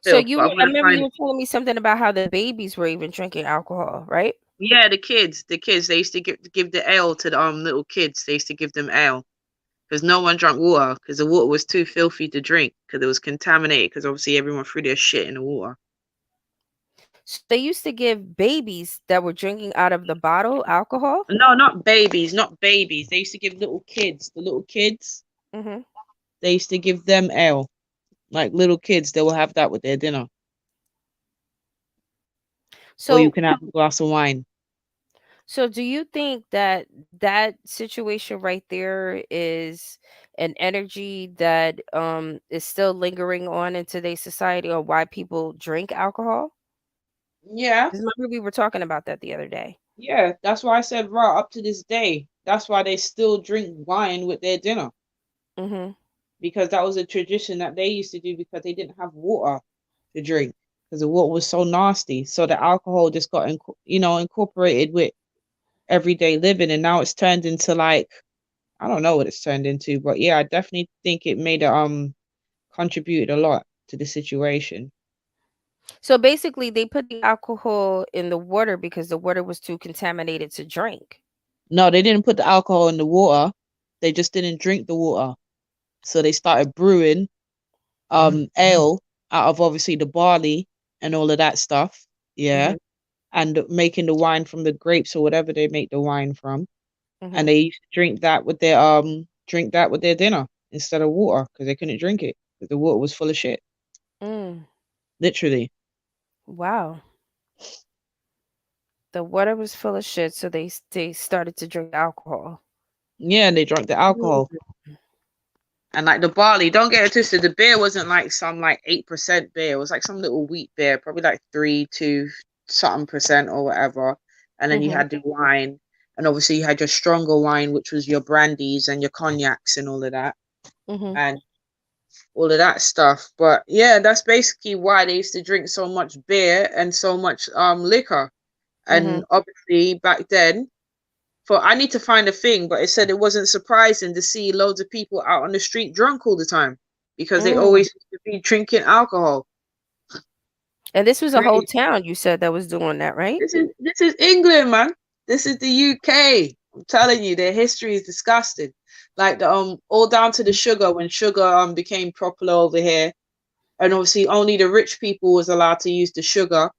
So Filth. you But I'm I gonna remember you find were telling me something about how the babies were even drinking alcohol, right? yeah, the kids. They used to give the ale to the little kids. They used to give them ale because no one drank water because the water was too filthy to drink because it was contaminated because obviously everyone threw their shit in the water. So they used to give babies that were drinking out of the bottle alcohol? No, not babies, not babies. They used to give little kids, the little kids. Mhm. They used to give them ale, like little kids. They will have that with their dinner, or you So can have a glass of wine. So do you think that that situation right there is an energy that is still lingering on in today's society or why people drink alcohol? Yeah, 'Cause remember we were talking about that the other day. yeah. That's why I said right up to this day. That's why they still drink wine with their dinner Mhm. because that was a tradition that they used to do because they didn't have water to drink because the water was so nasty. So the alcohol just got incorporated with everyday living, and now it's turned into like I don't know what it's turned into, but yeah, I definitely think it made contributed a lot to the situation. So basically they put the alcohol in the water because the water was too contaminated to drink. No, they didn't put the alcohol in the water. They just didn't drink the water. So they started brewing ale out of obviously the barley and all of that stuff. Yeah. Mhm. And making the wine from the grapes or whatever they make the wine from. And Mhm. they used to drink that with their dinner instead of water because they couldn't drink it because the water was full of shit. Mm. Literally. Wow. The water was full of shit so they started to drink alcohol. Yeah, and they drank the alcohol. Mm. And like the barley, don't get it twisted. The beer wasn't like some like 8% beer. It was like some little wheat beer, probably like 3 to something percent or whatever. And then you Mhm. had the wine, and obviously you had your stronger wine, which was your brandies and your cognacs and all of that, Mhm. and all of that stuff. But yeah, that's basically why they used to drink so much beer and so much liquor. And Mhm. obviously back then, for I need to find a thing, but it said it wasn't surprising to see loads of people out on the street drunk all the time because they Mm. always used to be drinking alcohol. And this was a whole Crazy. town you said that was doing that, right? This is England, man. This is the UK. I'm telling you, their history is disgusting. Like the all down to the sugar when sugar became popular over here, and obviously only the rich people was allowed to use the sugar.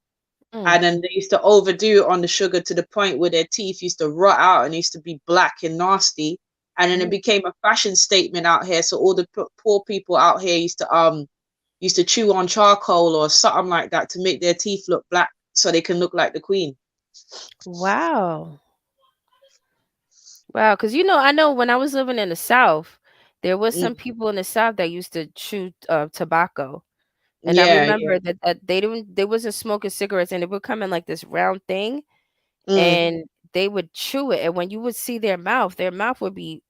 Mm. And then they used to overdo it on the sugar to the point where their teeth used to rot out and used to be black and nasty. And then it Mm. became a fashion statement out here. So all the poor people out here used to chew on charcoal or something like that to make their teeth look black so they can look like the queen. Wow. Wow, because I know when I was living in the South, there was some Mm. people in the South that used to chew tobacco. And I Yeah, yeah. remember that they wasn't smoking cigarettes and it would come in like this round thing Mm. and they would chew it. And when you would see their mouth would be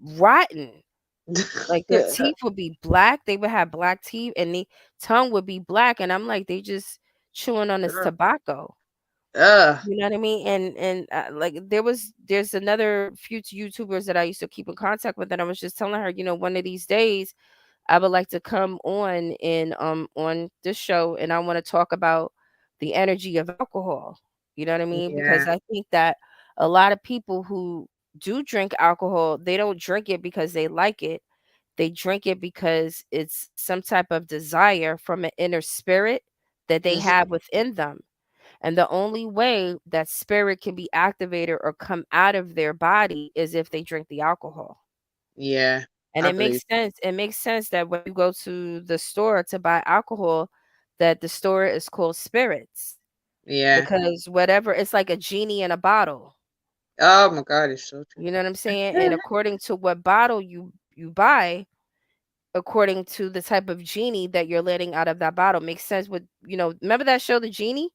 rotten. Like their teeth would be black. They would have black teeth and the tongue would be black. And I'm like, they just chewing on this Girl, tobacco. Ugh. You know what I mean? And like there's another few YouTubers that I used to keep in contact with, and I was just telling her, one of these days I would like to come on this show, and I want to talk about the energy of alcohol. You know what I mean? Because Yeah. I think that a lot of people who do drink alcohol, they don't drink it because they like it. They drink it because it's some type of desire from an inner spirit that they Mhm. have within them. And the only way that spirit can be activated or come out of their body is if they drink the alcohol. Yeah. And I it believe. makes sense. It makes sense that when you go to the store to buy alcohol, that the store is called spirits Yeah. because whatever it's like a genie in a bottle. Oh my God, it's so true. You know what I'm saying? And according to what bottle you buy, according to the type of genie that you're letting out of that bottle, makes sense with remember that show The Genie?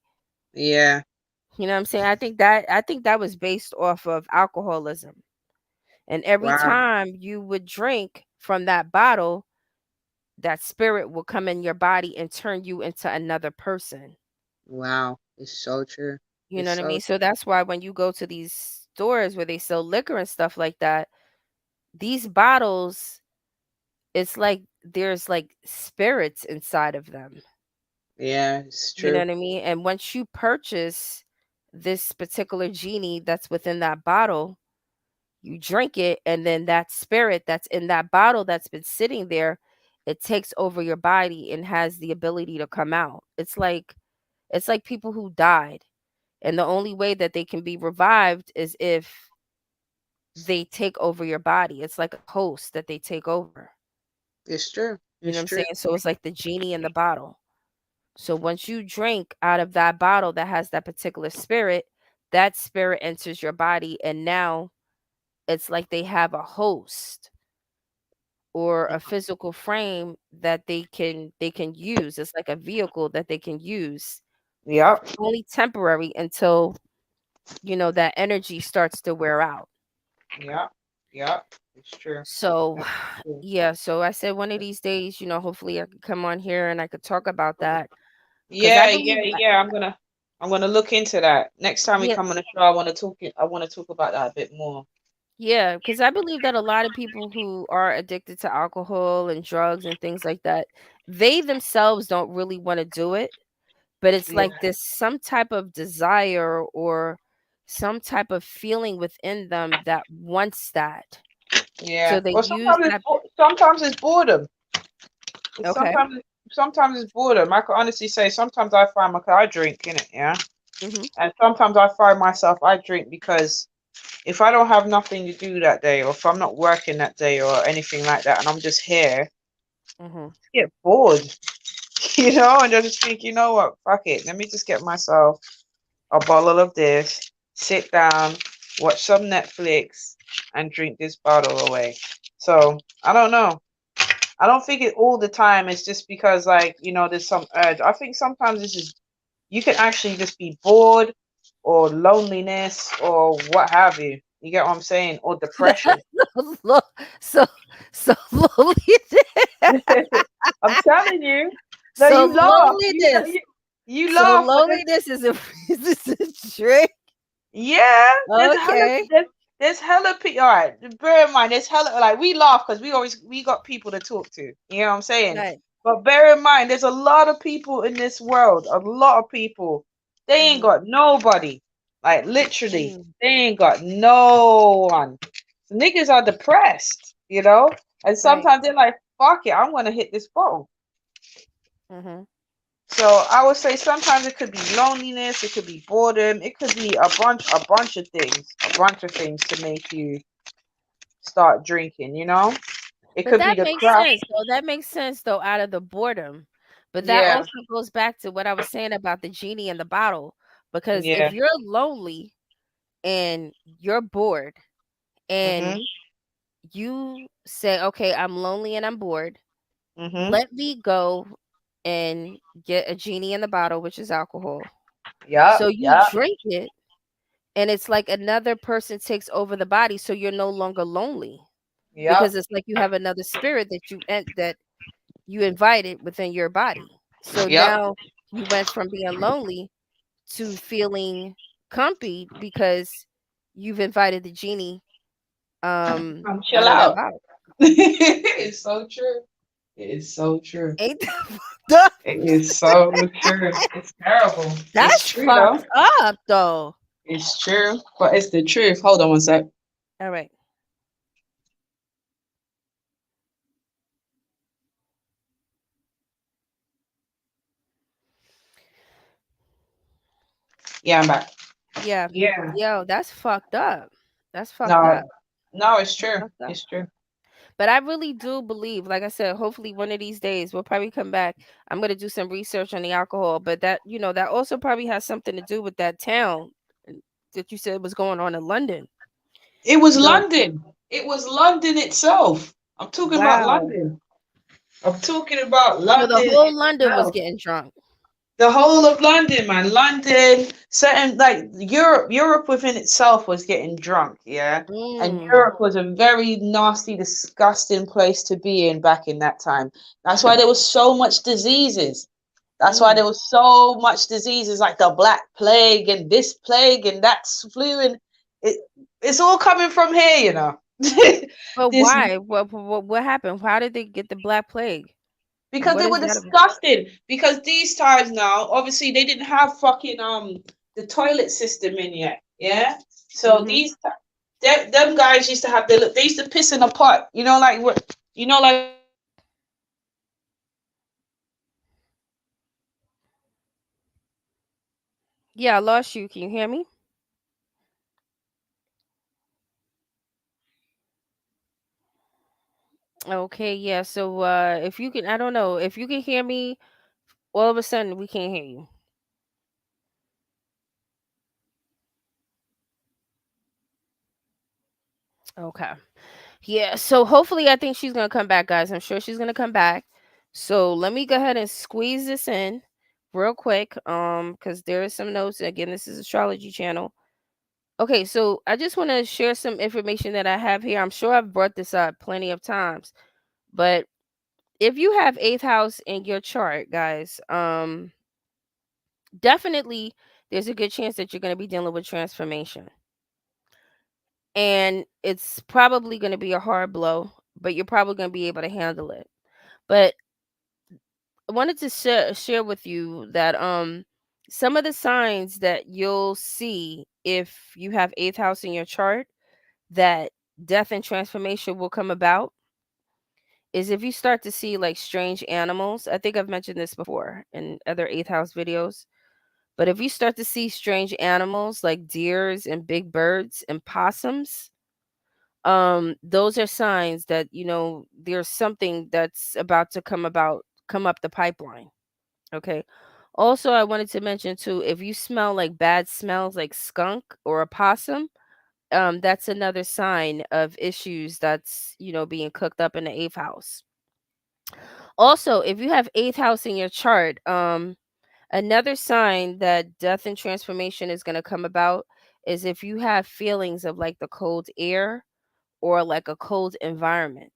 Yeah. You know what I'm saying? I think that was based off of alcoholism. And every Wow. time you would drink from that bottle, that spirit will come in your body and turn you into another person. Wow. It's so true. You know It's what I so mean? So that's why when you go to these stores where they sell liquor and stuff like that, these bottles, it's like there's like spirits inside of them. yeah, it's You know true. what I mean? And once you purchase this particular genie that's within that bottle, you drink it, and then that spirit that's in that bottle that's been sitting there, it takes over your body and has the ability to come out. It's like people who died, and the only way that they can be revived is if they take over your body. It's like a host that they take over. It's true. You know It's what I'm true. saying? So it's like the genie in the bottle. So once you drink out of that bottle that has that spirit enters your body, and now it's like they have a host or a physical frame that they can use. It's like a vehicle that they can use, Yep. only temporary until that energy starts to wear out. Yep. Yep. It's true. So That's true. yeah, so I said one of these days, hopefully I could come on here and I could talk about that because I Yeah, believe yeah, yeah. I'm gonna look into that. Next time we yeah, come on the show, I wanna talk about that a bit more. yeah, because I believe that a lot of people who are addicted to alcohol and drugs and things like that, they themselves don't really want to do it, but it's Yeah, like this some type of desire or some type of feeling within them that wants that. yeah. So they Well, use that. sometimes it's boredom. It's Okay. sometimes it's boredom. I can honestly say sometimes I find I drink in it, yeah, Mhm. and sometimes I find myself I drink because if I don't have nothing to do that day, or if I'm not working that day or anything like that, and I'm just here, Mhm. I get bored, and I just think, you know what, fuck it, let me just get myself a bottle of this, sit down, watch some Netflix, and drink this bottle away. So I don't know. I don't think it all the time. It's just because, like, there's some urge. I think sometimes this is you can actually just be bored or loneliness or what have you. You get what I'm saying? Or depression. Lo- so so loneliness. I'm telling you. No, So you laugh. loneliness. You So laugh, but then loneliness is a is this a trick? yeah, Okay. there's hella people. All right, bear in mind, there's hella like we laugh because we got people to talk to. You know what I'm saying? Right. But bear in mind, there's a lot of people in this world. A lot of people. They ain't Mhm. got nobody. Like literally, Mm. they ain't got no one. Niggas are depressed, and Right. sometimes they're like, "Fuck it, I'm gonna hit this bottle." Mhm. So I would say sometimes it could be loneliness, it could be boredom, it could be a bunch of things to make you start drinking, It But could be that the makes crack. sense though. That makes sense though out of the boredom. But that Yeah, also goes back to what I was saying about the genie in the bottle. Because if yeah. you're lonely and you're bored and Mhm. you say, okay, I'm lonely and I'm bored, Mhm. let me go and get a genie in the bottle, which is alcohol. Yup, So you yup, drink it, and it's like another person takes over the body. So you're no longer lonely yup, because it's like you have another spirit that you invited within your body. So yup. now you went from being lonely to feeling comfy because you've invited the genie Chill out of that out. bottle. It's so true. It is so true. Ain't that fucked up? It is so true. It's terrible. It's That's true though. fucked up though. It's true, but it's the truth. Hold on one sec. All right. Yeah, I'm back. Yeah. Yeah. Yo, that's fucked up. That's fucked No, up. no, it's That's true. fucked up. It's true. But I really do believe, like I said, hopefully one of these days we'll probably come back. I'm gonna do some research on the alcohol, but that that also probably has something to do with that town that you said was going on in London. It was You know, London. It was London itself. I'm talking about wow. London. I'm talking about So the London whole London was itself. getting drunk. The whole of London, man. London, certain like Europe within itself was getting drunk, yeah. And Mm, Europe was a very nasty, disgusting place to be in back in that time. That's why there was so much diseases. That's why mm. there was so much diseases like the Black Plague and this plague and that flu and it, it's all coming from here, you know. But This why? What happened? How did they get the Black Plague? because What they is were that? disgusted. Because these times now, obviously, they didn't have fucking the toilet system in yet. Yeah. So Mm-hmm. them guys used to have they used to piss in a pot. You know, like what like when you piss in a pot and then you put the Yeah, I lost you. Can you hear me? Okay, yeah. So if you can, I don't know if you can hear me. All of a sudden, we can't hear you. Okay. Yeah, so hopefully I think she's gonna come back, guys. I'm sure she's gonna come back. So let me go ahead and squeeze this in real quick. Because there is some notes. Again, this is astrology channel. Okay, so I just want to share some information that I have here. I'm sure I've brought this up plenty of times, but if you have eighth house in your chart, guys, definitely there's a good chance that you're gonna be dealing with transformation. And it's probably gonna be a hard blow, but you're probably gonna be able to handle it. But I wanted to share with you that some of the signs that you'll see if you have eighth house in your chart that death and transformation will come about is if you start to see like strange animals. I think I've mentioned this before in other eighth house videos. But if you start to see strange animals like deers and big birds and possums, those are signs that there's something that's about to come up the pipeline. Okay. Also, I wanted to mention too, if you smell like bad smells like skunk or a possum, that's another sign of issues that's being cooked up in the eighth house. Also, if you have eighth house in your chart, another sign that death and transformation is going to come about is if you have feelings of like the cold air or like a cold environment.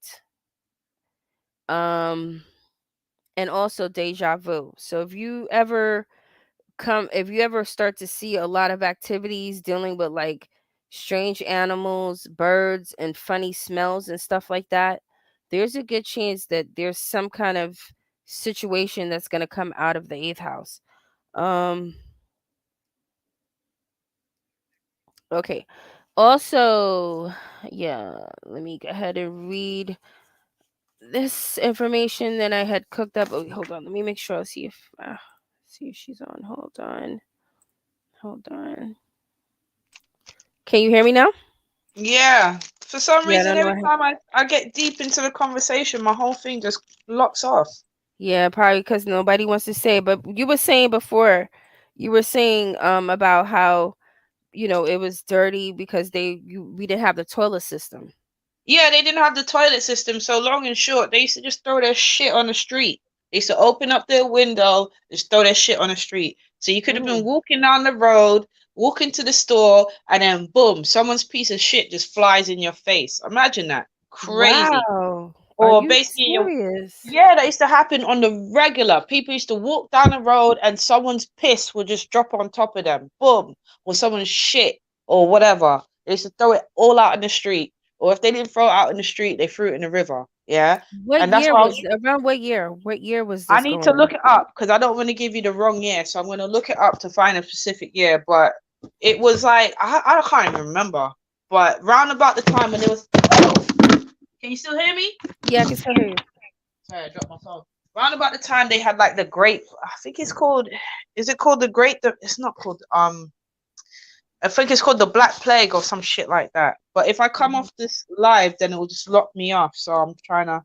Um, and also deja vu. So if you ever start to see a lot of activities dealing with like strange animals, birds, and funny smells and stuff like that, there's a good chance that there's some kind of situation that's going to come out of the eighth house. Um, okay. Also, yeah, let me go ahead and read this information that I had cooked up. Oh, hold on. Let me make sure. I'll see if she's on. Hold on. Hold on. Can you hear me now? yeah. For some Yeah, I reason, don't know. every time I get deep into the conversation, my whole thing just locks off. Yeah, probably because nobody wants to say. But you were saying before, you were saying about how it was dirty because we didn't have the toilet system. Yeah, they didn't have the toilet system, so long and short, they used to just throw their shit on the street. They used to open up their window, just throw their shit on the street. So you could have been Mm. walking down the road, walking to the store, and then boom, someone's piece of shit just flies in your face. Imagine that. Crazy. Wow. Are or you basically serious? yeah, that used to happen on the regular. People used to walk down the road and someone's piss would just drop on top of them. Boom. Or someone's shit or whatever. They used to throw it all out in the street. Or if they didn't throw it out in the street, they threw it in the river. Yeah. What And that's year why I was was around what year? What year was I this need going to on? look it up because I don't want to give you the wrong year. So I'm gonna look it up to find a specific year. But it was like I can't even remember. But round about the time when it was can you still hear me? Yeah, I can still hear you. Sorry, I dropped my phone. Round about the time they had like the great, I think it's called, is it called the great? It's not called. I think it's called the Black Plague or some shit like that. But if I come Mhm. off this live, then it will just lock me off. So I'm trying to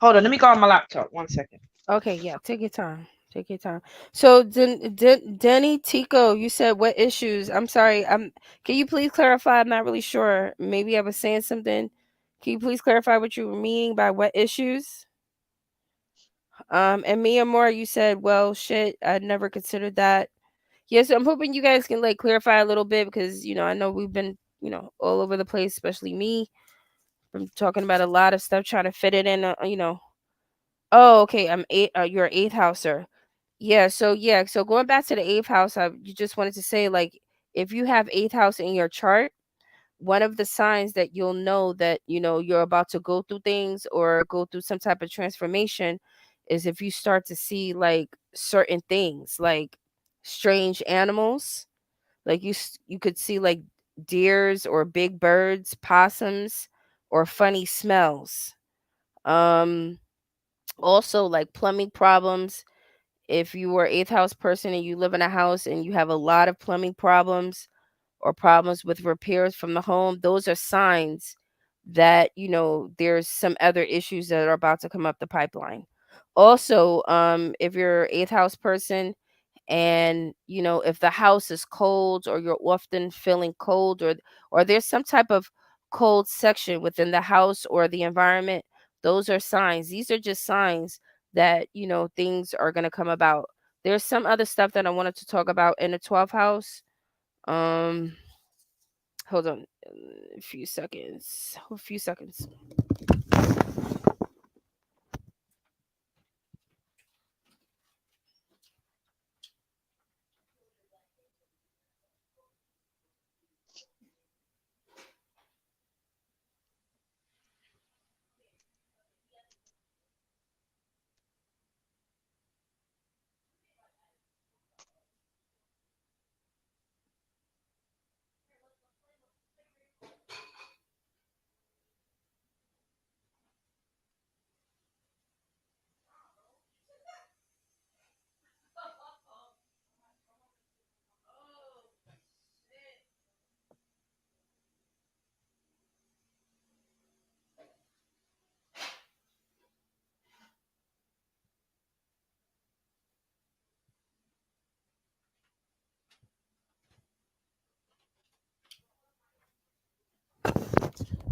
hold on. Let me go on my laptop. 1 second. Okay, yeah, take your time. Take your time. So, Denny Tico, you said what issues? I'm sorry. Can you please clarify? I'm not really sure. Maybe I was saying something. Can you please clarify what you were meaning by what issues? And Mia Moore, you said, well, shit, I never considered that. Yes, I'm hoping you guys can like clarify a little bit because I know we've been all over the place, especially me. I'm talking about a lot of stuff, trying to fit it in. Oh, okay. I'm eight. You're an eighth houser. Yeah. So going back to the eighth house, you just wanted to say like if you have eighth house in your chart, one of the signs that you'll know that you're about to go through things or go through some type of transformation is if you start to see like certain things like strange animals, like you could see like deers or big birds, possums, or funny smells. Um Also like plumbing problems. If you are eighth house person and you live in a house and you have a lot of plumbing problems or problems with repairs from the home, those are signs that there's some other issues that are about to come up the pipeline. Also, if you're eighth house person and if the house is cold or you're often feeling cold or there's some type of cold section within the house or the environment, those are signs. These are just signs that things are going to come about. There's some other stuff that I wanted to talk about in the 12th house. um Hold on a few seconds. A few seconds.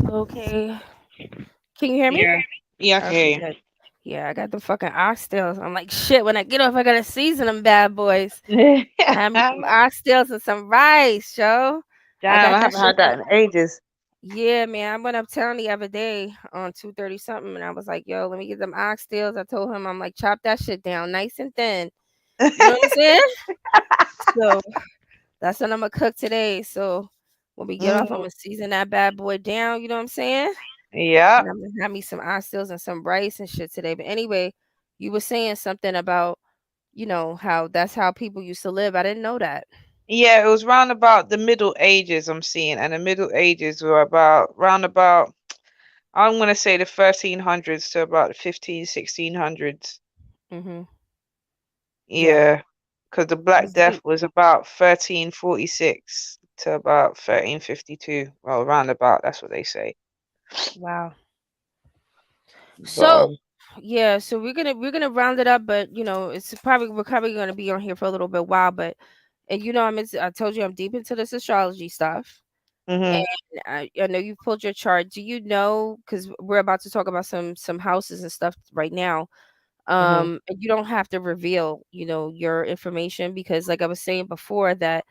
Okay. Can you hear me? Yeah. Yeah, Okay, okay. good. Yeah, I got the fucking oxtails. I'm like, shit, when I get off, I gotta season them bad boys. Damn, Have me some oxtails and some rice, yo. I got I that haven't shit had from that in ages. Yeah, man. I went uptown the other day on 230 something and I was like, yo, let me get them oxtails. I told him, I'm like, chop that shit down nice and thin. You know what I'm saying? So that's what I'm gonna cook today. So when we get off, I'm Mm, gonna season that bad boy down, you know what I'm saying? yeah. And I'm gonna have me some oxtails and some rice and shit today. But anyway, you were saying something about, how that's how people used to live. I didn't know that. Yeah, it was round about the Middle Ages I'm seeing, and the Middle Ages were about round about I'm gonna say the 1300s to about the 1600s. Hmm. Yeah. Yeah, because the Black It's Death deep. was about 1346 to about 1352. Well, round about that's what they say. Wow. But So yeah, so we're gonna round it up, but we're probably gonna be on here for a little bit while, but and I told you I'm deep into this astrology stuff. And mhm, I know you've pulled your chart. Do you know? Because we're about to talk about some houses and stuff right now. mhm, And you don't have to reveal, your information because, like I was saying before, that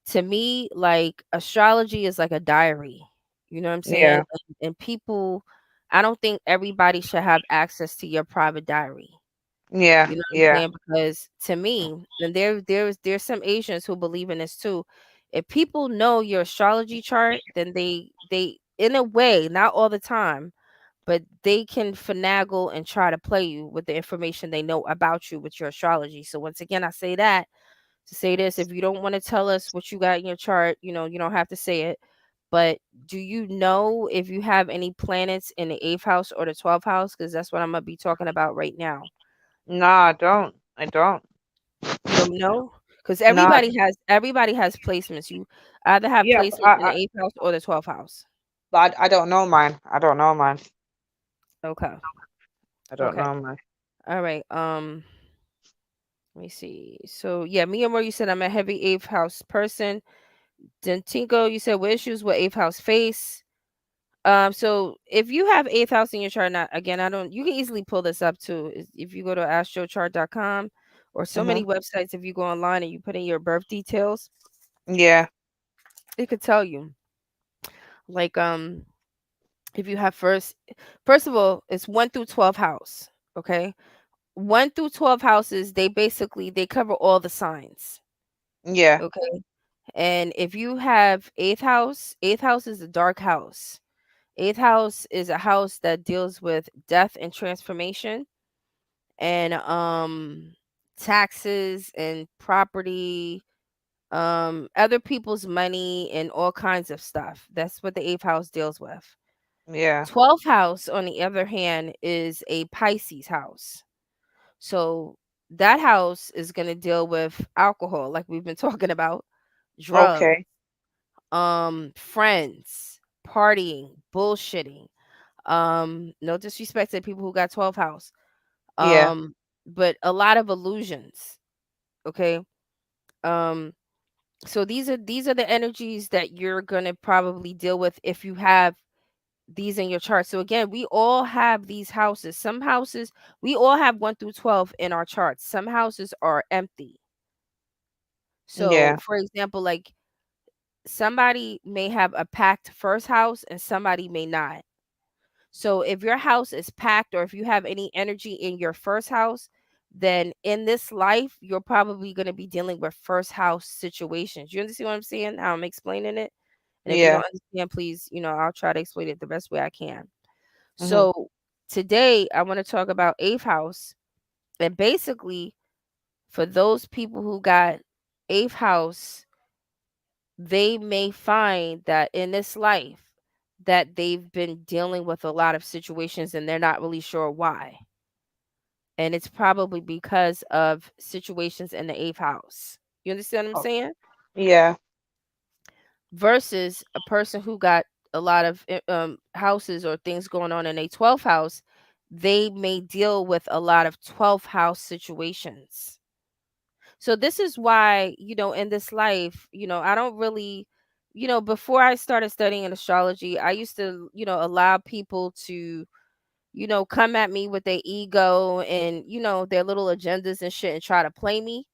to me, like astrology is like a diary. You know what I'm saying? yeah, And people, I don't think everybody should have access to your private diary. Yeah, You know what I'm yeah. saying? Because to me, and there's some Asians who believe in this too. If people know your astrology chart, then they in a way, not all the time, but they can finagle and try to play you with the information they know about you with your astrology. So once again, I say that to say this: if you don't want to tell us what you got in your chart, you don't have to say it. But do you know if you have any planets in the eighth house or the 12th house? Because that's what I'm gonna be talking about right now. Nah, I don't. I don't. You don't know? Because Nah, everybody has placements. You either have yeah, placements in the eighth house or the 12th house. but I don't know mine. I don't know mine. Okay. I don't Okay. know mine. All right. Let me see. So yeah, me and Roy, you said I'm a heavy eighth house person. Then Tinko, you said what issues will eighth house face? So if you have eighth house in your chart, not again, I don't. You can easily pull this up too. If you go to astrochart.com or so Mhm. many websites, if you go online and you put in your birth details, Yeah. it could tell you. Like if you have first of all, it's 1 through 12 house, okay? 1 through 12 houses, they cover all the signs, Yeah. okay? And if you have eighth house is a dark house. Eighth house is a house that deals with death and transformation and taxes and property, other people's money and all kinds of stuff. That's what the eighth house deals with. Yeah. 12th house, on the other hand, is a Pisces house. So that house is going to deal with alcohol, like we've been talking about, drugs, Okay. friends, partying, bullshitting. No disrespect to people who got 12th house. Yeah. Um, but a lot of illusions. Okay. Um, so these are the energies that you're gonna probably deal with if you have these in your chart. So again, we all have these houses. Some houses, we all have 1 through 12 in our charts. Some houses are empty. So Yeah. for example, like somebody may have a packed first house and somebody may not. So if your house is packed or if you have any energy in your first house, then in this life, you're probably going to be dealing with first house situations. You understand what I'm saying? How I'm explaining it? And if you Yeah. don't understand, please, I'll try to explain it the best way I can. Mhm. So today I want to talk about eighth house. And basically, for those people who got eighth house, they may find that in this life that they've been dealing with a lot of situations and they're not really sure why. And it's probably because of situations in the eighth house. You understand what I'm Oh, saying? yeah. Versus a person who got a lot of houses or things going on in a 12th house, they may deal with a lot of 12th house situations. So this is why, in this life, I don't really, before I started studying astrology, I used to, allow people to, come at me with their ego and, their little agendas and shit and try to play me.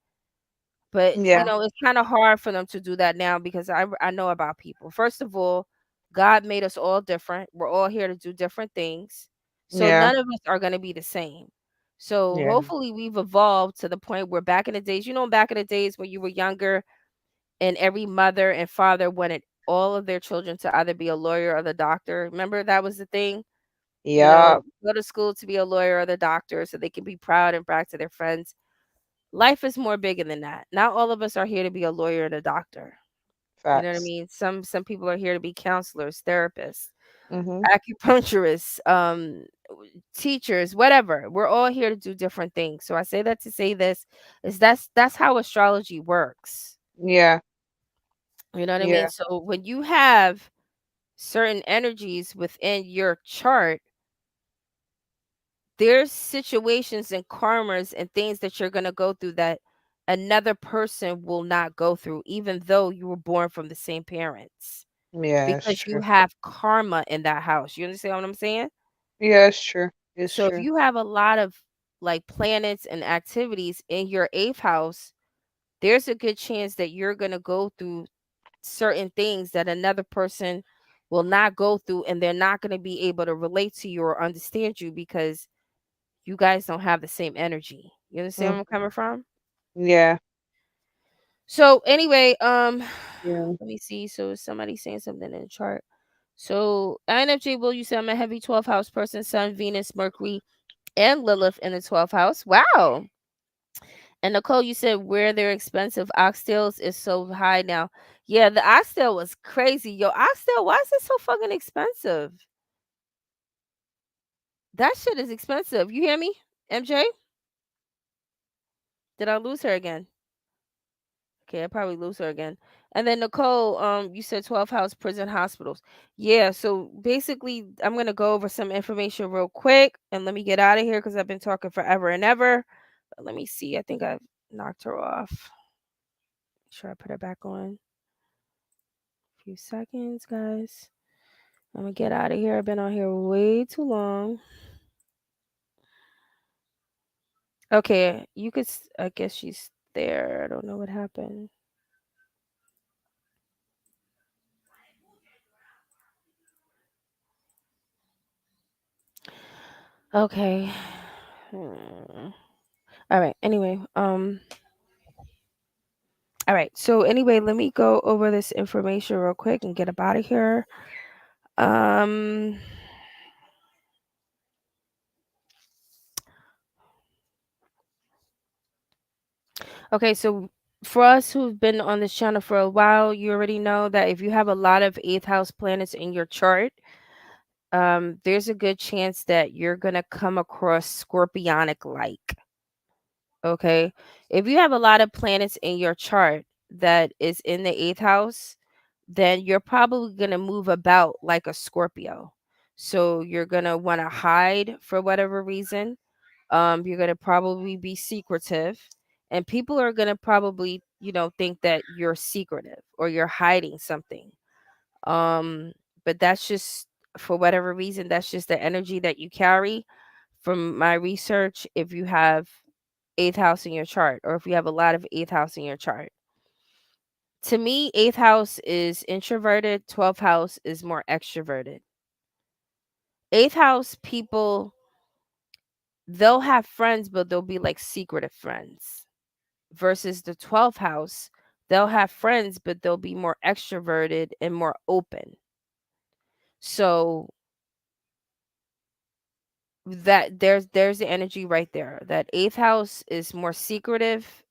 But, Yeah. it's kind of hard for them to do that now because I know about people. First of all, God made us all different. We're all here to do different things. So Yeah. none of us are going to be the same. So Yeah. hopefully we've evolved to the point where back in the days, back in the days when you were younger and every mother and father wanted all of their children to either be a lawyer or the doctor. Remember that was the thing? Yeah. Go to school to be a lawyer or the doctor so they can be proud and brag to their friends. Life is more bigger than that. Not all of us are here to be a lawyer and a doctor. You know what I Facts. mean? Some people are here to be counselors, therapists, Mhm. acupuncturists, teachers, whatever. We're all here to do different things. So I say that to say this is that's how astrology works. Yeah. You know what I mean? Yeah. So when you have certain energies within your chart, there's situations and karmas and things that you're going to go through that another person will not go through, even though you were born from the same parents, Yeah, it's because you true. have karma in that house. You understand what I'm saying? Yeah, it's true. It's So if true. you have a lot of like planets and activities in your eighth house, there's a good chance that you're going to go through certain things that another person will not go through, and they're not going to be able to relate to you or understand you because you guys don't have the same energy. You understand where Mm, I'm coming from? yeah. So anyway, Yeah. let me see. So is somebody saying something in the chart? So INFJ, will you say I'm a heavy 12th house person, Sun, Venus, Mercury, and Lilith in the 12th house. Wow. And Nicole, you said where they're expensive. Oxtails is so high now. Yeah, the oxtail was crazy. Yo, oxtail, why is it so fucking expensive? That shit is expensive. You hear me? MJ? Did I lose her again? Okay, I probably lose her again. And then Nicole, you said 12 house prison hospitals. Yeah, so basically I'm gonna go over some information real quick and let me get out of here because I've been talking forever and ever. But let me see. I think I've knocked her off. Make sure I put her back on. A few seconds, guys. I'm gonna get out of here. I've been on here way too long. Okay, you could. I guess she's there. I don't know what happened. Okay. All right. Anyway, all right. So anyway, let me go over this information real quick and get up out of here. Um. Okay. So for us who've been on this channel for a while, you already know that if you have a lot of eighth house planets in your chart, there's a good chance that you're gonna come across scorpionic like. Okay. If you have a lot of planets in your chart that is in the eighth house, then you're probably going to move about like a Scorpio. So you're going to want to hide for whatever reason. You're going to probably be secretive. And people are going to probably, think that you're secretive or you're hiding something. Um, but that's just for whatever reason, that's just the energy that you carry. From my research, if you have eighth house in your chart, or if you have a lot of eighth house in your chart. To me, eighth house is introverted, 12th house is more extroverted. Eighth house people, they'll have friends, but they'll be like secretive friends. Versus the 12th house, they'll have friends, but they'll be more extroverted and more open. So that there's the energy right there. That eighth house is more secretive,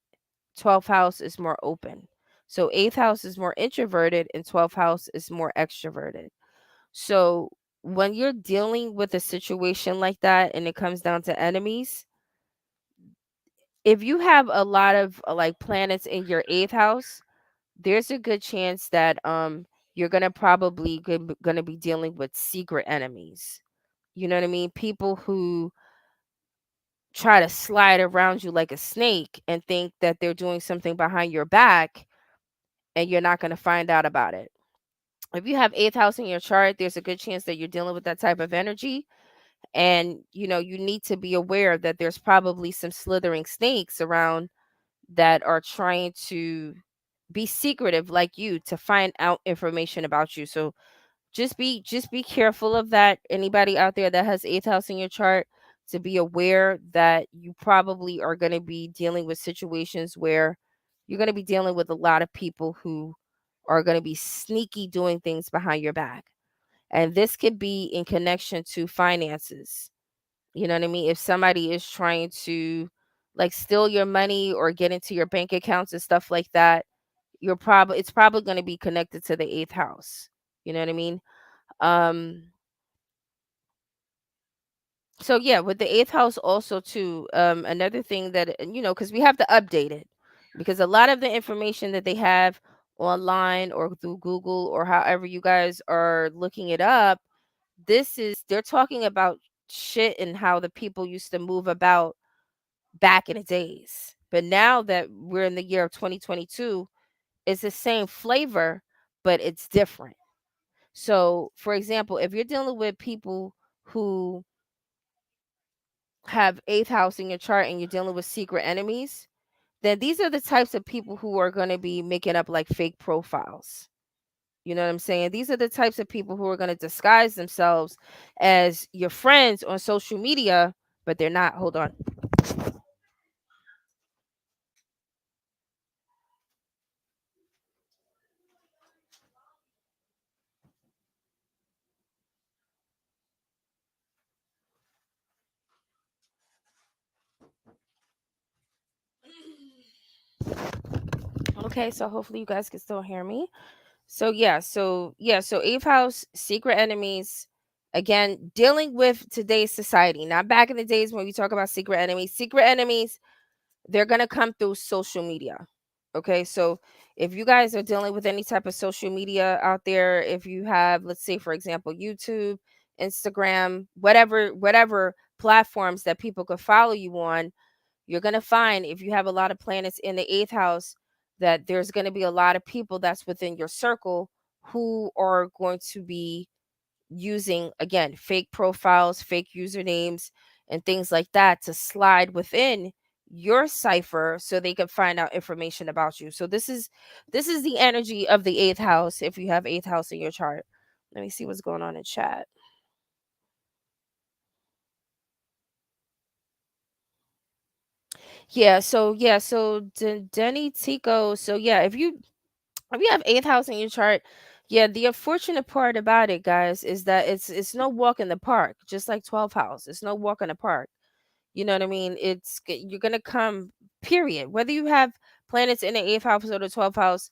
12th house is more open. So 8th house is more introverted and 12th house is more extroverted. So when you're dealing with a situation like that and it comes down to enemies, if you have a lot of like planets in your 8th house, there's a good chance that you're going to probably going to be dealing with secret enemies. You know what I mean? People who try to slide around you like a snake and think that they're doing something behind your back and you're not going to find out about it. If you have eighth house in your chart, there's a good chance that you're dealing with that type of energy. And, you need to be aware that there's probably some slithering snakes around that are trying to be secretive like you to find out information about you. So just be careful of that. Anybody out there that has eighth house in your chart, to be aware that you probably are going to be dealing with situations where you're going to be dealing with a lot of people who are going to be sneaky doing things behind your back. And this could be in connection to finances. You know what I mean? If somebody is trying to like steal your money or get into your bank accounts and stuff like that, it's probably going to be connected to the eighth house. You know what I mean? Um, so yeah, with the eighth house also too, another thing that because we have to update it because a lot of the information that they have online or through Google or however you guys are looking it up, they're talking about shit and how the people used to move about back in the days. But now that we're in the year of 2022, it's the same flavor, but it's different. So, for example, if you're dealing with people who have eighth house in your chart and you're dealing with secret enemies, then these are the types of people who are going to be making up like fake profiles. You know what I'm saying? These are the types of people who are going to disguise themselves as your friends on social media, but they're not. Hold on. Okay, so hopefully you guys can still hear me. So eighth house, secret enemies. Again, dealing with today's society, not back in the days when we talk about secret enemies. Secret enemies, they're gonna come through social media. Okay, so if you guys are dealing with any type of social media out there, if you have, let's say, for example, YouTube, Instagram, whatever platforms that people could follow you on, you're going to find if you have a lot of planets in the eighth house that there's going to be a lot of people that's within your circle who are going to be using, again, fake profiles, fake usernames, and things like that to slide within your cipher so they can find out information about you. So this is the energy of the eighth house if you have eighth house in your chart. Let me see what's going on in chat. Denny Tico. So yeah, if you have eighth house in your chart, yeah, the unfortunate part about it, guys, is that it's no walk in the park, just like 12th house. It's no walk in the park. You know what I mean? You're gonna come, period. Whether you have planets in the eighth house or the 12th house,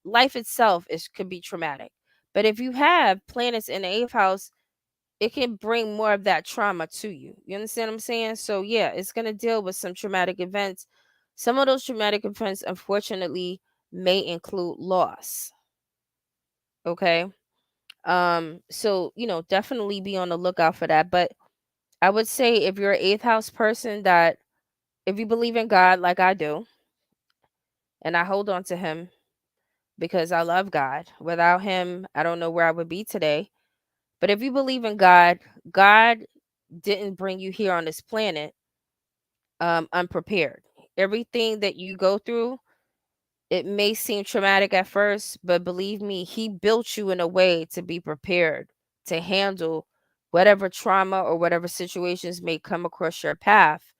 life itself is could be traumatic. But if you have planets in the eighth house, it can bring more of that trauma to you. You understand what I'm saying? So yeah, it's gonna deal with some traumatic events. Some of those traumatic events, unfortunately, may include loss. Okay. So definitely be on the lookout for that. But I would say if you're an eighth house person, that if you believe in God like I do, and I hold on to him because I love God. Without him, I don't know where I would be today. But if you believe in God, God didn't bring you here on this planet unprepared. Everything that you go through, it may seem traumatic at first, but believe me, he built you in a way to be prepared to handle whatever trauma or whatever situations may come across your path.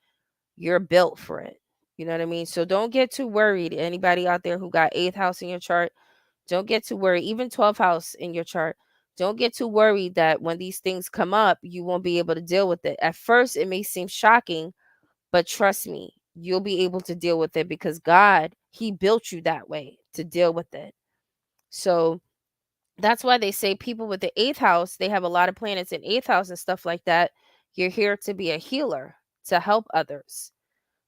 You're built for it. You know what I mean? So don't get too worried. Anybody out there who got eighth house in your chart, don't get too worried. Even 12th house in your chart, don't get too worried that when these things come up, you won't be able to deal with it. At first, it may seem shocking, but trust me, you'll be able to deal with it because God, he built you that way to deal with it. So that's why they say people with the eighth house, they have a lot of planets in eighth house and stuff like that. You're here to be a healer, to help others.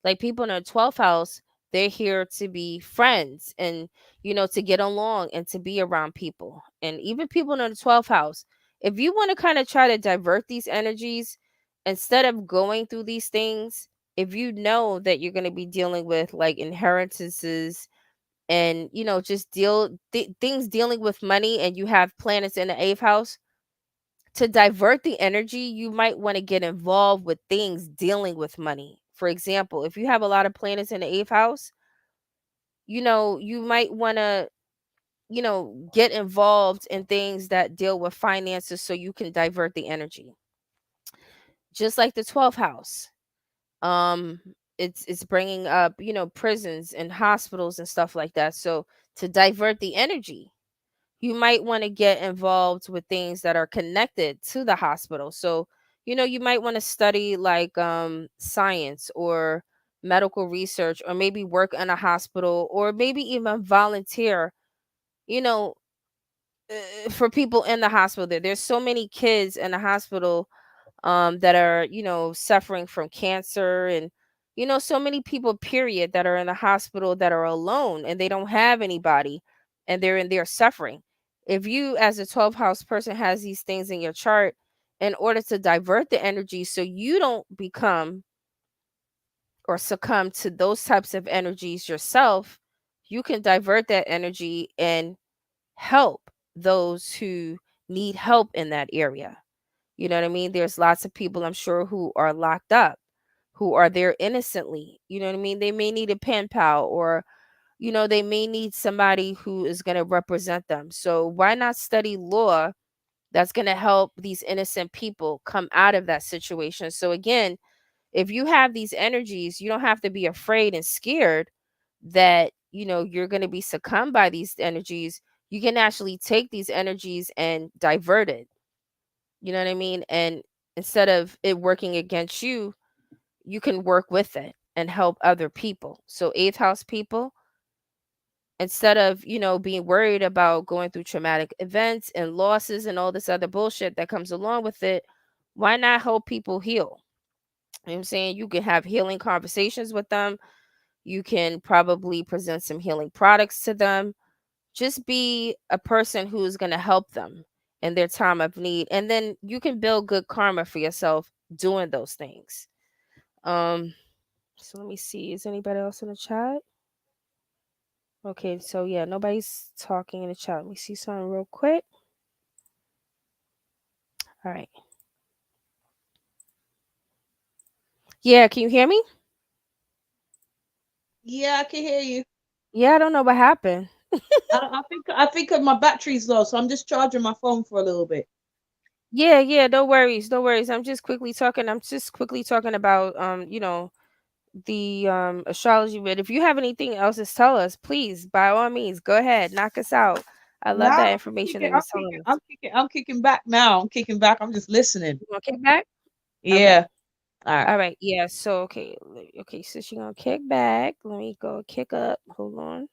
Like people in the 12th house, they're here to be friends and, to get along and to be around people. And even people in the 12th house, if you want to kind of try to divert these energies, instead of going through these things, if you know that you're going to be dealing with like inheritances and, just things dealing with money and you have planets in the eighth house, to divert the energy, you might want to get involved with things dealing with money. For example, if you have a lot of planets in the eighth house, you might want to, get involved in things that deal with finances so you can divert the energy. Just like the 12th house. Um it's bringing up, prisons and hospitals and stuff like that. So to divert the energy, you might want to get involved with things that are connected to the hospital. So, you might want to study like science or medical research, or maybe work in a hospital, or maybe even volunteer, you know, for people in the hospital. There's so many kids in the hospital that are, suffering from cancer, and so many people, period, that are in the hospital that are alone and they don't have anybody, and they're in there suffering. If you as a 12th house person has these things in your chart, in order to divert the energy so you don't become or succumb to those types of energies yourself, you can divert that energy and help those who need help in that area. You know what I mean? There's lots of people, I'm sure, who are locked up, who are there innocently. You know what I mean? They may need a pen pal, or, they may need somebody who is going to represent them. So why not study law that's going to help these innocent people come out of that situation? So again, if you have these energies, you don't have to be afraid and scared that, you're going to be succumbed by these energies. You can actually take these energies and divert it. You know what I mean? And instead of it working against you, you can work with it and help other people. So, eighth house people, instead of, being worried about going through traumatic events and losses and all this other bullshit that comes along with it, why not help people heal? You know what I'm saying? You can have healing conversations with them. You can probably present some healing products to them. Just be a person who's going to help them in their time of need. And then you can build good karma for yourself doing those things. Um, so let me see. Is anybody else in the chat? Okay, so yeah, nobody's talking in the chat. Let me see something real quick. All right. Yeah, can you hear me? Yeah, I can hear you. Yeah, I don't know what happened. I think my battery's low, so I'm just charging my phone for a little bit. Yeah, yeah, no worries, no worries. I'm just quickly talking about the astrology. But if you have anything else to tell us, please, by all means, go ahead, knock us out. I love Now that I'm information kicking, that you're I'm telling kicking, us. I'm kicking, I'm kicking back now. I'm kicking back. I'm just listening. You want to kick back? Okay. Yeah. All right. All right. Yeah. So okay. Okay. So she's gonna kick back. Let me go kick up. Hold on.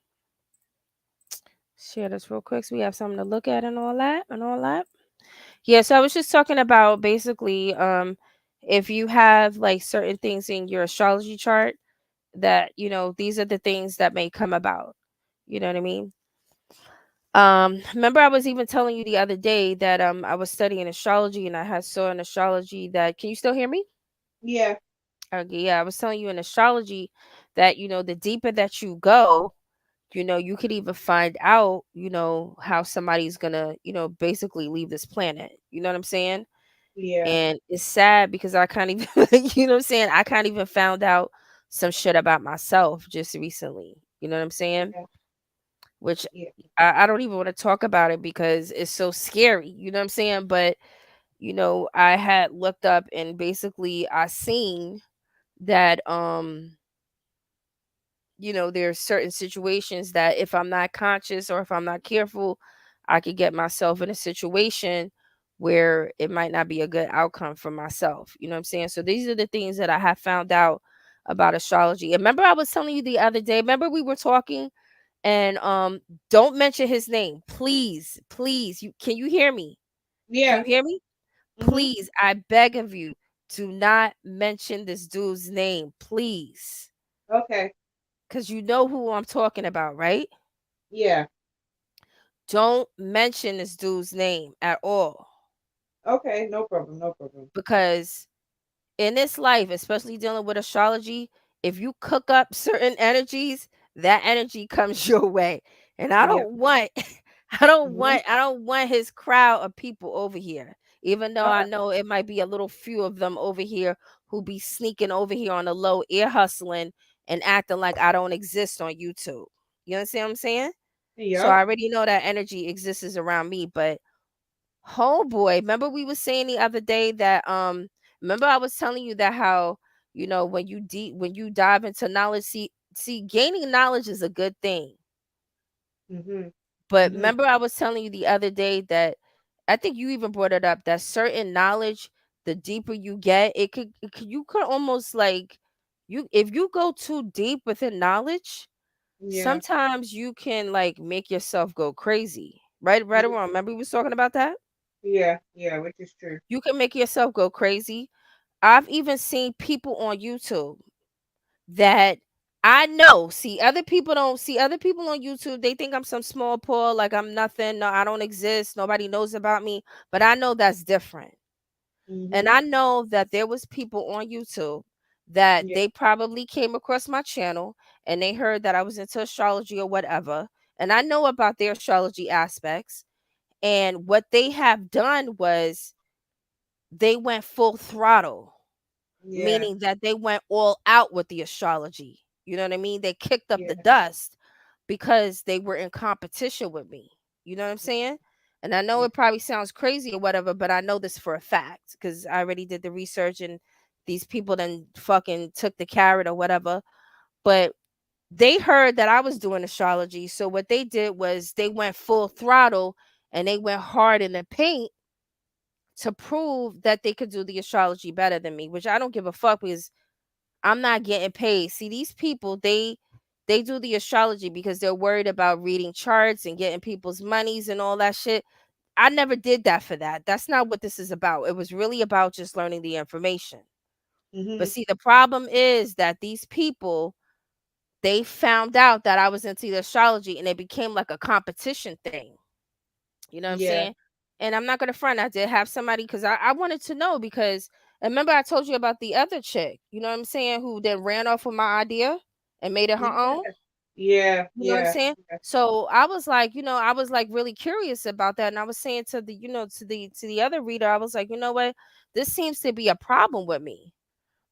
Share this real quick so we have something to look at and all that and all that. Yeah. So I was just talking about basically, if you have like certain things in your astrology chart that these are the things that may come about. You know what I mean? Remember I was even telling you the other day that I was studying astrology and I had saw an astrology that, can you still hear me? Yeah. Okay, yeah, I was telling you in astrology that the deeper that you go, you could even find out, how somebody's gonna, basically leave this planet. You know what I'm saying? Yeah. And it's sad because I can't even, you know what I'm saying? I can't even found out some shit about myself just recently. You know what I'm saying? Yeah. Which Yeah. I don't even want to talk about it because it's so scary. You know what I'm saying? But I had looked up and basically I seen that there's certain situations that if I'm not conscious or if I'm not careful, I could get myself in a situation where it might not be a good outcome for myself. You know what I'm saying? So these are the things that I have found out about astrology. And remember I was telling you the other day, remember we were talking and don't mention his name. Please, please. Can you hear me? Can Yeah. you hear me? Mhm. Please, I beg of you, do not mention this dude's name, please. Okay. Because you know who I'm talking about, right? Yeah. Don't mention this dude's name at all. Okay. No problem. No problem. Because in this life, especially dealing with astrology, if you cook up certain energies, that energy comes your way. And I Yeah. don't want Mhm. I don't want his crowd of people over here. Even though I Uh-uh. know it might be a little few of them over here who be sneaking over here on the low, ear hustling and acting like I don't exist on YouTube. You understand what I'm saying? So I Yep. already know that energy exists around me, but homeboy, remember we was saying the other day that remember I was telling you that how when you dive into knowledge, see gaining knowledge is a good thing. Mhm. But Mhm. remember I was telling you the other day that I think you even brought it up that certain knowledge, the deeper you get, you could almost like you if you go too deep within knowledge, Yeah. sometimes you can like make yourself go crazy. Right or Mhm. wrong. Remember we was talking about that? Yeah. Yeah. Which is true. You can make yourself go crazy. I've even seen people on YouTube that I know. See other people on YouTube, they think I'm some small poor, like I'm nothing. No, I don't exist. Nobody knows about me. But I know that's different. And Mhm. I know that there was people on YouTube that Yeah. they probably came across my channel and they heard that I was into astrology or whatever. And I know about their astrology aspects. And what they have done was they went full throttle, Yeah. meaning that they went all out with the astrology. You know what I mean? They kicked up Yeah. the dust because they were in competition with me. You know what I'm saying? And I know Yeah. it probably sounds crazy or whatever, but I know this for a fact because I already did the research and these people then fucking took the carrot or whatever. But they heard that I was doing astrology. So what they did was they went full throttle and they went hard in the paint to prove that they could do the astrology better than me, which I don't give a fuck because I'm not getting paid. See, these people, they do the astrology because they're worried about reading charts and getting people's monies and all that shit. I never did that for that. That's not what this is about. It was really about just learning the information. But Mhm. see, the problem is that these people, they found out that I was into the astrology and it became like a competition thing. You know what I'm Yeah. saying? And I'm not gonna front. I did have somebody because I wanted to know because remember I told you about the other chick, you know what I'm saying, who then ran off with my idea and made it her Yeah. own. Yeah. You know what I'm Yeah. saying? Yeah. So I was like, I was like really curious about that. And I was saying to the, to the other reader, I was like, you know what? This seems to be a problem with me.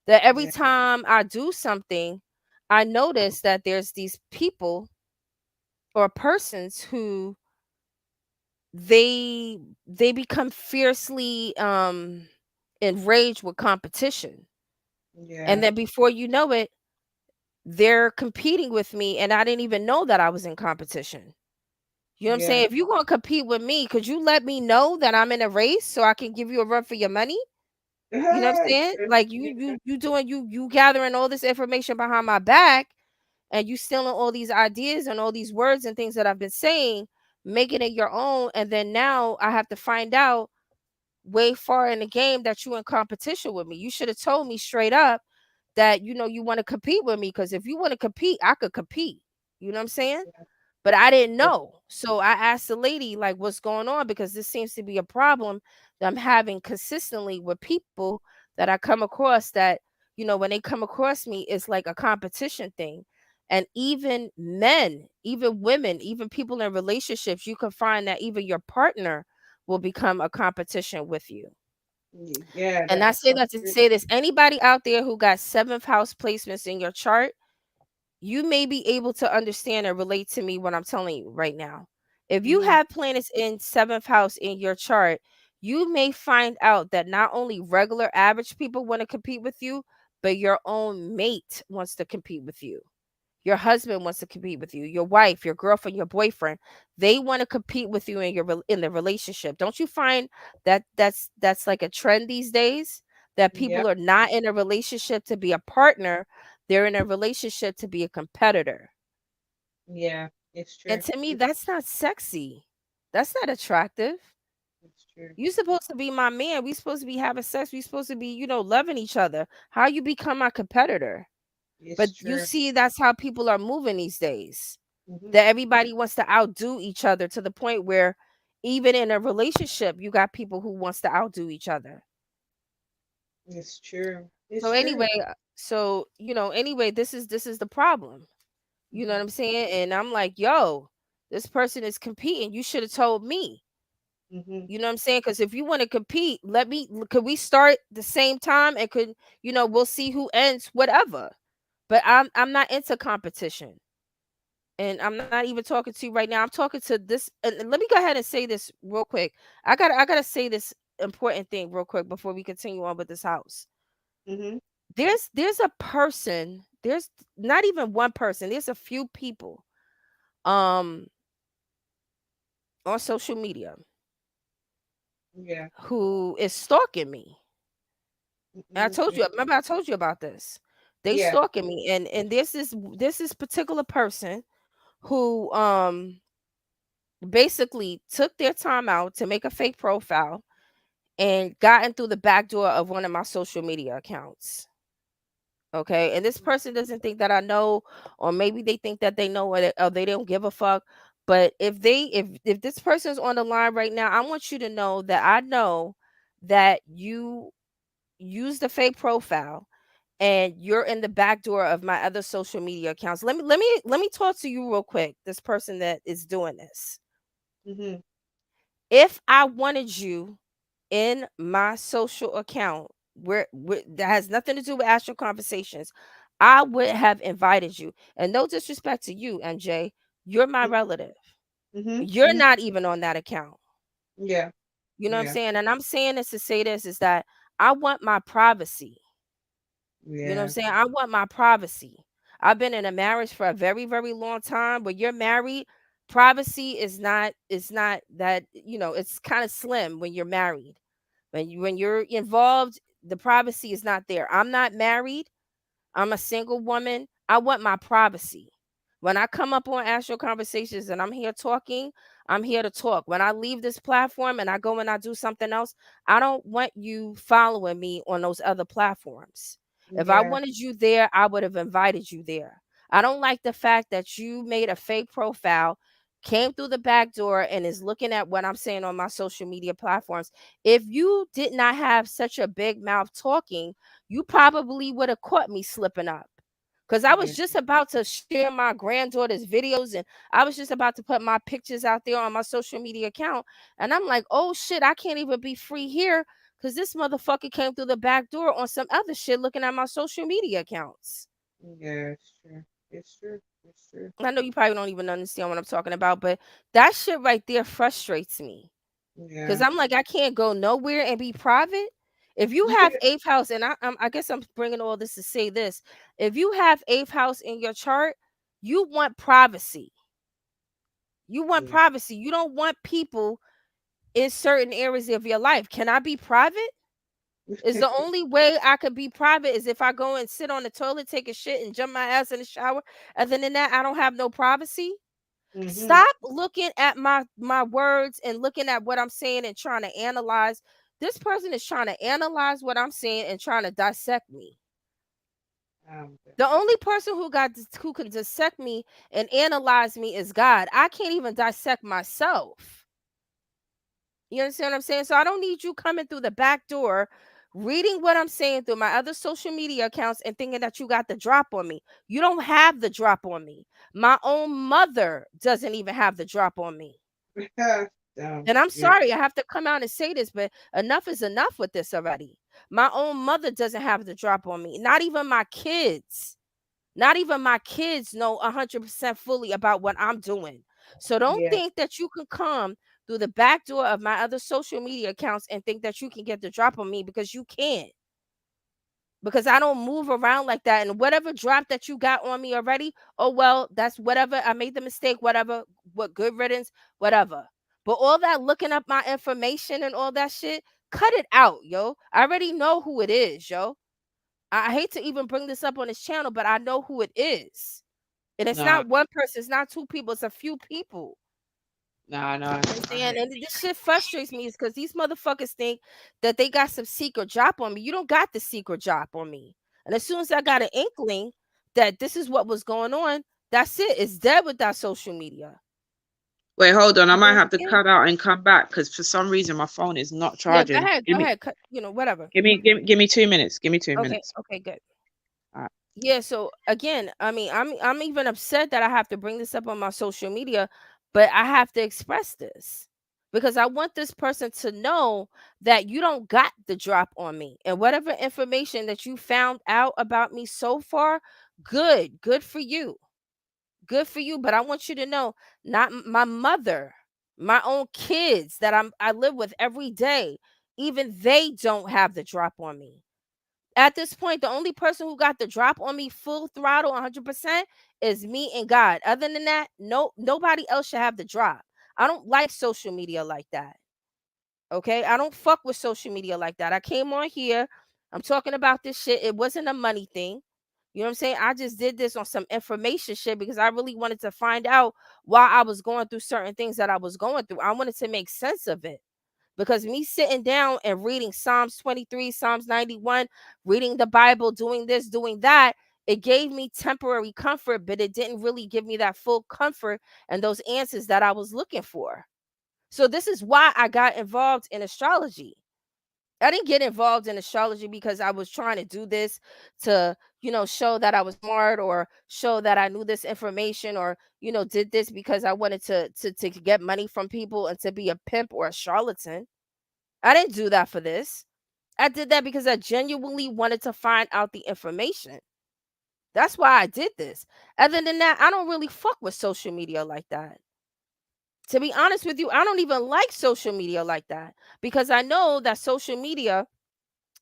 That every Yeah. time I do something, I notice that there's these people or persons who they they become fiercely enraged with competition. And Yeah. then before you know it, they're competing with me and I didn't even know that I was in competition. You know what I'm saying? Yeah. If you're going to compete with me, could you let me know that I'm in a race so I can give you a run for your money? You know what I'm saying? True. Like Yeah. you gathering all this information behind my back and you stealing all these ideas and all these words and things that I've been saying, making it your own, and then now I have to find out way far in the game that you in competition with me. You should have told me straight up that you want to compete with me because if you want to compete, I could compete. You know what I'm saying? But I didn't Yeah. know. So I asked the lady, like, what's going on? Because this seems to be a problem that I'm having consistently with people that I come across that, when they come across me, it's like a competition thing. And even men, even women, even people in relationships, you can find that even your partner will become a competition with you. Yeah. And I That's say so that to true. say this anybody out there who got seventh house placements in your chart, you may be able to understand and relate to me what I'm telling you right now. If you Mhm. have planets in seventh house in your chart, you may find out that not only regular average people want to compete with you, but your own mate wants to compete with you. Your husband wants to compete with you. Your wife, your girlfriend, your boyfriend, they want to compete with you in in the relationship. Don't you find that that's like a trend these days that Yeah. people are not in a relationship to be a partner, they're in a relationship to be a competitor. Yeah. It's And true. to me that's not sexy. That's not attractive. It's true. You supposed to be my man. We supposed to be having sex. We supposed to be, loving each other. How you become my competitor? But It's you true. see that's how people are moving these days. Mhm. That everybody wants to outdo each other to the point where even in a relationship you got people who wants to outdo each other. It's true. So It's anyway, true. anyway, this is the problem. You know what Mhm. I'm saying? And I'm like, yo, this person is competing. You should have told me. Mhm. You know what I'm saying? Because if you want to compete, could we start the same time and we'll see who ends whatever. But I'm not into competition. And I'm not even talking to you right now. I'm talking to this. And let me go ahead and say this real quick. I gotta say this important thing real quick before we continue on with this house. Mhm. There's a person. There's not even one person. There's a few people um on social media Yeah. who is stalking me. And I Mhm. told you. Remember, I told you about this. They Yeah. stalking me, and this particular person who basically took their time out to make a fake profile and gotten through the back door of one of my social media accounts. Okay. And this person doesn't think that I know, or maybe they think that they know or they don't give a fuck. But if this person's on the line right now, I want you to know that I know that you use the fake profile and you're in the back door of my other social media accounts. Let me talk to you real quick. This person that is doing this. Mhm. If I wanted you in my social account where that has nothing to do with astral conversations, I would have invited you. And no disrespect to you, MJ, You're my Mhm. relative. Mhm. You're Mhm. not even on that account. Yeah. You know what I'm Yeah. saying? And I'm saying this to say this is that I want my privacy. You know what I'm Yeah. saying? I want my privacy. I've been in a marriage for a very, very long time. When you're married, privacy is not that, it's kind of slim when you're married. When you're involved, the privacy is not there. I'm not married. I'm a single woman. I want my privacy. When I come up on Astro Conversations and I'm here talking, I'm here to talk. When I leave this platform and I go and I do something else, I don't want you following me on those other platforms. If I Yeah. wanted you there, I would have invited you there. I don't like the fact that you made a fake profile, came through the back door, and is looking at what I'm saying on my social media platforms. If you did not have such a big mouth talking, you probably would have caught me slipping up. Because I was Yeah. just about to share my granddaughter's videos and I was just about to put my pictures out there on my social media account. And I'm like, oh shit, I can't even be free here because this motherfucker came through the back door on some other shit looking at my social media accounts. Yeah. It's true. It's true. It's true. I know you probably don't even understand what I'm talking about, but that shit right there frustrates me. Cause Yeah. I'm like, I can't go nowhere and be private. If you have eighth house, and I guess I'm bringing all this to say this: if you have eighth house in your chart, you want privacy. You want Yeah. privacy. You don't want people in certain areas of your life. Can I be private? Is the only way I could be private is if I go and sit on the toilet, take a shit, and jump my ass in the shower. Other than that, I don't have no privacy. Mhm. Stop looking at my words and looking at what I'm saying and trying to analyze. This person is trying to analyze what I'm saying and trying to dissect me. Yeah. The only person who can dissect me and analyze me is God. I can't even dissect myself. You understand what I'm saying? So I don't need you coming through the back door, reading what I'm saying through my other social media accounts and thinking that you got the drop on me. You don't have the drop on me. My own mother doesn't even have the drop on me. Damn. And I'm Yeah. sorry, I have to come out and say this, but enough is enough with this already. My own mother doesn't have the drop on me. Not even my kids. Not even my kids know 100% fully about what I'm doing. So don't Yeah. think that you can come through the back door of my other social media accounts and think that you can get the drop on me because you can't. Because I don't move around like that. And whatever drop that you got on me already, oh well, that's whatever. I made the mistake, whatever, what good riddance, whatever. But all that looking up my information and all that shit, cut it out, yo. I already know who it is, yo. I hate to even bring this up on this channel, but I know who it is. And it's Nah. not one person, it's not two people, it's a few people. Nah. Nah. You know what I'm I saying? hear. And this shit frustrates me is because these motherfuckers think that they got some secret drop on me. You don't got the secret drop on me. And as soon as I got an inkling that this is what was going on, that's it. It's dead with that social media. Wait, hold on. I You know might what I'm have to saying? cut out and come back because for some reason my phone is not Yeah, charging. go ahead, whatever. Give me 2 minutes. Give me two Okay, minutes. okay, good. All right. Yeah, so again, I mean, I'm even upset that I have to bring this up on my social media, but I have to express this because I want this person to know that you don't got the drop on me. And whatever information that you found out about me so far, good for you. Good for you, but I want you to know not my mother, my own kids that I live with every day, even they don't have the drop on me. At this point, the only person who got the drop on me full throttle 100% is me and God. Other than that, nobody else should have the drop. I don't like social media like that. Okay? I don't fuck with social media like that. I came on here, I'm talking about this shit. It wasn't a money thing. You know what I'm saying? I just did this on some information shit because I really wanted to find out why I was going through certain things that I was going through. I wanted to make sense of it. Because me sitting down and reading Psalms 23, Psalms 91, reading the Bible, doing this, doing that, it gave me temporary comfort, but it didn't really give me that full comfort and those answers that I was looking for. So, this is why I got involved in astrology. I didn't get involved in astrology because I was trying to do this to, show that I was smart or show that I knew this information or, did this because I wanted to get money from people and to be a pimp or a charlatan. I didn't do that for this. I did that because I genuinely wanted to find out the information. That's why I did this. Other than that, I don't really fuck with social media like that. To be honest with you, I don't even like social media like that because I know that social media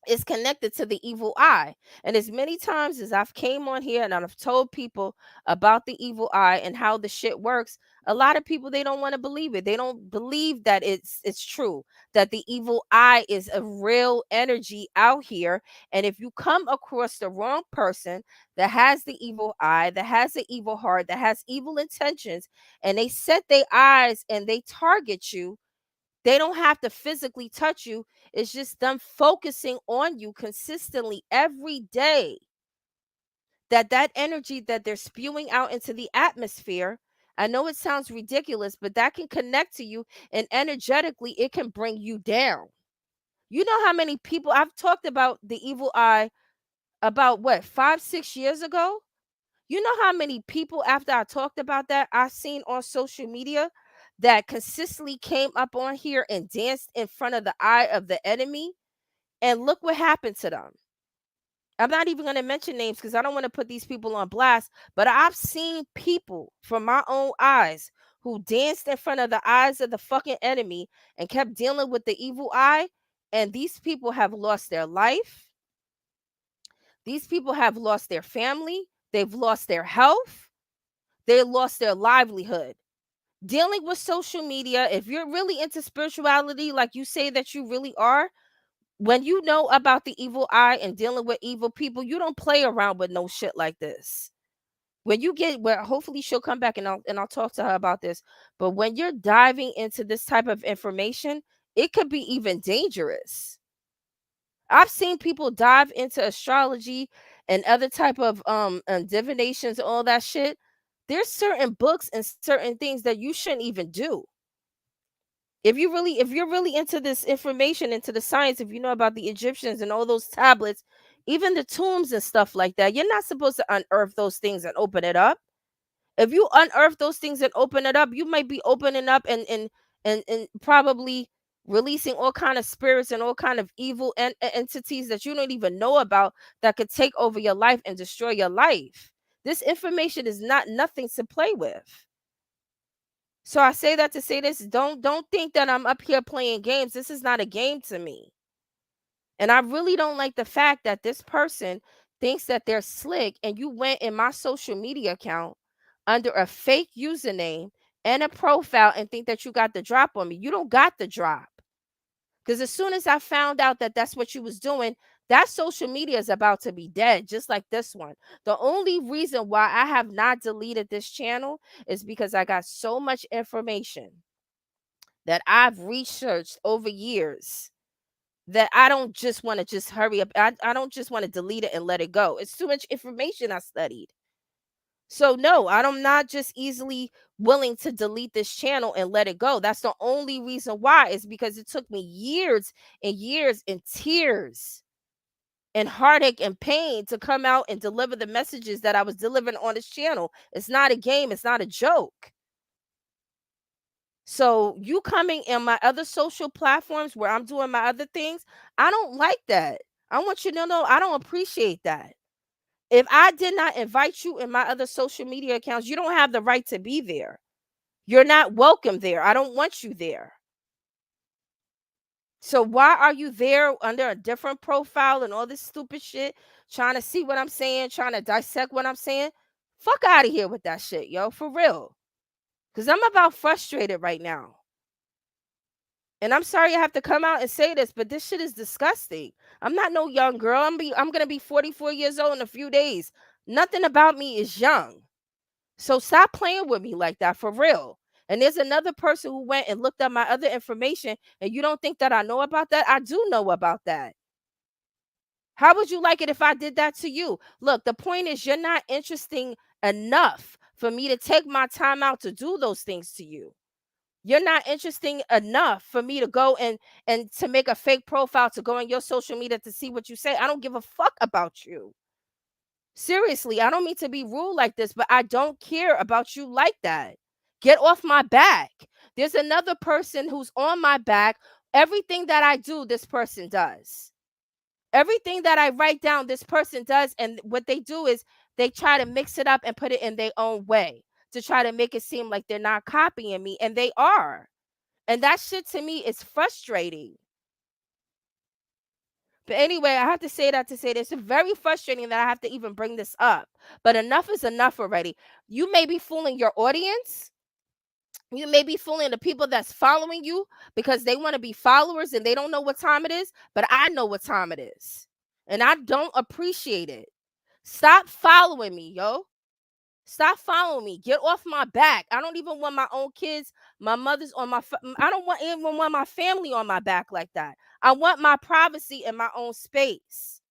is connected to the evil eye. And as many times as I've came on here and I've told people about the evil eye and how the shit works, a lot of people, they don't want to believe it. They don't believe that it's true, that the evil eye is a real energy out here. And if you come across the wrong person that has the evil eye, that has the evil heart, that has evil intentions, and they set their eyes and they target you, they don't have to physically touch you. It's just them focusing on you consistently every day. That energy that they're spewing out into the atmosphere, I know it sounds ridiculous, but that can connect to you and energetically it can bring you down. You know how many people I've talked about the evil eye about what, 5, 6 years ago? You know how many people after I talked about that I seen on social media that consistently came up on here and danced in front of the eye of the enemy? And look what happened to them. I'm not even going to mention names because I don't want to put these people on blast, but I've seen people from my own eyes who danced in front of the eyes of the fucking enemy and kept dealing with the evil eye. And these people have lost their life. These people have lost their family. They've lost their health. They lost their livelihood. Dealing with social media, if you're really into spirituality, like you say that you really are, when you know about the evil eye and dealing with evil people, you don't play around with no shit like this. When you get where, hopefully she'll come back and I'll talk to her about this. But when you're diving into this type of information, it could be even dangerous. I've seen people dive into astrology and other type of divinations, all that shit. There's certain books and certain things that you shouldn't even do. If you're really into this information, into the science, if you know about the Egyptians and all those tablets, even the tombs and stuff like that, you're not supposed to unearth those things and open it up. If you unearth those things and open it up, you might be opening up and probably releasing all kind of spirits and all kind of evil entities that you don't even know about that could take over your life and destroy your life. This information is not nothing to play with. So I say that to say this, don't think that I'm up here playing games. This is not a game to me. And I really don't like the fact that this person thinks that they're slick and you went in my social media account under a fake username and a profile and think that you got the drop on me. You don't got the drop. Because as soon as I found out that that's what you was doing, that social media is about to be dead, just like this one. The only reason why I have not deleted this channel is because I got so much information that I've researched over years that I don't just want to just hurry up. I don't just want to delete it and let it go. It's too much information I studied. So no, I'm not just easily willing to delete this channel and let it go. That's the only reason why, is because it took me years and tears and heartache and pain to come out and deliver the messages that I was delivering on this channel. It's not a game, it's not a joke. So you coming in my other social platforms where I'm doing my other things, I don't like that. I want you to know I don't appreciate that. If I did not invite you in my other social media accounts, you don't have the right to be there. You're not welcome there. I don't want you there. So why are you there under a different profile and all this stupid shit, trying to see what I'm saying, trying to dissect what I'm saying? Fuck out of here with that shit, yo, for real. Cuz I'm about frustrated right now. And I'm sorry I have to come out and say this, but this shit is disgusting. I'm not no young girl. I'm going to be 44 years old in a few days. Nothing about me is young. So stop playing with me like that, for real. And there's another person who went and looked up my other information, and you don't think that I know about that? I do know about that. How would you like it if I did that to you? Look, the point is, you're not interesting enough for me to take my time out to do those things to you. You're not interesting enough for me to go and to make a fake profile to go on your social media to see what you say. I don't give a fuck about you. Seriously, I don't mean to be rude like this, but I don't care about you like that. Get off my back. There's another person who's on my back. Everything that I do, this person does. Everything that I write down, this person does, and what they do is they try to mix it up and put it in their own way to try to make it seem like they're not copying me, and they are. And that shit to me is frustrating. But anyway, I have to say that to say this. It's very frustrating that I have to even bring this up. But enough is enough already. You may be fooling your audience. You may be fooling the people that's following you because they want to be followers and they don't know what time it is, but I know what time it is. And I don't appreciate it. Stop following me, yo. Stop following me. Get off my back. I don't even want my own kids, my mother's on my I don't want even want my family on my back like that. I want my privacy in my own space.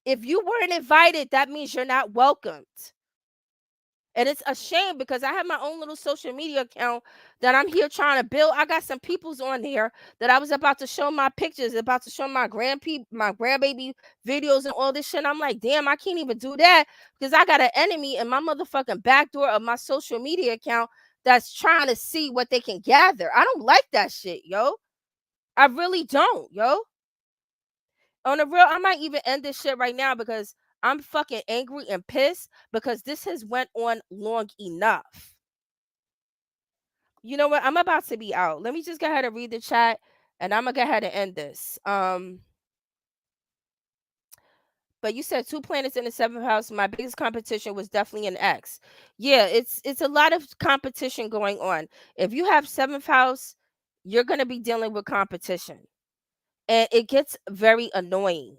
If you weren't invited, that means you're not welcomed. And it's a shame because I have my own little social media account that I'm here trying to build. I got some peoples on there that I was about to show my pictures, about to show my my grandbaby videos and all this shit. I'm like, damn, I can't even do that because I got an enemy in my motherfucking backdoor of my social media account that's trying to see what they can gather. I don't like that shit, yo. I really don't, yo. On the real, I might even end this shit right now because I'm fucking angry and pissed because this has went on long enough. You know what? I'm about to be out. Let me just go ahead and read the chat and I'm gonna go ahead and end this. But you said two planets in the seventh house. My biggest competition was definitely an X. Yeah, it's a lot of competition going on. If you have seventh house, you're gonna be dealing with competition. And it gets very annoying.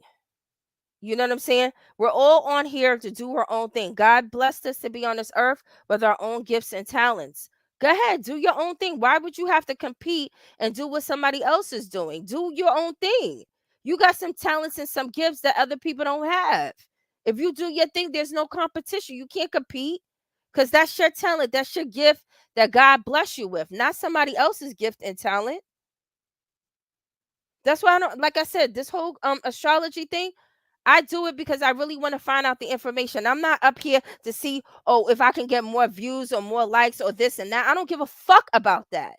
You know what I'm saying? We're all on here to do our own thing. God blessed us to be on this earth with our own gifts and talents. Go ahead, do your own thing. Why would you have to compete and do what somebody else is doing? Do your own thing. You got some talents and some gifts that other people don't have. If you do your thing, there's no competition. You can't compete because that's your talent. That's your gift that God bless you with, not somebody else's gift and talent. That's why I don't, like I said, this whole astrology thing, I do it because I really want to find out the information. I'm not up here to see, oh, if I can get more views or more likes or this and that. I don't give a fuck about that.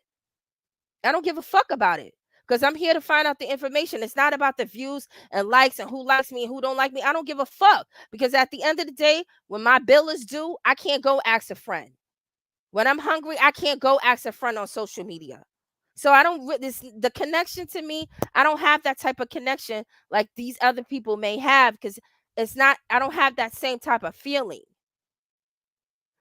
I don't give a fuck about it because I'm here to find out the information. It's not about the views and likes and who likes me and who don't like me. I don't give a fuck because at the end of the day, when my bill is due, I can't go ask a friend. When I'm hungry, I can't go ask a friend on social media. So I don't this the connection to me, I don't have that type of connection like these other people may have because it's not I don't have that same type of feeling.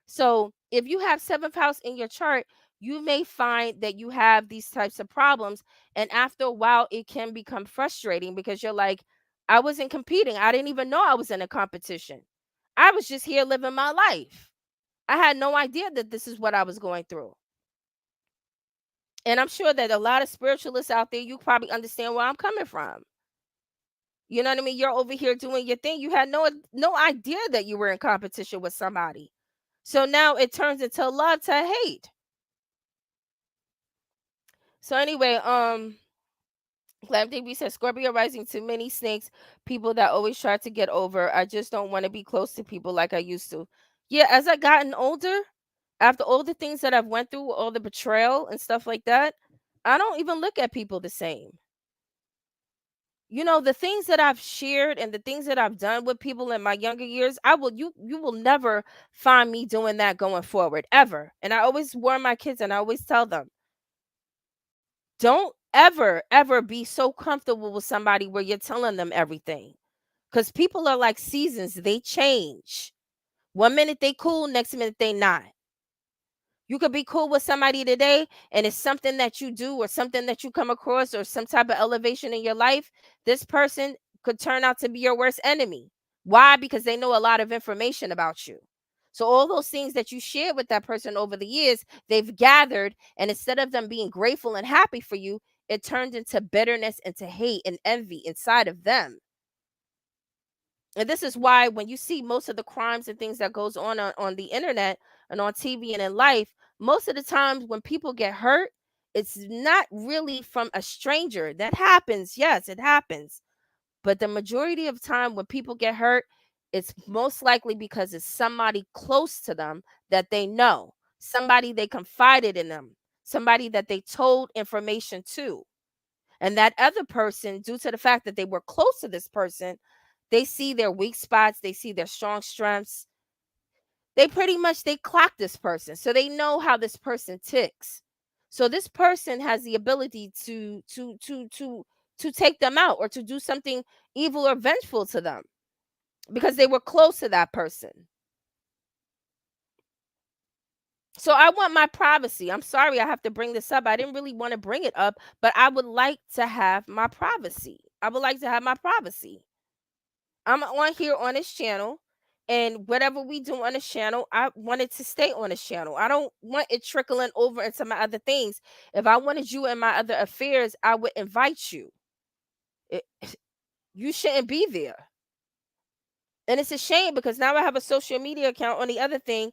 So if you have seventh house in your chart, you may find that you have these types of problems. And after a while, it can become frustrating because you're like, I wasn't competing. I didn't even know I was in a competition. I was just here living my life. I had no idea that this is what I was going through. And I'm sure that a lot of spiritualists out there, you probably understand where I'm coming from. You know what I mean? You're over here doing your thing. You had no idea that you were in competition with somebody. So now it turns into love to hate. So anyway, Glam DB says Scorpio rising, too many snakes, people that always try to get over. I just don't want to be close to people like I used to. Yeah, as I gotten older, after all the things that I've went through, all the betrayal and stuff like that, I don't even look at people the same. You know, the things that I've shared and the things that I've done with people in my younger years, you will never find me doing that going forward ever. And I always warn my kids and I always tell them, don't ever be so comfortable with somebody where you're telling them everything. Cuz people are like seasons, they change. One minute they cool, next minute they not. You could be cool with somebody today, and it's something that you do or something that you come across or some type of elevation in your life. This person could turn out to be your worst enemy. Why? Because they know a lot of information about you. So, all those things that you shared with that person over the years, they've gathered, and instead of them being grateful and happy for you, it turned into bitterness, into hate and envy inside of them. And this is why when you see most of the crimes and things that goes on the internet and on TV and in life, most of the times when people get hurt, it's not really from a stranger. That happens. Yes, it happens. But the majority of time when people get hurt, it's most likely because it's somebody close to them that they know, somebody they confided in them, somebody that they told information to. And that other person, due to the fact that they were close to this person, they see their weak spots, they see their strong strengths. They pretty much they clock this person. So they know how this person ticks. So this person has the ability to take them out or to do something evil or vengeful to them because they were close to that person. So I want my privacy. I'm sorry I have to bring this up. I didn't really want to bring it up, but I would like to have my privacy. I would like to have my privacy. I'm on here on this channel, and whatever we do on this channel, I want it to stay on this channel. I don't want it trickling over into my other things. If I wanted you in my other affairs, I would invite you. It, you shouldn't be there. And it's a shame because now I have a social media account on the other thing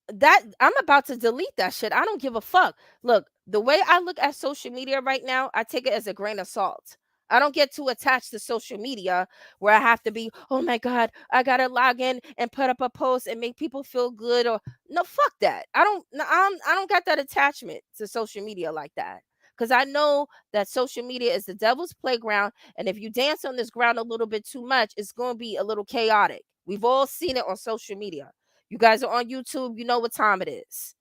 that I'm about to delete that shit. I don't give a fuck. Look, the way I look at social media right now, I take it as a grain of salt. I don't get too attached to social media where I have to be, oh my God, I gotta log in and put up a post and make people feel good. Or no, fuck that. I don't got that attachment to social media like that. Because I know that social media is the devil's playground. And if you dance on this ground a little bit too much, it's gonna be a little chaotic. We've all seen it on social media. You guys are on YouTube, you know what time it is.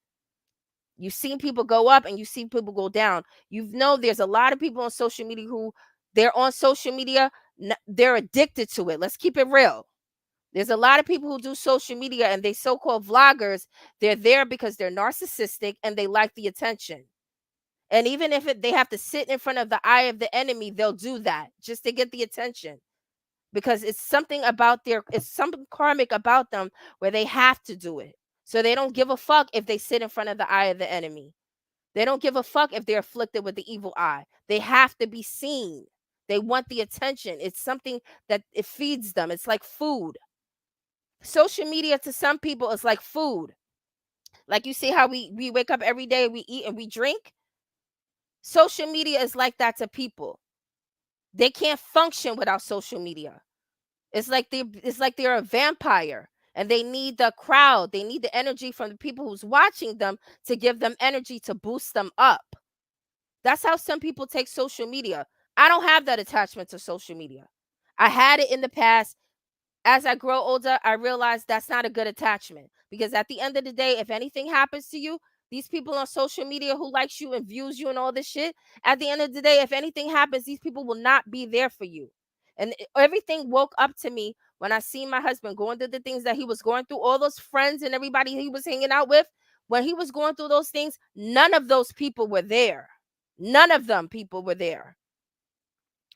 You've seen people go up and you see people go down. You know there's a lot of people on social media who they're on social media, they're addicted to it. Let's keep it real. There's a lot of people who do social media and they so-called vloggers. They're there because they're narcissistic and they like the attention. And even if they have to sit in front of the eye of the enemy, they'll do that just to get the attention because it's something about it's something karmic about them where they have to do it. So they don't give a fuck if they sit in front of the eye of the enemy. They don't give a fuck if they're afflicted with the evil eye. They have to be seen. They want the attention. It's something that it feeds them. It's like food. Social media to some people is like food. Like you see how we wake up every day, we eat and we drink. Social media is like that to people. They can't function without social media. It's like they're a vampire and they need the crowd. They need the energy from the people who's watching them to give them energy to boost them up. That's how some people take social media. I don't have that attachment to social media. I had it in the past. As I grow older, I realize that's not a good attachment because at the end of the day, if anything happens to you, these people on social media who likes you and views you and all this shit, at the end of the day, if anything happens, these people will not be there for you. And everything woke up to me when I seen my husband going through the things that he was going through, all those friends and everybody he was hanging out with. When he was going through those things, none of those people were there. None of them people were there.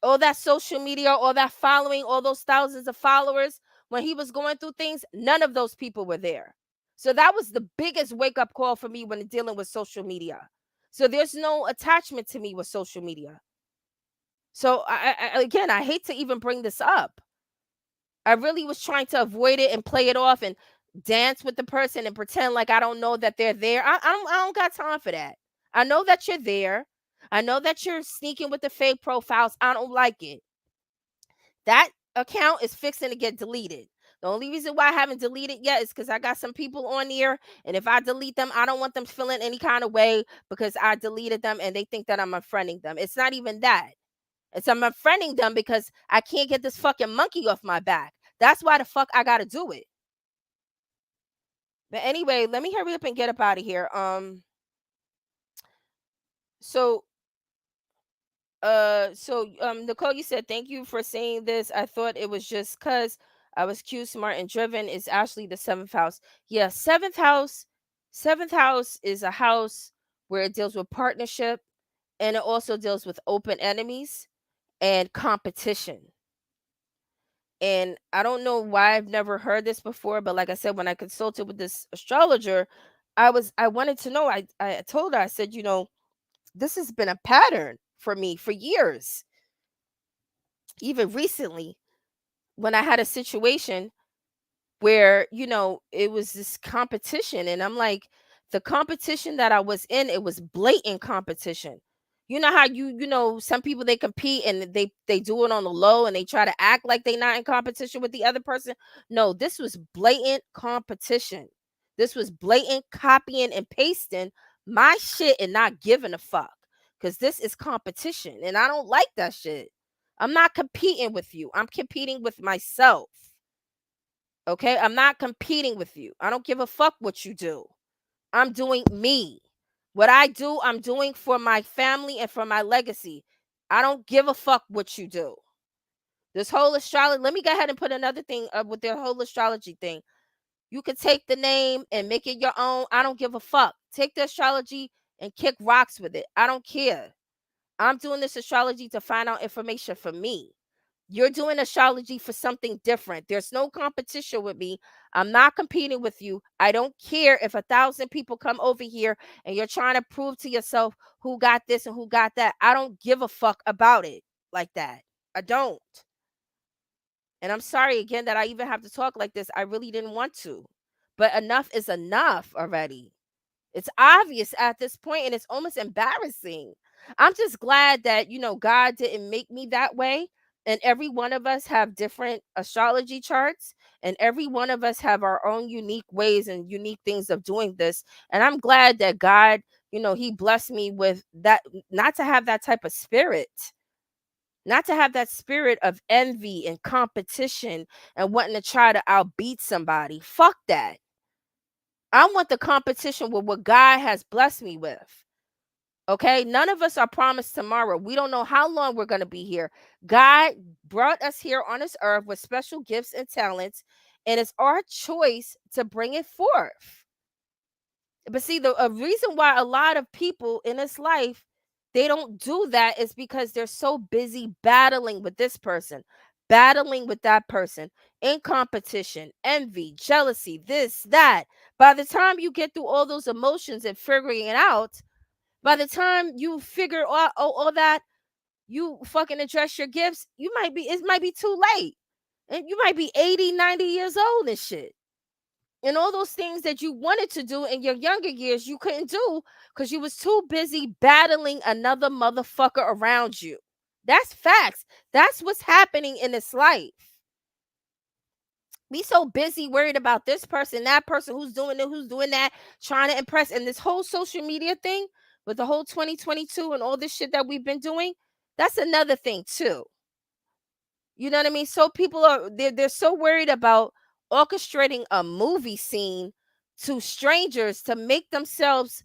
All that social media, all that following, all those thousands of followers, when he was going through things, none of those people were there. So that was the biggest wake up call for me when dealing with social media. So there's no attachment to me with social media. So again, I hate to even bring this up. I really was trying to avoid it and play it off and dance with the person and pretend like I don't know that they're there. I don't got time for that. I know that you're there. I know that you're sneaking with the fake profiles. I don't like it. That account is fixing to get deleted. The only reason why I haven't deleted yet is because I got some people on here, and if I delete them, I don't want them feeling any kind of way because I deleted them and they think that I'm unfriending them. It's not even that. It's I'm unfriending them because I can't get this fucking monkey off my back. That's why the fuck I gotta do it. But anyway, let me hurry up and get up out of here. So Nicole, you said thank you for saying this. I thought it was just because I was cute, smart, and driven. It's actually the seventh house. Yeah, seventh house is a house where it deals with partnership and it also deals with open enemies and competition. And I don't know why I've never heard this before, but like I said, when I consulted with this astrologer, I wanted to know. I told her, I said, this has been a pattern for me for years. Even recently, when I had a situation where, it was this competition, and I'm like, the competition that I was in, it was blatant competition. You know how some people they compete and they do it on the low and they try to act like they not in competition with the other person. No, this was blatant competition. This was blatant copying and pasting my shit and not giving a fuck. because this is competition and I don't like that shit. I'm not competing with you. I'm competing with myself. Okay? I'm not competing with you. I don't give a fuck what you do. I'm doing me. What I do, I'm doing for my family and for my legacy. I don't give a fuck what you do. This whole astrology, let me go ahead and put another thing up with their whole astrology thing. You could take the name and make it your own. I don't give a fuck. Take the astrology and kick rocks with it. I don't care. I'm doing this astrology to find out information for me. You're doing astrology for something different. There's no competition with me. I'm not competing with you. I don't care if 1,000 people come over here and you're trying to prove to yourself who got this and who got that. I don't give a fuck about it like that. I don't. And I'm sorry again that I even have to talk like this. I really didn't want to. But enough is enough already. It's obvious at this point and it's almost embarrassing. I'm just glad that, God didn't make me that way. And every one of us have different astrology charts, and every one of us have our own unique ways and unique things of doing this. And I'm glad that God, he blessed me with that, not to have that type of spirit, not to have that spirit of envy and competition and wanting to try to outbeat somebody. Fuck that. I want the competition with what God has blessed me with. Okay. None of us are promised tomorrow. We don't know how long we're going to be here. God brought us here on this earth with special gifts and talents, and it's our choice to bring it forth. But see, the a reason why a lot of people in this life they don't do that is because they're so busy battling with this person, battling with that person, in competition, envy, jealousy, this, that. By the time you get through all those emotions and figuring it out, by the time you figure out all that, you fucking address your gifts, it might be too late. And you might be 80, 90 years old and shit. And all those things that you wanted to do in your younger years, you couldn't do because you was too busy battling another motherfucker around you. That's facts. That's what's happening in this life. Be so busy worried about this person, that person, who's doing it, who's doing that, trying to impress. And this whole social media thing with the whole 2022 and all this shit that we've been doing, that's another thing too. You know what I mean? So people they're so worried about orchestrating a movie scene to strangers to make themselves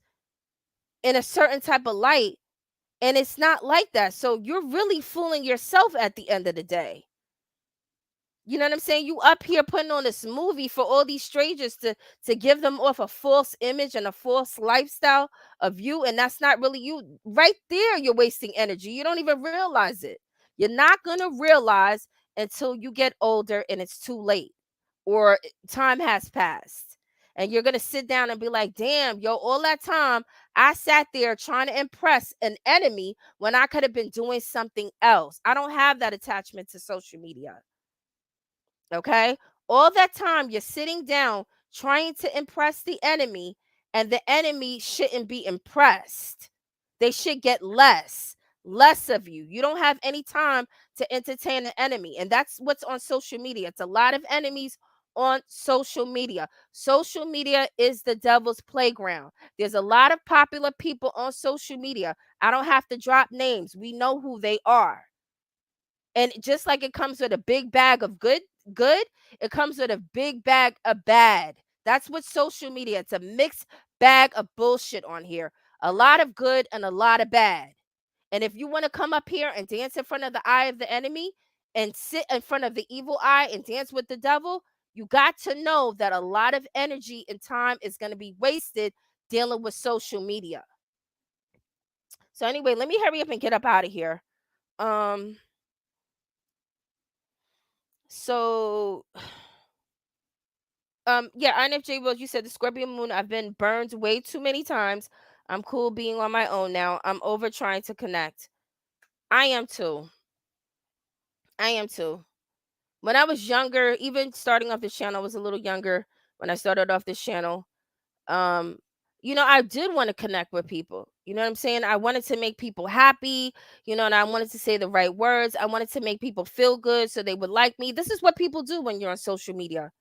in a certain type of light, and it's not like that. So you're really fooling yourself at the end of the day. You know what I'm saying? You up here putting on this movie for all these strangers to give them off a false image and a false lifestyle of you, and that's not really you. Right there, you're wasting energy. You don't even realize it. You're not gonna realize until you get older and it's too late, or time has passed, and you're gonna sit down and be like, "Damn, yo, all that time I sat there trying to impress an enemy when I could have been doing something else." I don't have that attachment to social media. Okay. All that time you're sitting down trying to impress the enemy, and the enemy shouldn't be impressed. They should get less of you. You don't have any time to entertain an enemy. And that's what's on social media. It's a lot of enemies on social media. Social media is the devil's playground. There's a lot of popular people on social media. I don't have to drop names. We know who they are. And just like it comes with a big bag of good, it comes with a big bag of bad. That's what social media. It's a mixed bag of bullshit on here. A lot of good and a lot of bad. And if you want to come up here and dance in front of the eye of the enemy and sit in front of the evil eye and dance with the devil, you got to know that a lot of energy and time is going to be wasted dealing with social media. So anyway, let me hurry up and get up out of here. Um so yeah, INFJ World, you said the Scorpio moon, I've been burned way too many times. I'm cool being on my own now. I'm over trying to connect. I am too. I am too. When I was younger, even starting off this channel, I was a little younger when I started off this channel. Um, I did want to connect with people. You know what I'm saying? I wanted to make people happy, and I wanted to say the right words. I wanted to make people feel good so they would like me. This is what people do when you're on social media.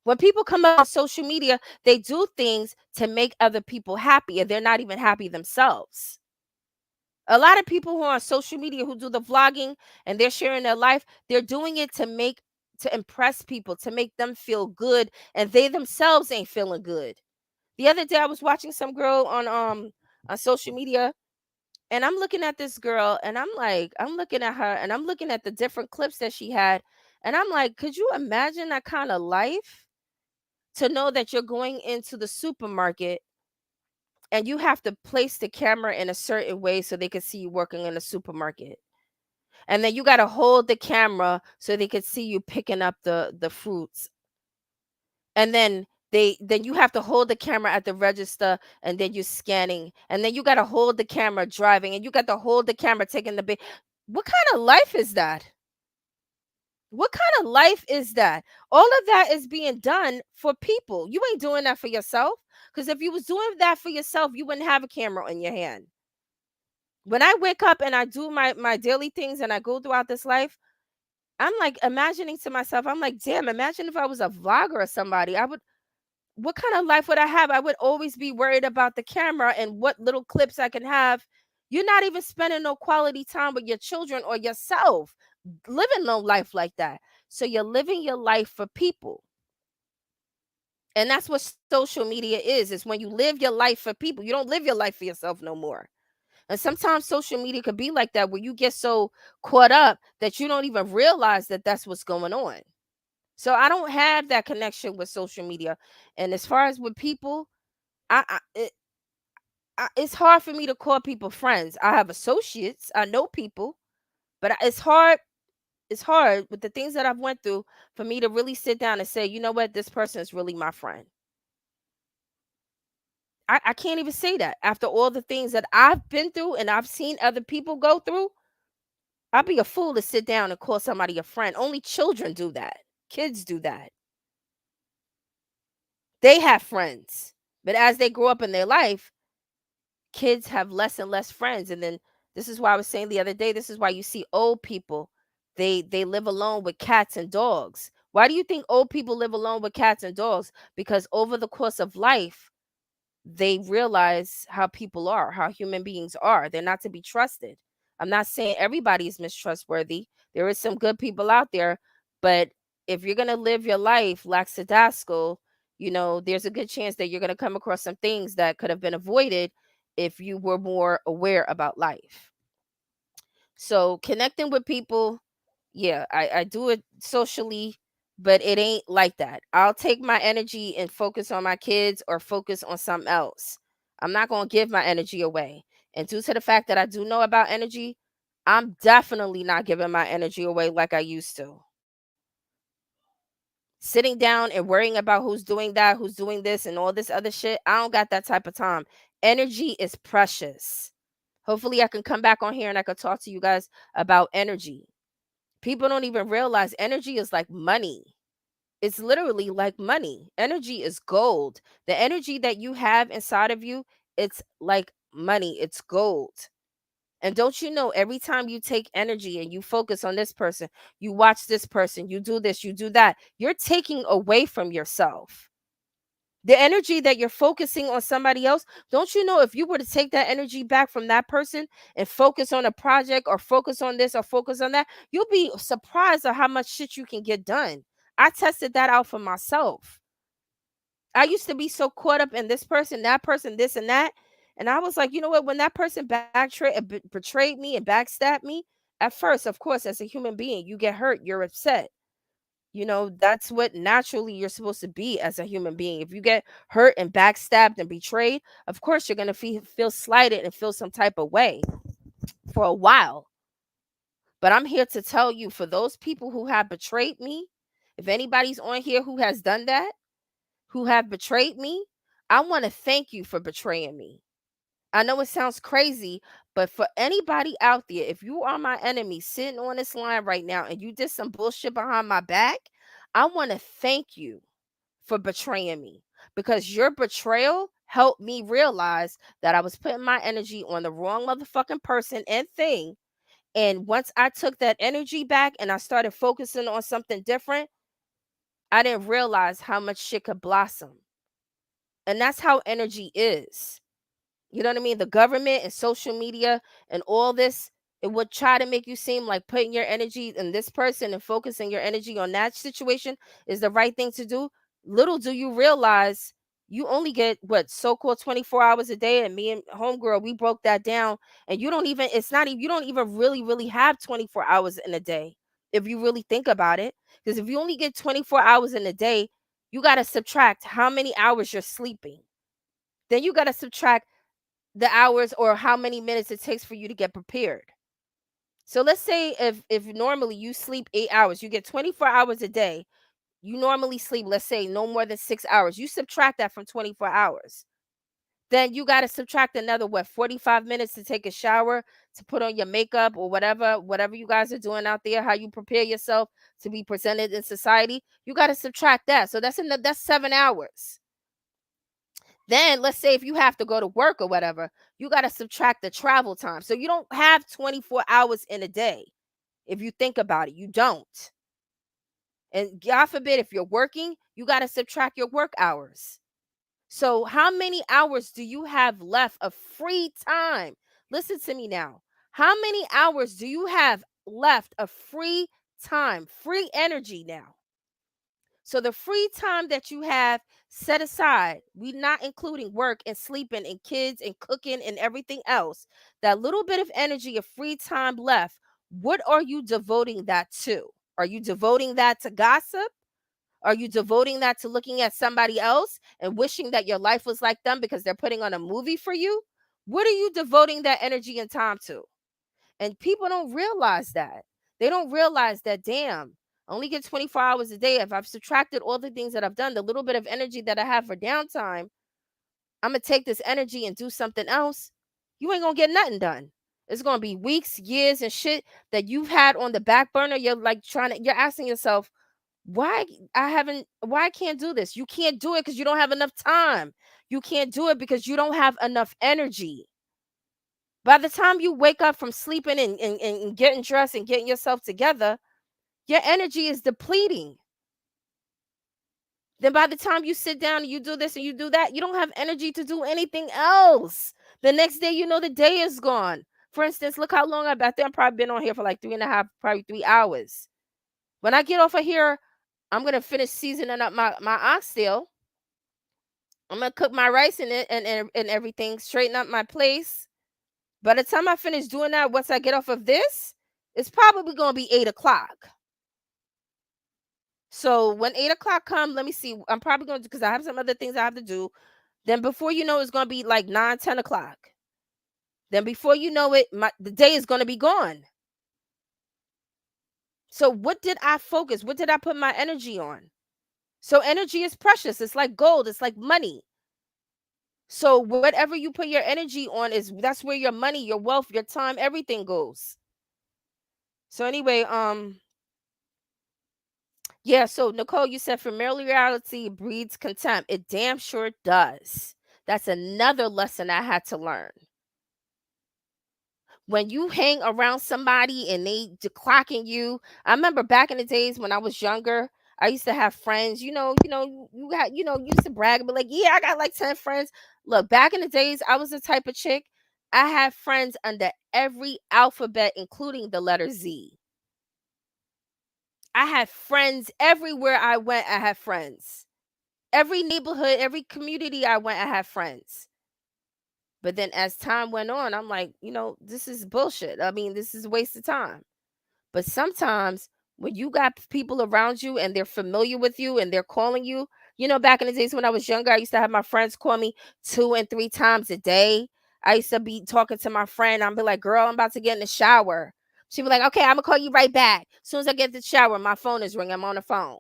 When people come out on social media, they do things to make other people happy, and they're not even happy themselves. A lot of people who are on social media who do the vlogging and they're sharing their life, they're doing it to impress people, to make them feel good, and they themselves ain't feeling good. The other day I was watching some girl on social media, and I'm looking at this girl and I'm like, I'm looking at her and I'm looking at the different clips that she had, and I'm like, could you imagine that kind of life? To know that you're going into the supermarket and you have to place the camera in a certain way so they can see you working in the supermarket. And then you got to hold the camera so they could see you picking up the fruits. And then you have to hold the camera at the register, and then you're scanning, and then you got to hold the camera driving, and you got to hold the camera taking the big. What kind of life is that? What kind of life is that? All of that is being done for people. You ain't doing that for yourself. Because if you was doing that for yourself, you wouldn't have a camera in your hand. When I wake up and I do my daily things and I go throughout this life, I'm like imagining to myself, I'm like, damn, imagine if I was a vlogger or somebody. I would What kind of life would I have? I would always be worried about the camera and what little clips I can have. You're not even spending no quality time with your children or yourself living no life like that. So you're living your life for people. And that's what social media is when you live your life for people. You don't live your life for yourself no more. And sometimes social media could be like that where you get so caught up that you don't even realize that that's what's going on. So I don't have that connection with social media. And as far as with people, it's hard for me to call people friends. I have associates, I know people, but it's hard. It's hard with the things that I've went through for me to really sit down and say, you know what, this person is really my friend. I can't even say that after all the things that I've been through and I've seen other people go through. I'd be a fool to sit down and call somebody a friend. Only children do that. Kids do that. They have friends. But as they grow up in their life, kids have less and less friends. And then this is why I was saying the other day, this is why you see old people, they live alone with cats and dogs. Why do you think old people live alone with cats and dogs? Because over the course of life, they realize how people are, how human beings are. They're not to be trusted. I'm not saying everybody is mistrustworthy. There is some good people out there, but if you're gonna live your life lackadaisical, there's a good chance that you're gonna come across some things that could have been avoided if you were more aware about life. So connecting with people, yeah, I do it socially, but it ain't like that. I'll take my energy and focus on my kids or focus on something else. I'm not going to give my energy away. And due to the fact that I do know about energy, I'm definitely not giving my energy away like I used to. Sitting down and worrying about who's doing that, who's doing this, and all this other shit, I don't got that type of time. Energy is precious. Hopefully, I can come back on here and I can talk to you guys about energy. People don't even realize energy is like money. It's literally like money. Energy is gold. The energy that you have inside of you, it's like money. It's gold. And don't you know, every time you take energy and you focus on this person, you watch this person, you do this, you do that, you're taking away from yourself. The energy that you're focusing on somebody else, don't you know if you were to take that energy back from that person and focus on a project or focus on this or focus on that, you'll be surprised at how much shit you can get done. I tested that out for myself. I used to be so caught up in that person, this and that. And I was like, you know what? When that person betrayed me and backstabbed me, at first, of course, as a human being, you get hurt, you're upset. That's what naturally you're supposed to be as a human being. If you get hurt and backstabbed and betrayed, of course you're going to feel slighted and feel some type of way for a while. But I'm here to tell you, for those people who have betrayed me, if anybody's on here who has done that, who have betrayed me, I want to thank you for betraying me. I know it sounds crazy, but for anybody out there, if you are my enemy sitting on this line right now and you did some bullshit behind my back, I want to thank you for betraying me, because your betrayal helped me realize that I was putting my energy on the wrong motherfucking person and thing. And once I took that energy back and I started focusing on something different, I didn't realize how much shit could blossom. And that's how energy is. You know what I mean? The government and social media and all this, it would try to make you seem like putting your energy in this person and focusing your energy on that situation is the right thing to do. Little do you realize you only get what so-called 24 hours a day. And me and homegirl, we broke that down. And you don't even, it's not even, you don't even really have 24 hours in a day if you really think about it. Because if you only get 24 hours in a day, you got to subtract how many hours you're sleeping. Then you got to subtract the hours or how many minutes it takes for you to get prepared. So let's say if normally you sleep 8 hours, you get 24 hours a day. You normally sleep, let's say, no more than 6 hours. You subtract that from 24 hours. Then you got to subtract another what, 45 minutes to take a shower, to put on your makeup or whatever you guys are doing out there, how you prepare yourself to be presented in society. You got to subtract that. So that's 7 hours. Then let's say if you have to go to work or whatever, you got to subtract the travel time. So you don't have 24 hours in a day. If you think about it, you don't. And God forbid, if you're working, you got to subtract your work hours. So how many hours do you have left of free time? Listen to me now. How many hours do you have left of free time, free energy now? So the free time that you have set aside, we not including work and sleeping and kids and cooking and everything else, that little bit of energy of free time left, what are you devoting that to? Are you devoting that to gossip? Are you devoting that to looking at somebody else and wishing that your life was like them because they're putting on a movie for you? What are you devoting that energy and time to? And people don't realize that. They don't realize that, damn, I only get 24 hours a day. If I've subtracted all the things that I've done, the little bit of energy that I have for downtime, I'm going to take this energy and do something else. You ain't going to get nothing done. It's going to be weeks, years, and shit that you've had on the back burner. You're like you're asking yourself, why I can't do this? You can't do it because you don't have enough time. You can't do it because you don't have enough energy. By the time you wake up from sleeping and getting dressed and getting yourself together, your energy is depleting. Then by the time you sit down and you do this and you do that, you don't have energy to do anything else. The next day, the day is gone. For instance, look how long I think I've probably been on here for like 3.5, probably 3 hours. When I get off of here, I'm gonna finish seasoning up my oxtail. I'm gonna cook my rice in it and everything, straighten up my place. By the time I finish doing that, once I get off of this, it's probably gonna be 8 o'clock. So when 8 o'clock comes, let me see. I'm probably going to, because I have some other things I have to do. Then before you know, it's gonna be like 9, 10 o'clock. Then before you know it, the day is gonna be gone. So what did I focus? What did I put my energy on? So energy is precious. It's like gold. It's like money. So whatever you put your energy on that's where your money, your wealth, your time, everything goes. So anyway, yeah, so Nicole, you said familiarity breeds contempt. It damn sure does. That's another lesson I had to learn. When you hang around somebody and they clocking you, I remember back in the days when I was younger, I used to have friends, you used to brag, but like, yeah, I got like 10 friends. Look, back in the days, I was the type of chick, I had friends under every alphabet, including the letter Z. I had friends everywhere I went, I had friends. Every neighborhood, every community I went, I had friends. But then as time went on, I'm like, this is bullshit. I mean, this is a waste of time. But sometimes when you got people around you and they're familiar with you and they're calling you, back in the days when I was younger, I used to have my friends call me 2 and 3 times a day. I used to be talking to my friend. I'd be like, girl, I'm about to get in the shower. She'd be like, okay, I'm going to call you right back. As soon as I get to the shower, my phone is ringing. I'm on the phone.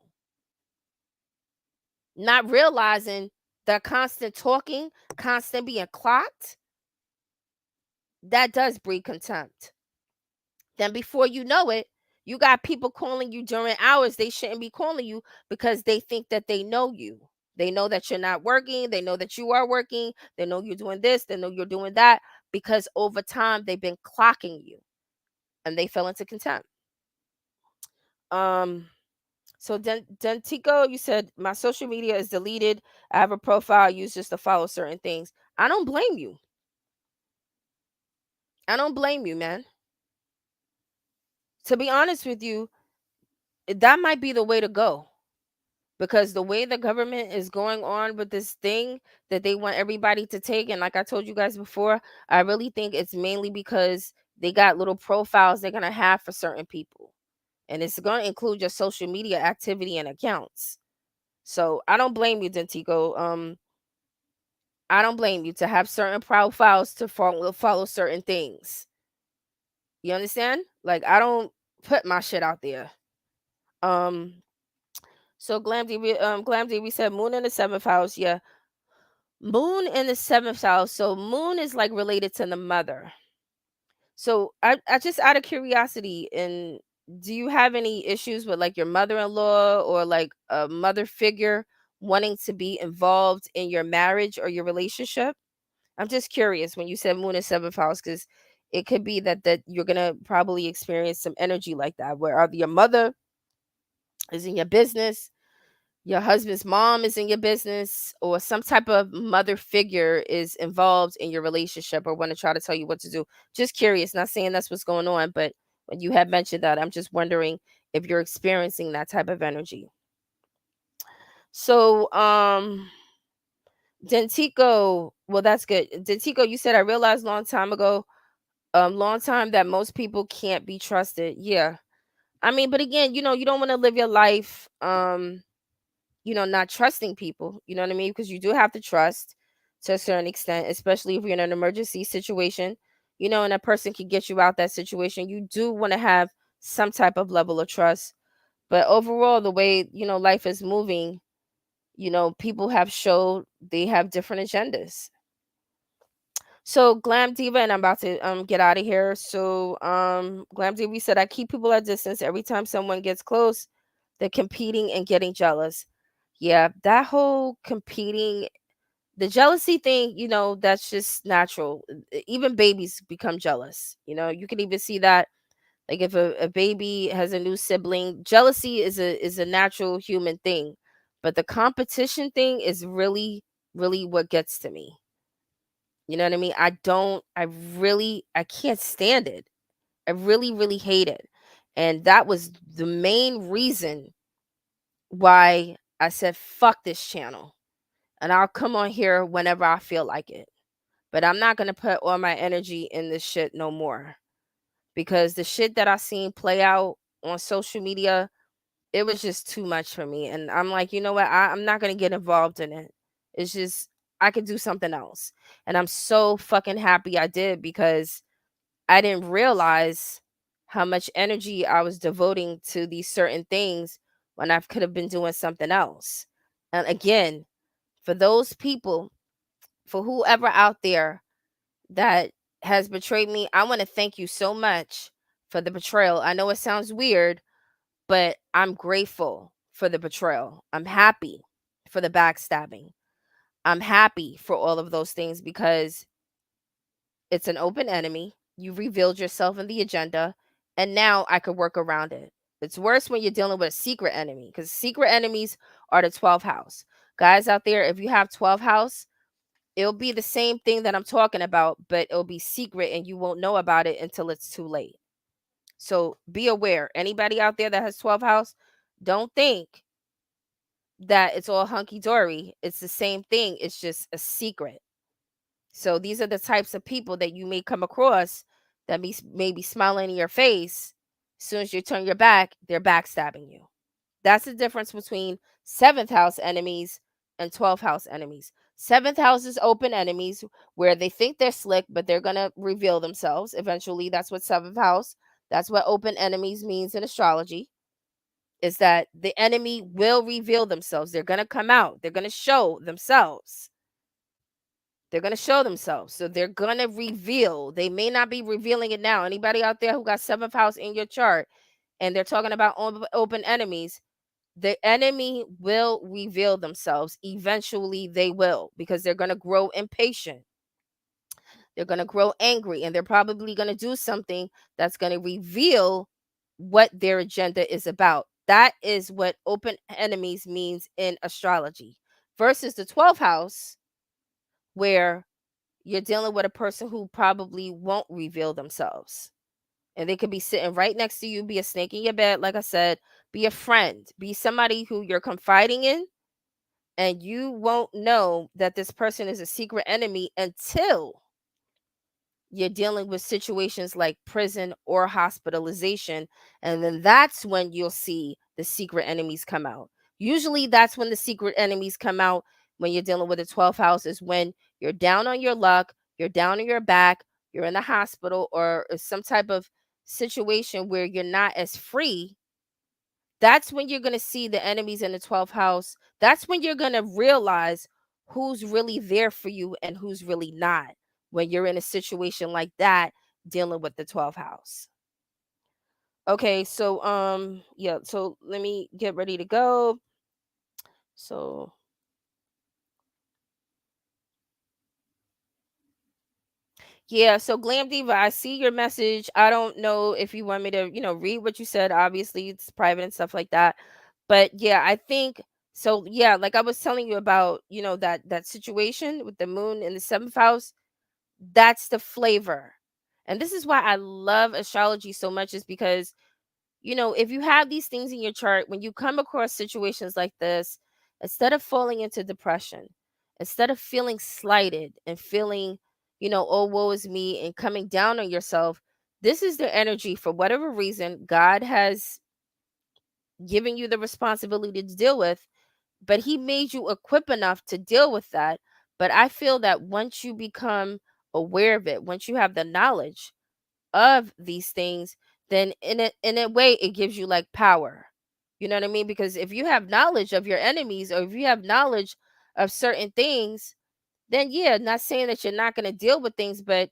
Not realizing that constant talking, constant being clocked, that does breed contempt. Then before you know it, you got people calling you during hours they shouldn't be calling you because they think that they know you. They know that you're not working. They know that you are working. They know you're doing this. They know you're doing that because over time they've been clocking you and they fell into contempt. So Dentico, you said my social media is deleted. I have a profile I use just to follow certain things. I don't blame you. I don't blame you, man. To be honest with you, that might be the way to go, because the way the government is going on with this thing that they want everybody to take, and like I told you guys before, I really think it's mainly because they got little profiles they're going to have for certain people, and it's going to include your social media activity and accounts. So I don't blame you, Dentico. I don't blame you to have certain profiles to follow certain things. You understand? Like, I don't put my shit out there. Um so Glam D, we said moon in the seventh house. Yeah. Moon in the seventh house. So moon is like related to the mother. So I just out of curiosity, and do you have any issues with like your mother-in-law or like a mother figure wanting to be involved in your marriage or your relationship? I'm just curious when you said moon in seventh house, because it could be that you're gonna probably experience some energy like that, where either your mother is in your business, your husband's mom is in your business, or some type of mother figure is involved in your relationship or want to try to tell you what to do. Just curious, not saying that's what's going on, but when you have mentioned that, I'm just wondering if you're experiencing that type of energy. So, Dentico, well, that's good. Dentico, you said I realized long time ago, long time, that most people can't be trusted. Yeah. I mean, but again, you don't want to live your life not trusting people, you know what I mean? Because you do have to trust to a certain extent, especially if you're in an emergency situation, and a person can get you out that situation. You do want to have some type of level of trust. But overall, the way, life is moving, people have showed they have different agendas. So Glam Diva, and I'm about to get out of here. So Glam Diva, we said I keep people at distance. Every time someone gets close, they're competing and getting jealous. Yeah, that whole competing, the jealousy thing, that's just natural. Even babies become jealous. You can even see that, like if a baby has a new sibling, jealousy is a natural human thing. But the competition thing is really, really what gets to me. You know what I mean? I can't stand it. I really, really hate it. And that was the main reason why I said, fuck this channel. And I'll come on here whenever I feel like it. But I'm not going to put all my energy in this shit no more. Because the shit that I seen play out on social media, it was just too much for me. And I'm like, you know what? I'm not going to get involved in it. It's just, I could do something else. And I'm so fucking happy I did, because I didn't realize how much energy I was devoting to these certain things when I could have been doing something else. And again, for those people, for whoever out there that has betrayed me, I want to thank you so much for the betrayal. I know it sounds weird, but I'm grateful for the betrayal. I'm happy for the backstabbing. I'm happy for all of those things, because it's an open enemy. You revealed yourself in the agenda, and now I could work around it. It's worse when you're dealing with a secret enemy, because secret enemies are the 12th house. Guys out there, if you have 12th house, it'll be the same thing that I'm talking about, but it'll be secret and you won't know about it until it's too late. So be aware. Anybody out there that has 12th house, don't think that it's all hunky dory. It's the same thing. It's just a secret. So these are the types of people that you may come across that may be smiling in your face. As soon as you turn your back, they're backstabbing you. That's the difference between seventh house enemies and 12th house enemies. Seventh house is open enemies, where they think they're slick, but they're going to reveal themselves. Eventually, that's what seventh house, that's what open enemies means in astrology, is that the enemy will reveal themselves. They're going to come out, they're going to show themselves. They're going to show themselves. So they're going to reveal. They may not be revealing it now. Anybody out there who got seventh house in your chart and they're talking about open enemies, the enemy will reveal themselves. Eventually, they will, because they're going to grow impatient. They're going to grow angry, and they're probably going to do something that's going to reveal what their agenda is about. That is what open enemies means in astrology, versus the 12th house, where you're dealing with a person who probably won't reveal themselves. And they could be sitting right next to you, be a snake in your bed, like I said, be a friend, be somebody who you're confiding in, and you won't know that this person is a secret enemy until you're dealing with situations like prison or hospitalization. And then that's when you'll see the secret enemies come out. Usually, that's when the secret enemies come out when you're dealing with the 12th house, is when you're down on your luck, you're down on your back, you're in the hospital, or some type of situation where you're not as free. That's when you're going to see the enemies in the 12th house. That's when you're going to realize who's really there for you and who's really not, when you're in a situation like that dealing with the 12th house. Okay, so yeah, so let me get ready to go. So yeah, so Glam Diva, I see your message. I don't know if you want me to, read what you said. Obviously, it's private and stuff like that. But yeah, I think so. Yeah, like I was telling you about, that situation with the moon in the seventh house. That's the flavor. And this is why I love astrology so much, is because if you have these things in your chart, when you come across situations like this, instead of falling into depression, instead of feeling slighted and feeling, oh, woe is me, and coming down on yourself, this is the energy. For whatever reason, God has given you the responsibility to deal with, but He made you equipped enough to deal with that. But I feel that once you become aware of it, once you have the knowledge of these things, then in a way it gives you like power. You know what I mean? Because if you have knowledge of your enemies, or if you have knowledge of certain things, then yeah, not saying that you're not going to deal with things, but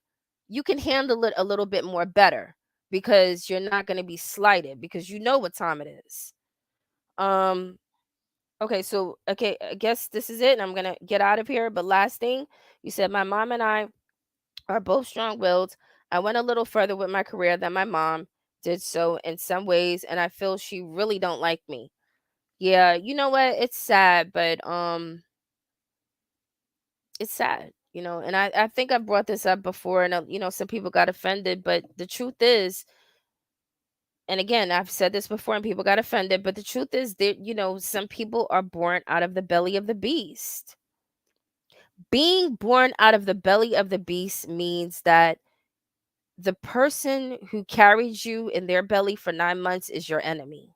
you can handle it a little bit more better, because you're not going to be slighted, because you know what time it is. Um okay, so okay, I guess this is it, and I'm going to get out of here. But last thing, you said my mom and I are both strong willed. I went a little further with my career than my mom did so in some ways, and I feel she really don't like me. Yeah, you know what? It's sad, but it's sad, and I think I brought this up before, and some people got offended, but the truth is, and again, I've said this before and people got offended, but the truth is that, some people are born out of the belly of the beast. Being born out of the belly of the beast means that the person who carried you in their belly for 9 months is your enemy.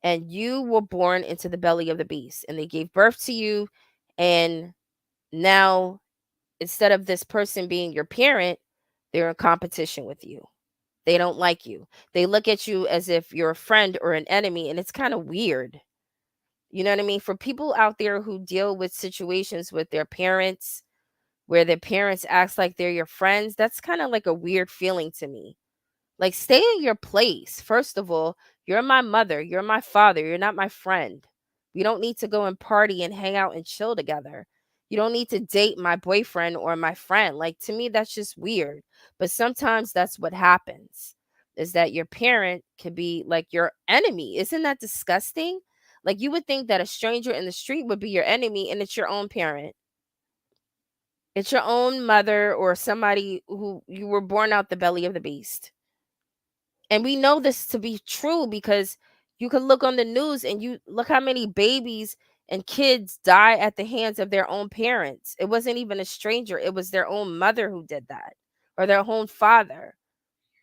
And you were born into the belly of the beast, and they gave birth to you. And now, instead of this person being your parent, they're in competition with you. They don't like you. They look at you as if you're a friend or an enemy. And it's kind of weird. You know what I mean? For people out there who deal with situations with their parents, where their parents act like they're your friends, that's kind of like a weird feeling to me. Like, stay in your place. First of all, you're my mother, you're my father, you're not my friend. We don't need to go and party and hang out and chill together. You don't need to date my boyfriend or my friend. Like, to me, that's just weird. But sometimes that's what happens, is that your parent could be like your enemy. Isn't that disgusting? Like, you would think that a stranger in the street would be your enemy, and it's your own parent. It's your own mother, or somebody who you were born out the belly of the beast. And we know this to be true, because you can look on the news and you look how many babies and kids die at the hands of their own parents. It wasn't even a stranger, it was their own mother who did that, or their own father.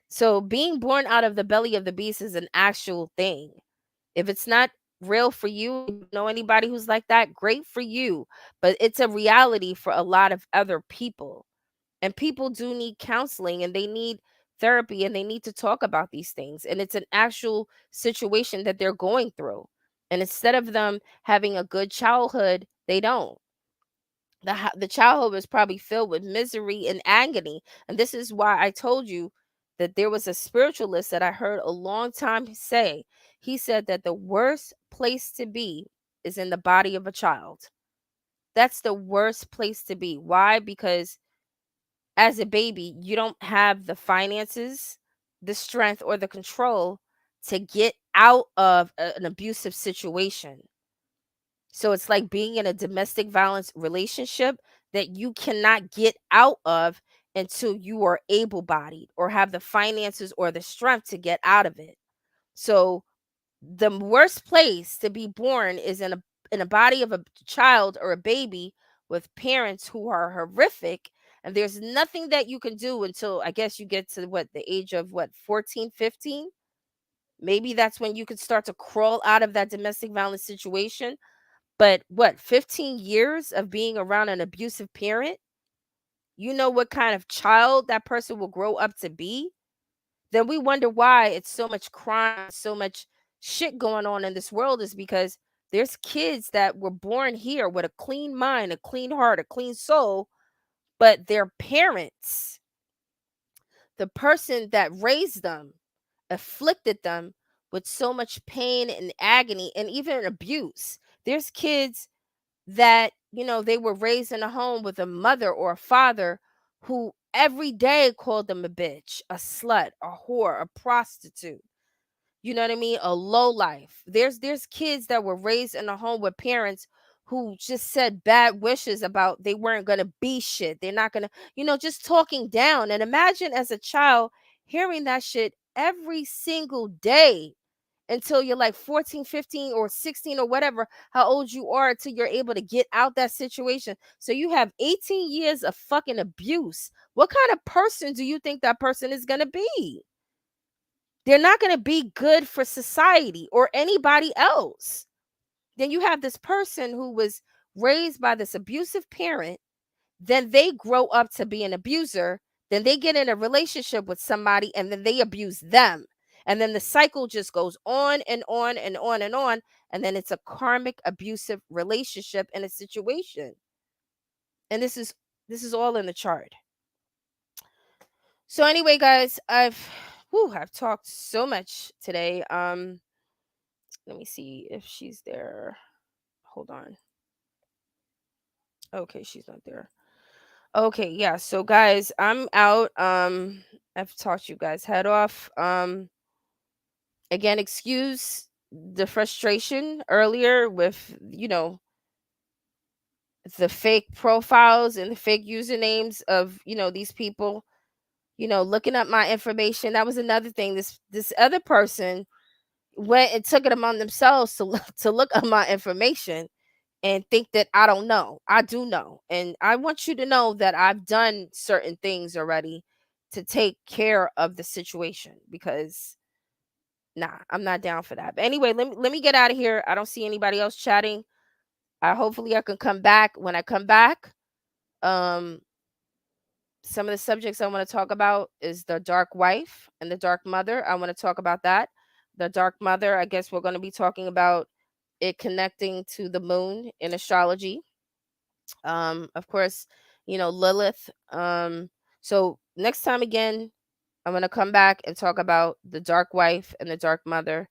So being born out of the belly of the beast is an actual thing. If it's not real for you, you know anybody who's like that, great for you. But it's a reality for a lot of other people. And people do need counseling, and they need therapy, and they need to talk about these things. And it's an actual situation that they're going through. And instead of them having a good childhood, they don't. The childhood was probably filled with misery and agony. And this is why I told you that there was a spiritualist that I heard a long time say. He said that the worst place to be is in the body of a child. That's the worst place to be. Why? Because as a baby, you don't have the finances, the strength, or the control to get out of an abusive situation. So it's like being in a domestic violence relationship. that you cannot get out of until you are able bodied or have the finances or the strength to get out of it. So the worst place to be born is in a body of a child or a baby with parents who are horrific, and there's nothing that you can do until I guess you get to what the age of what 14, 15. Maybe that's when you could start to crawl out of that domestic violence situation. But what, 15 years of being around an abusive parent, you know what kind of child that person will grow up to be? Then we wonder why it's so much crime, so much shit going on in this world is because there's kids that were born here with a clean mind, a clean heart, a clean soul, but their parents, the person that raised them, afflicted them with so much pain and agony and even abuse. There's kids that, they were raised in a home with a mother or a father who every day called them a bitch, a slut, a whore, a prostitute. You know what I mean? A low life. There's kids that were raised in a home with parents who just said bad wishes about they weren't going to be shit. They're not going to, just talking down. And imagine as a child hearing that shit every single day until you're like 14, 15 or 16 or whatever, how old you are until you're able to get out that situation. So you have 18 years of fucking abuse. What kind of person do you think that person is going to be? They're not going to be good for society or anybody else. Then you have this person who was raised by this abusive parent, then they grow up to be an abuser, then they get in a relationship with somebody and then they abuse them. And then the cycle just goes on and on and on and on. And then it's a karmic abusive relationship and a situation. And this is all in the chart. So anyway, guys, I've talked so much today. Let me see if she's there. Hold on. Okay, she's not there. Okay, yeah. So guys, I'm out. I've talked you guys head off. Again, excuse the frustration earlier with, the fake profiles and the fake usernames of, these people, looking up my information. That was another thing. This other person went and took it among themselves to to look up my information and think that I don't know. I do know. And I want you to know that I've done certain things already to take care of the situation because nah, I'm not down for that. But anyway, let me get out of here. I don't see anybody else chatting. Hopefully I can come back. When I come back, um some of the subjects I want to talk about is the dark wife and the dark mother. I want to talk about that. The dark mother, I guess we're going to be talking about it connecting to the moon in astrology. Of course, Lilith. So next time again, I'm going to come back and talk about the dark wife and the dark mother,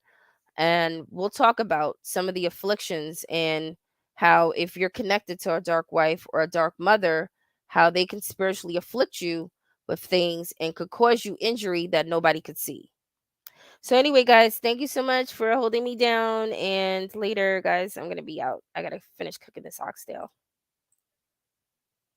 and we'll talk about some of the afflictions and how if you're connected to a dark wife or a dark mother, how they can spiritually afflict you with things and could cause you injury that nobody could see. So anyway, guys, thank you so much for holding me down, and later, guys, I'm going to be out. I got to finish cooking this oxtail.